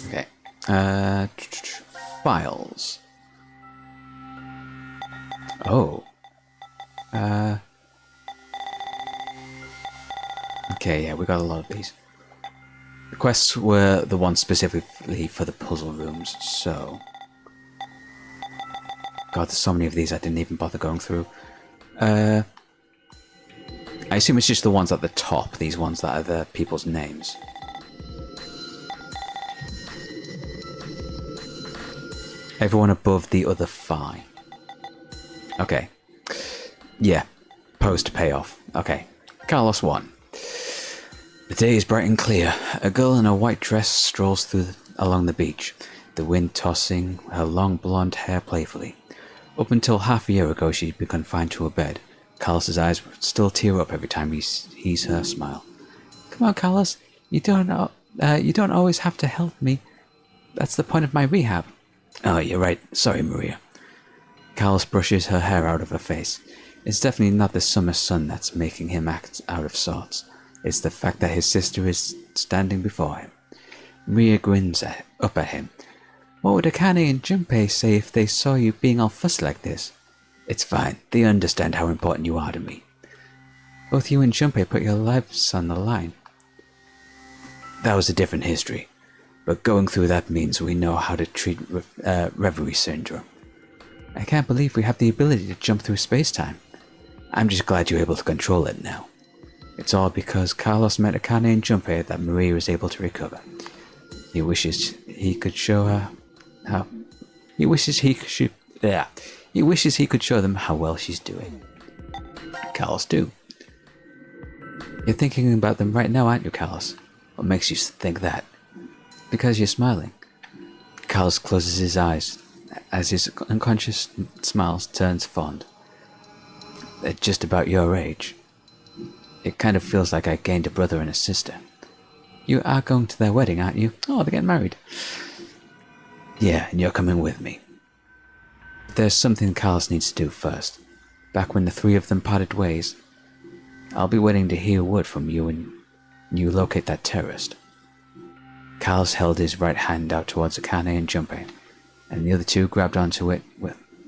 Okay. Files. Oh. Okay, yeah, we got a lot of these. The quests were the ones specifically for the puzzle rooms, so... God, there's so many of these I didn't even bother going through. I assume it's just the ones at the top, these ones that are the people's names. Everyone above the other 5. Okay. Yeah. Post payoff. Okay. Carlos 1. The day is bright and clear. A girl in a white dress strolls along the beach, the wind tossing her long blonde hair playfully. Up until half a year ago she'd been confined to a bed. Carlos's eyes would still tear up every time he sees her smile. Come on, Carlos. You don't always have to help me. That's the point of my rehab. Oh, you're right. Sorry, Maria. Carlos brushes her hair out of her face. It's definitely not the summer sun that's making him act out of sorts. It's the fact that his sister is standing before him. Maria grins up at him. What would Akane and Junpei say if they saw you being all fussy like this? It's fine. They understand how important you are to me. Both you and Junpei put your lives on the line. That was a different history, but going through that means we know how to treat reverie syndrome. I can't believe we have the ability to jump through space-time. I'm just glad you're able to control it now. It's all because Carlos met Akane and Junpei that Maria was able to recover. He wishes he could show her how... He wishes he could show them how well she's doing. Carlos too. You're thinking about them right now, aren't you, Carlos? What makes you think that? Because you're smiling. Carlos closes his eyes as his unconscious smile turns fond. They're just about your age. It kind of feels like I gained a brother and a sister. You are going to their wedding, aren't you? Oh, they're getting married. Yeah, and you're coming with me. There's something Carlos needs to do first. Back when the three of them parted ways, I'll be waiting to hear word from you and you locate that terrorist. Carlos held his right hand out towards Akane and Junpei, and the other two grabbed onto it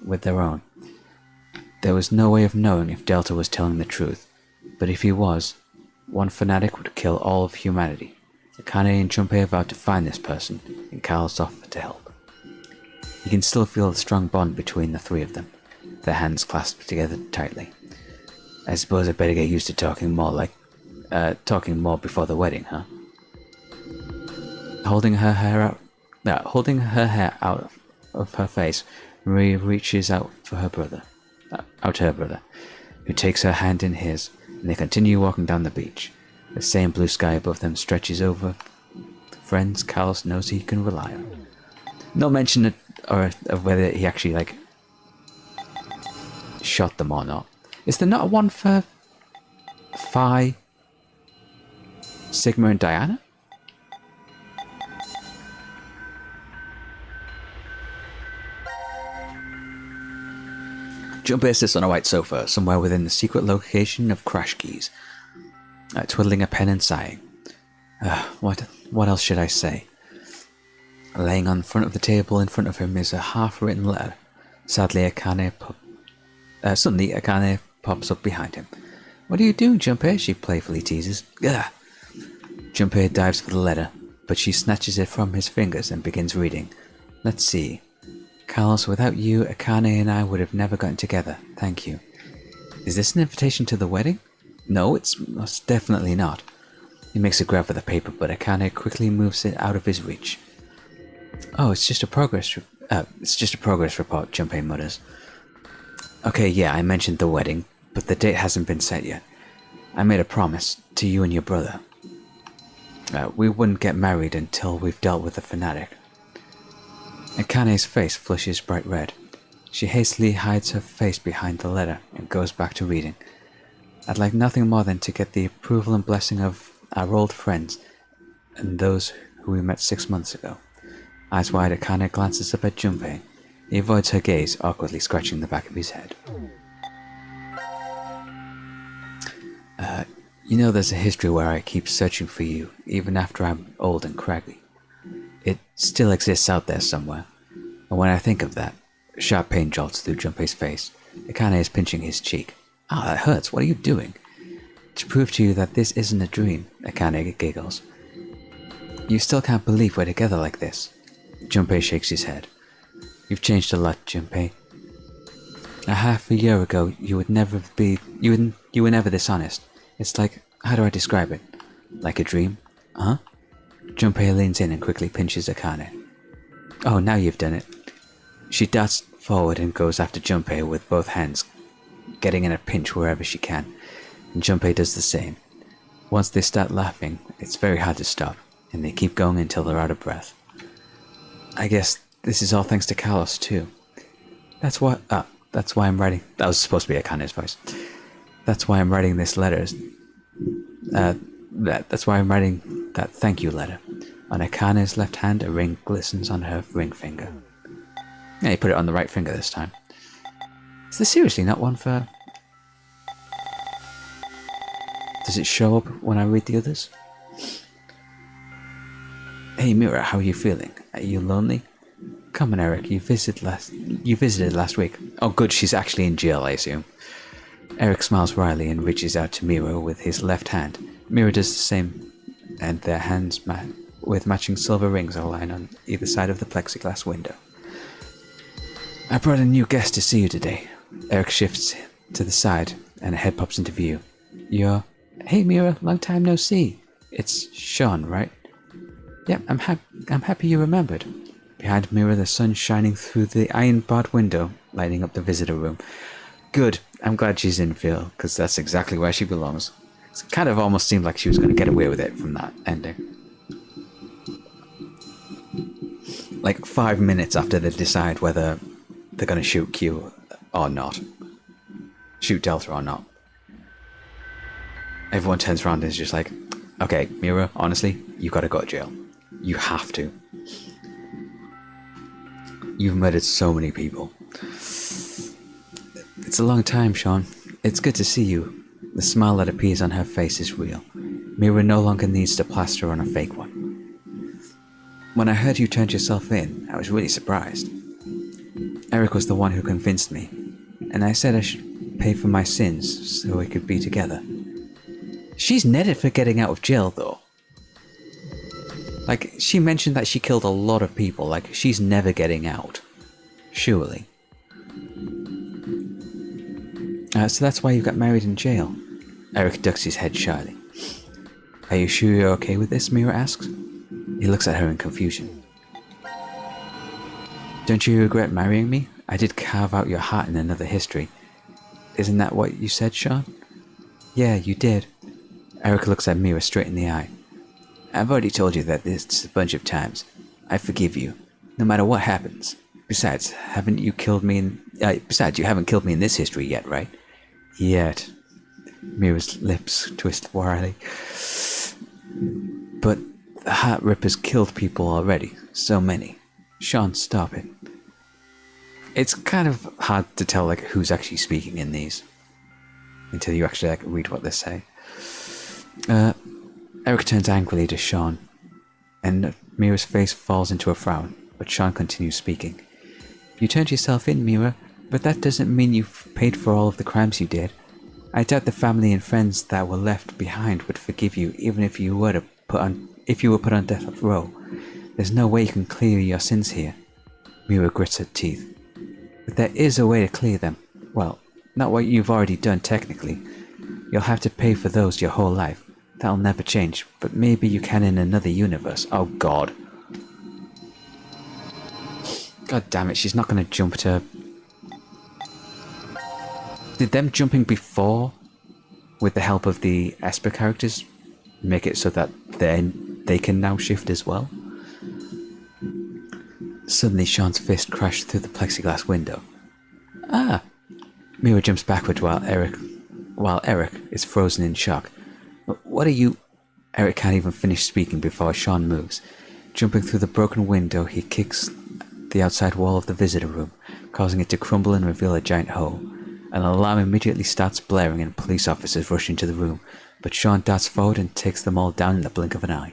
with their own. There was no way of knowing if Delta was telling the truth, but if he was, one fanatic would kill all of humanity. Akane and Junpei vowed to find this person, and Carlos offered to help. You can still feel the strong bond between the three of them, their hands clasped together tightly. I suppose I better get used to talking more before the wedding, huh? Holding her hair out of her face, Maria reaches out to her brother, who takes her hand in his, and they continue walking down the beach. The same blue sky above them stretches over the friends Carlos knows he can rely on. No mention of whether he actually, shot them or not. Is there not one for Phi, Sigma, and Diana? Junpei sits on a white sofa, somewhere within the secret location of Crash Keys, twiddling a pen and sighing. What else should I say? Laying on the front of the table in front of him is a half-written letter. Suddenly, Akane pops up behind him. What are you doing, Junpei? She playfully teases. Ugh. Junpei dives for the letter, but she snatches it from his fingers and begins reading. Let's see. Carlos, without you, Akane and I would have never gotten together. Thank you. Is this an invitation to the wedding? No, it's most definitely not. He makes a grab for the paper, but Akane quickly moves it out of his reach. Oh, it's just a progress report, Junpei mutters. Okay, yeah, I mentioned the wedding, but the date hasn't been set yet. I made a promise to you and your brother. We wouldn't get married until we've dealt with the fanatic. Akane's face flushes bright red. She hastily hides her face behind the letter and goes back to reading. I'd like nothing more than to get the approval and blessing of our old friends and those who we met 6 months ago. Eyes wide, Akane glances up at Junpei. He avoids her gaze, awkwardly scratching the back of his head. You know there's a history where I keep searching for you, even after I'm old and craggy. It still exists out there somewhere. And when I think of that, sharp pain jolts through Junpei's face. Akane is pinching his cheek. Ah, that hurts. What are you doing? To prove to you that this isn't a dream, Akane giggles. You still can't believe we're together like this. Junpei shakes his head. You've changed a lot, Junpei. A half a year ago, you were never this honest. It's like, how do I describe it? Like a dream? Huh? Junpei leans in and quickly pinches Akane. Oh, now you've done it. She darts forward and goes after Junpei with both hands, getting in a pinch wherever she can, and Junpei does the same. Once they start laughing, it's very hard to stop, and they keep going until they're out of breath. I guess this is all thanks to Carlos, too. That's why I'm writing... That was supposed to be Akane's voice. That's why I'm writing this letter. That's why I'm writing that thank you letter. On Akane's left hand, a ring glistens on her ring finger. Yeah, you put it on the right finger this time. Is there seriously not one for... Does it show up when I read the others? Hey Mira, how are you feeling? Are you lonely? Come on, Eric, you visited last week. Oh good, she's actually in jail, I assume. Eric smiles wryly and reaches out to Mira with his left hand. Mira does the same, and their hands with matching silver rings align on either side of the plexiglass window. I brought a new guest to see you today. Eric shifts to the side, and a head pops into view. You're... Hey Mira, long time no see. It's Sean, right? Yep, I'm happy you remembered. Behind Mira, the sun shining through the iron-barred window, lighting up the visitor room. Good, I'm glad she's in Phil, because that's exactly where she belongs. It kind of almost seemed like she was going to get away with it from that ending. Like 5 minutes after they decide whether they're going to shoot Q or not. Shoot Delta or not. Everyone turns around and is just like, okay, Mira, honestly, you gotta go to jail. You have to. You've murdered so many people. It's a long time, Sean. It's good to see you. The smile that appears on her face is real. Mira no longer needs to plaster on a fake one. When I heard you turned yourself in, I was really surprised. Eric was the one who convinced me, and I said I should pay for my sins so we could be together. She's netted for getting out of jail, though. Like, she mentioned that she killed a lot of people, like, she's never getting out. Surely. So that's why you got married in jail. Eric ducks his head shyly. Are you sure you're okay with this? Mira asks. He looks at her in confusion. Don't you regret marrying me? I did carve out your heart in another history. Isn't that what you said, Sean? Yeah, you did. Eric looks at Mira straight in the eye. I've already told you that this a bunch of times. I forgive you, no matter what happens. Besides, you haven't killed me in this history yet, right? Yet. Mira's lips twist wryly. But the Heart Rippers killed people already. So many. Sean, stop it. It's kind of hard to tell like who's actually speaking in these. Until you actually like read what they say. Eric turns angrily to Sean, and Mira's face falls into a frown, but Sean continues speaking. You turned yourself in, Mira, but that doesn't mean you've paid for all of the crimes you did. I doubt the family and friends that were left behind would forgive you even if you were put on death row. There's no way you can clear your sins here. Mira grits her teeth. But there is a way to clear them. Well, not what you've already done technically. You'll have to pay for those your whole life. That'll never change, but maybe you can in another universe. Oh god. God damn it, she's not gonna jump to... Did them jumping before, with the help of the Esper characters, make it so that they can now shift as well? Suddenly Sean's fist crashed through the plexiglass window. Ah! Mira jumps backward while Eric is frozen in shock. What are you... Eric can't even finish speaking before Sean moves. Jumping through the broken window, he kicks the outside wall of the visitor room, causing it to crumble and reveal a giant hole. An alarm immediately starts blaring and police officers rush into the room, but Sean darts forward and takes them all down in the blink of an eye.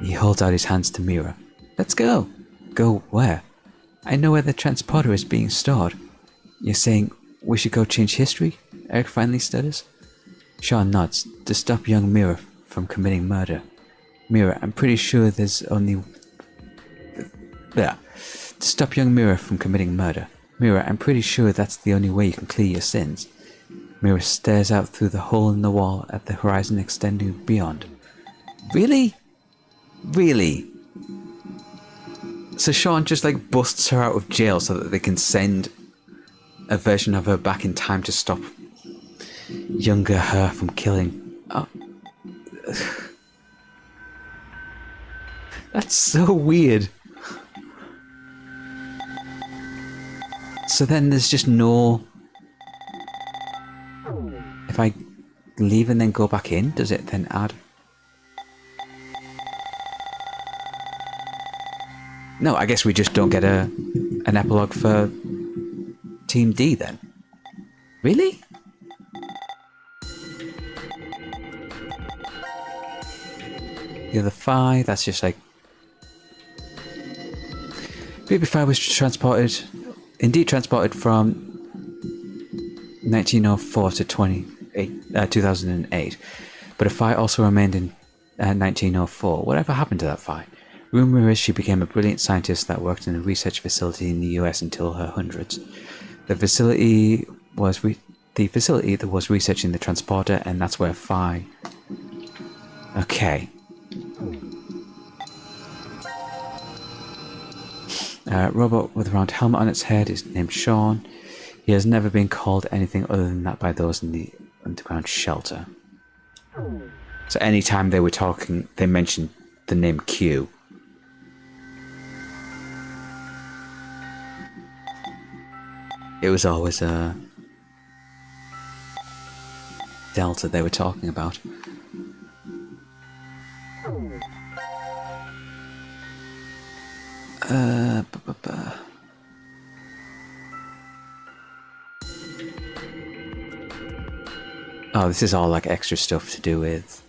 He holds out his hands to Mira. Let's go! Go where? I know where the transporter is being stored. You're saying we should go change history? Eric finally stutters. Sean nods, to stop young Mira from committing murder. Mira, I'm pretty sure there's only... To stop young Mira from committing murder. Mira, I'm pretty sure that's the only way you can clear your sins. Mira stares out through the hole in the wall at the horizon extending beyond. Really? Really? So Sean just like busts her out of jail so that they can send a version of her back in time to stop younger her from killing... Oh. That's so weird. So then there's just no... If I leave and then go back in, does it then add... No, I guess we just don't get an epilogue for Team D then. Really? You're the Phi. That's just like Baby Phi was indeed transported from 1904 to 2008, but a Phi also remained in 1904. Whatever happened to that Phi? Rumor is she became a brilliant scientist that worked in a research facility in the US until her hundreds. The facility that was researching the transporter, and that's where Phi. Okay. Robot with a round helmet on its head is named Sean. He has never been called anything other than that by those in the underground shelter. So anytime they were talking, they mentioned the name Q. It was always Delta they were talking about. Oh, this is all like extra stuff to do with.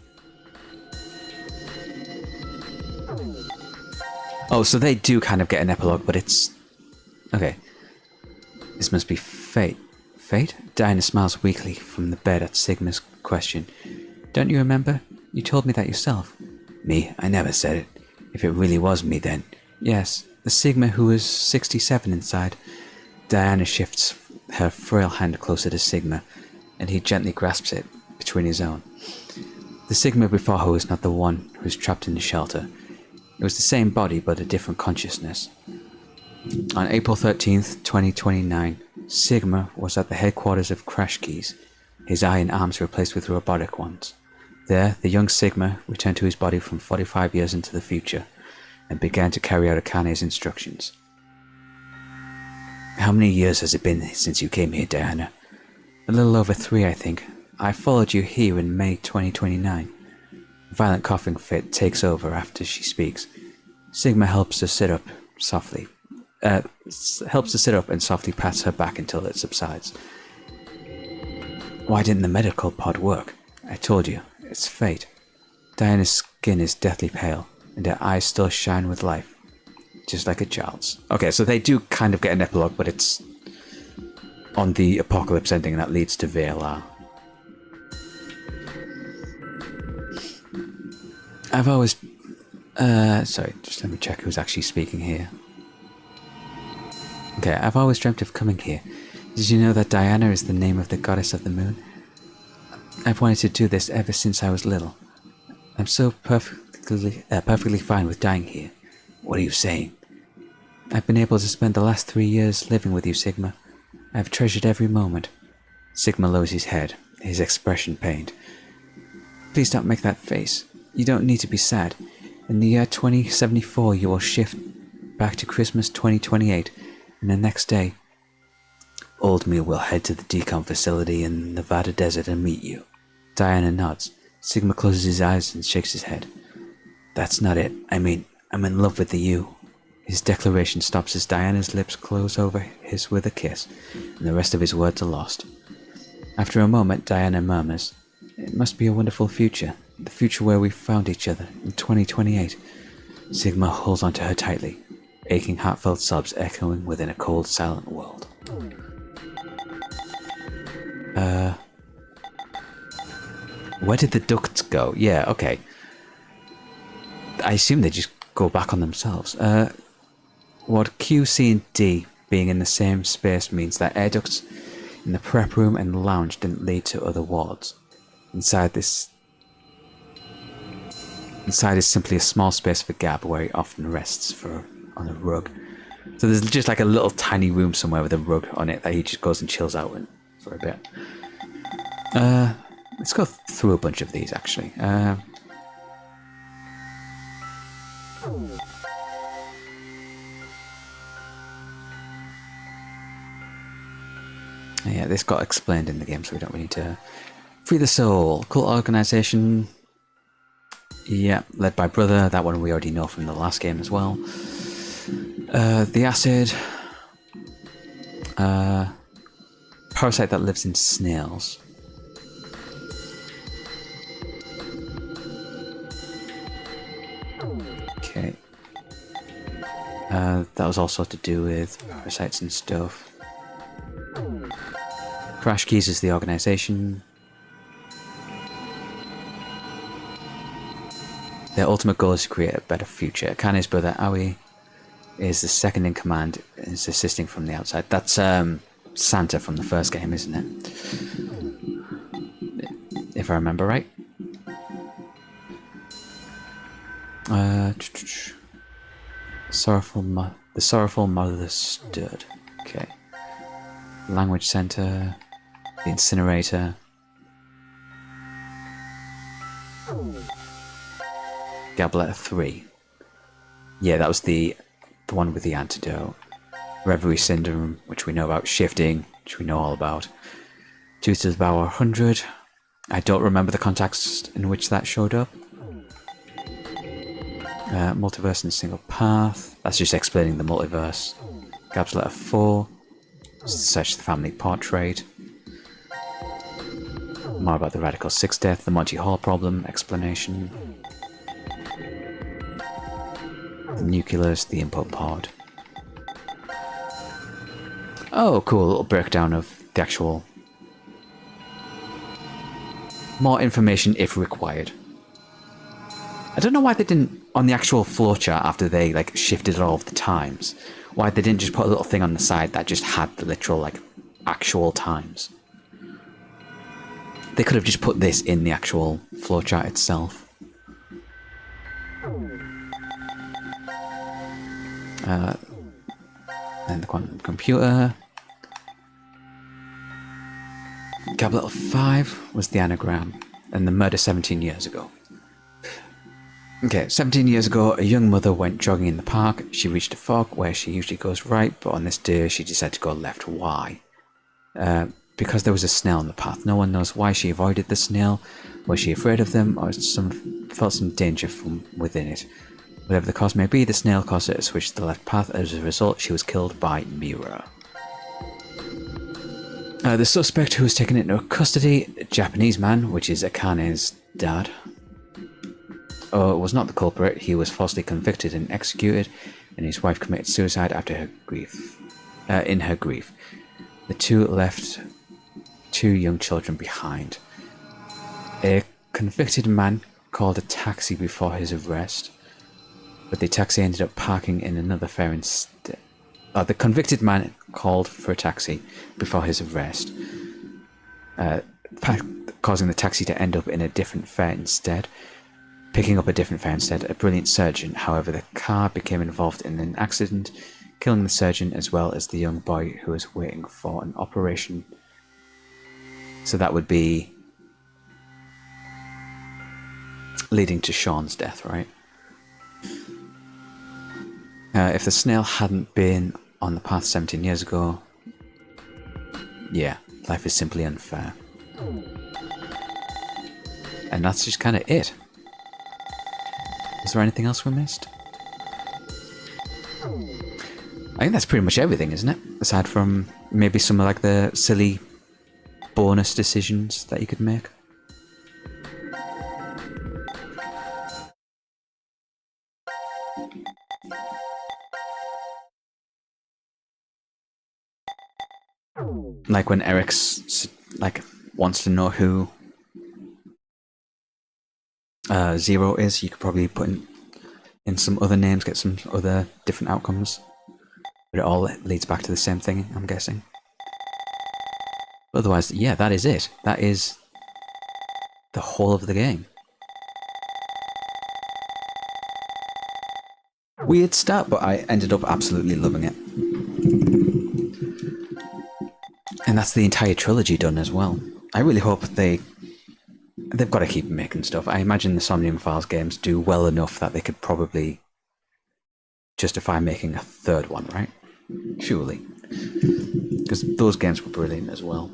Oh, so they do kind of get an epilogue, but it's okay. This must be fate. Fate? Diana smiles weakly from the bed at Sigma's question. Don't you remember? You told me that yourself. Me? I never said it. If it really was me, then. Yes, the Sigma who is 67 inside. Diana shifts her frail hand closer to Sigma, and he gently grasps it between his own. The Sigma before her was not the one who was trapped in the shelter. It was the same body, but a different consciousness. On April 13th, 2029, Sigma was at the headquarters of Crash Keys, his eye and arms replaced with robotic ones. There, the young Sigma returned to his body from 45 years into the future, and began to carry out Akane's instructions. How many years has it been since you came here, Diana? A little over 3, I think. I followed you here in May 2029. A violent coughing fit takes over after she speaks. Sigma helps her sit up softly. Helps her sit up and softly pats her back until it subsides. Why didn't the medical pod work? I told you, it's fate. Diana's skin is deathly pale, and her eyes still shine with life, just like a child's. Okay, so they do kind of get an epilogue, but it's on the apocalypse ending, and that leads to VLR. I've always... sorry, just let me check who's actually speaking here. Okay, I've always dreamt of coming here. Did you know that Diana is the name of the goddess of the moon? I've wanted to do this ever since I was little. I'm so perfectly fine with dying here. What are you saying? I've been able to spend the last 3 years living with you, Sigma. I've treasured every moment. Sigma lowers his head, his expression pained. Please don't make that face. You don't need to be sad. In the year 2074, you will shift back to Christmas 2028, and the next day, Old Me will head to the decom facility in the Nevada desert and meet you. Diana nods. Sigma closes his eyes and shakes his head. That's not it. I mean, I'm in love with the you. His declaration stops as Diana's lips close over his with a kiss, and the rest of his words are lost. After a moment, Diana murmurs, It must be a wonderful future. The future where we found each other, in 2028. Sigma holds onto her tightly, aching heartfelt sobs echoing within a cold, silent world. Where did the ducts go? Yeah, okay. I assume they just go back on themselves. What Q, C, and D being in the same space means that air ducts in the prep room and lounge didn't lead to other wards. Inside is simply a small space for Gab where he often rests on a rug. So there's just like a little tiny room somewhere with a rug on it that he just goes and chills out in for a bit. Let's go through a bunch of these actually. Yeah, this got explained in the game, so we don't really need to. Free the Soul, cult organization. Yeah, led by Brother. That one we already know from the last game as well. The Acid. Parasite that lives in snails. Okay. That was also to do with parasites and stuff. Crash Keys is the organization. Their ultimate goal is to create a better future. Akane's brother Aoi is the second in command, is assisting from the outside. That's Santa from the first game, isn't it? If I remember right. The sorrowful mother stood. Okay. Language center. The incinerator. Gabletta 3. Yeah, that was the one with the antidote. Reverie Syndrome, which we know about. Shifting, which we know all about. 2 to the power 100. I don't remember the context in which that showed up. Multiverse and single path. That's just explaining the multiverse. Gab's letter 4. Search the family portrait. More about the Radical 6 death. The Monty Hall problem. Explanation. The nucleus. The input pod. Oh, cool. A little breakdown of the actual... More information if required. I don't know why they didn't, on the actual flowchart after they like shifted all of the times, why they didn't just put a little thing on the side that just had the literal like actual times. They could have just put this in the actual flowchart itself. Then the quantum computer. Gablet 5 was the anagram, and the murder 17 years ago. Okay, 17 years ago, a young mother went jogging in the park. She reached a fork where she usually goes right, but on this day she decided to go left. Why? Because there was a snail on the path. No one knows why she avoided the snail. Was she afraid of them, or felt some danger from within it? Whatever the cause may be, the snail caused her to switch to the left path. As a result, she was killed by Mira. The suspect who was taken into custody, a Japanese man, which is Akane's dad. Oh, was not the culprit. He was falsely convicted and executed, and his wife committed suicide after her grief. In her grief, the two left 2 young children behind. A convicted man called a taxi before his arrest, but the taxi ended up parking in another fare instead. The convicted man called for a taxi before his arrest, causing the taxi to end up in a different fare instead. Picking up a different fare instead, a brilliant surgeon. However, the car became involved in an accident, killing the surgeon as well as the young boy who was waiting for an operation. So that would be leading to Sean's death, right? If the snail hadn't been on the path 17 years ago, yeah, life is simply unfair. And that's just kind of it. Is there anything else we missed? I think that's pretty much everything, isn't it? Aside from maybe some of like the silly bonus decisions that you could make. Like when Eric's like wants to know who Zero is, you could probably put in some other names, get some other different outcomes. But it all leads back to the same thing, I'm guessing. Otherwise, yeah, that is it. That is the whole of the game. Weird start, but I ended up absolutely loving it. And that's the entire trilogy done as well. I really hope they've got to keep making stuff. I imagine the Somnium Files games do well enough that they could probably justify making a third one, right? Surely. Because those games were brilliant as well.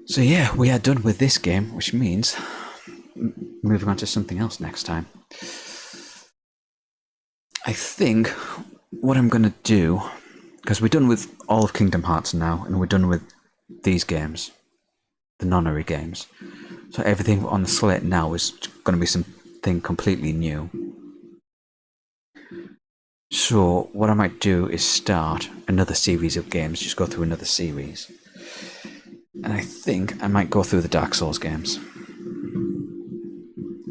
So yeah, we are done with this game, which means moving on to something else next time. I think what I'm going to do, because we're done with all of Kingdom Hearts now, and we're done with these games, the nonary games. So everything on the slate now is going to be some something completely new. So what I might do is start another series of games, just go through another series. And I think I might go through the Dark Souls games.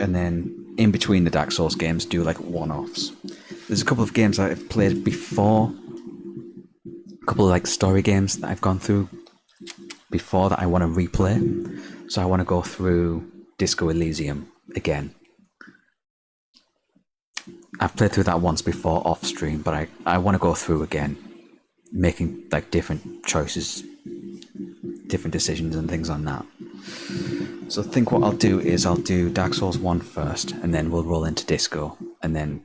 And then in between the Dark Souls games, do like one-offs. There's a couple of games that I've played before. A couple of like story games that I've gone through before that I want to replay. So I want to go through Disco Elysium again. I've played through that once before off stream, but I want to go through again, making like different choices, different decisions and things on that. So I think what I'll do is I'll do Dark Souls 1 first, and then we'll roll into Disco, and then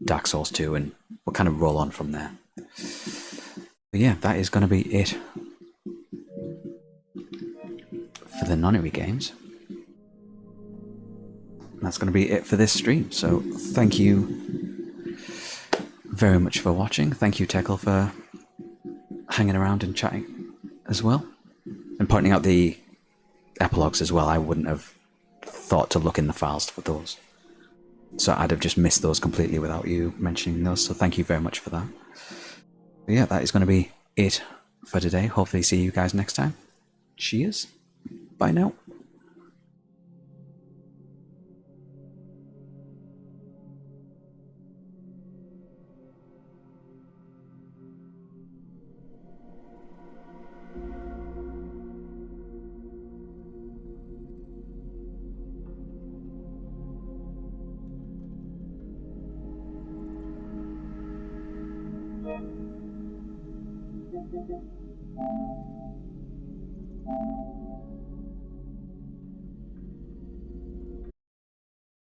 Dark Souls 2, and we'll kind of roll on from there. But yeah, that is going to be it for the Nonary games. That's going to be it for this stream. So thank you very much for watching. Thank you, Tekel, for hanging around and chatting as well, and pointing out the epilogues as well. I wouldn't have thought to look in the files for those, so I'd have just missed those completely without you mentioning those. So thank you very much for that. But yeah, that is going to be it for today. Hopefully see you guys next time. Cheers. Bye now. Thank you.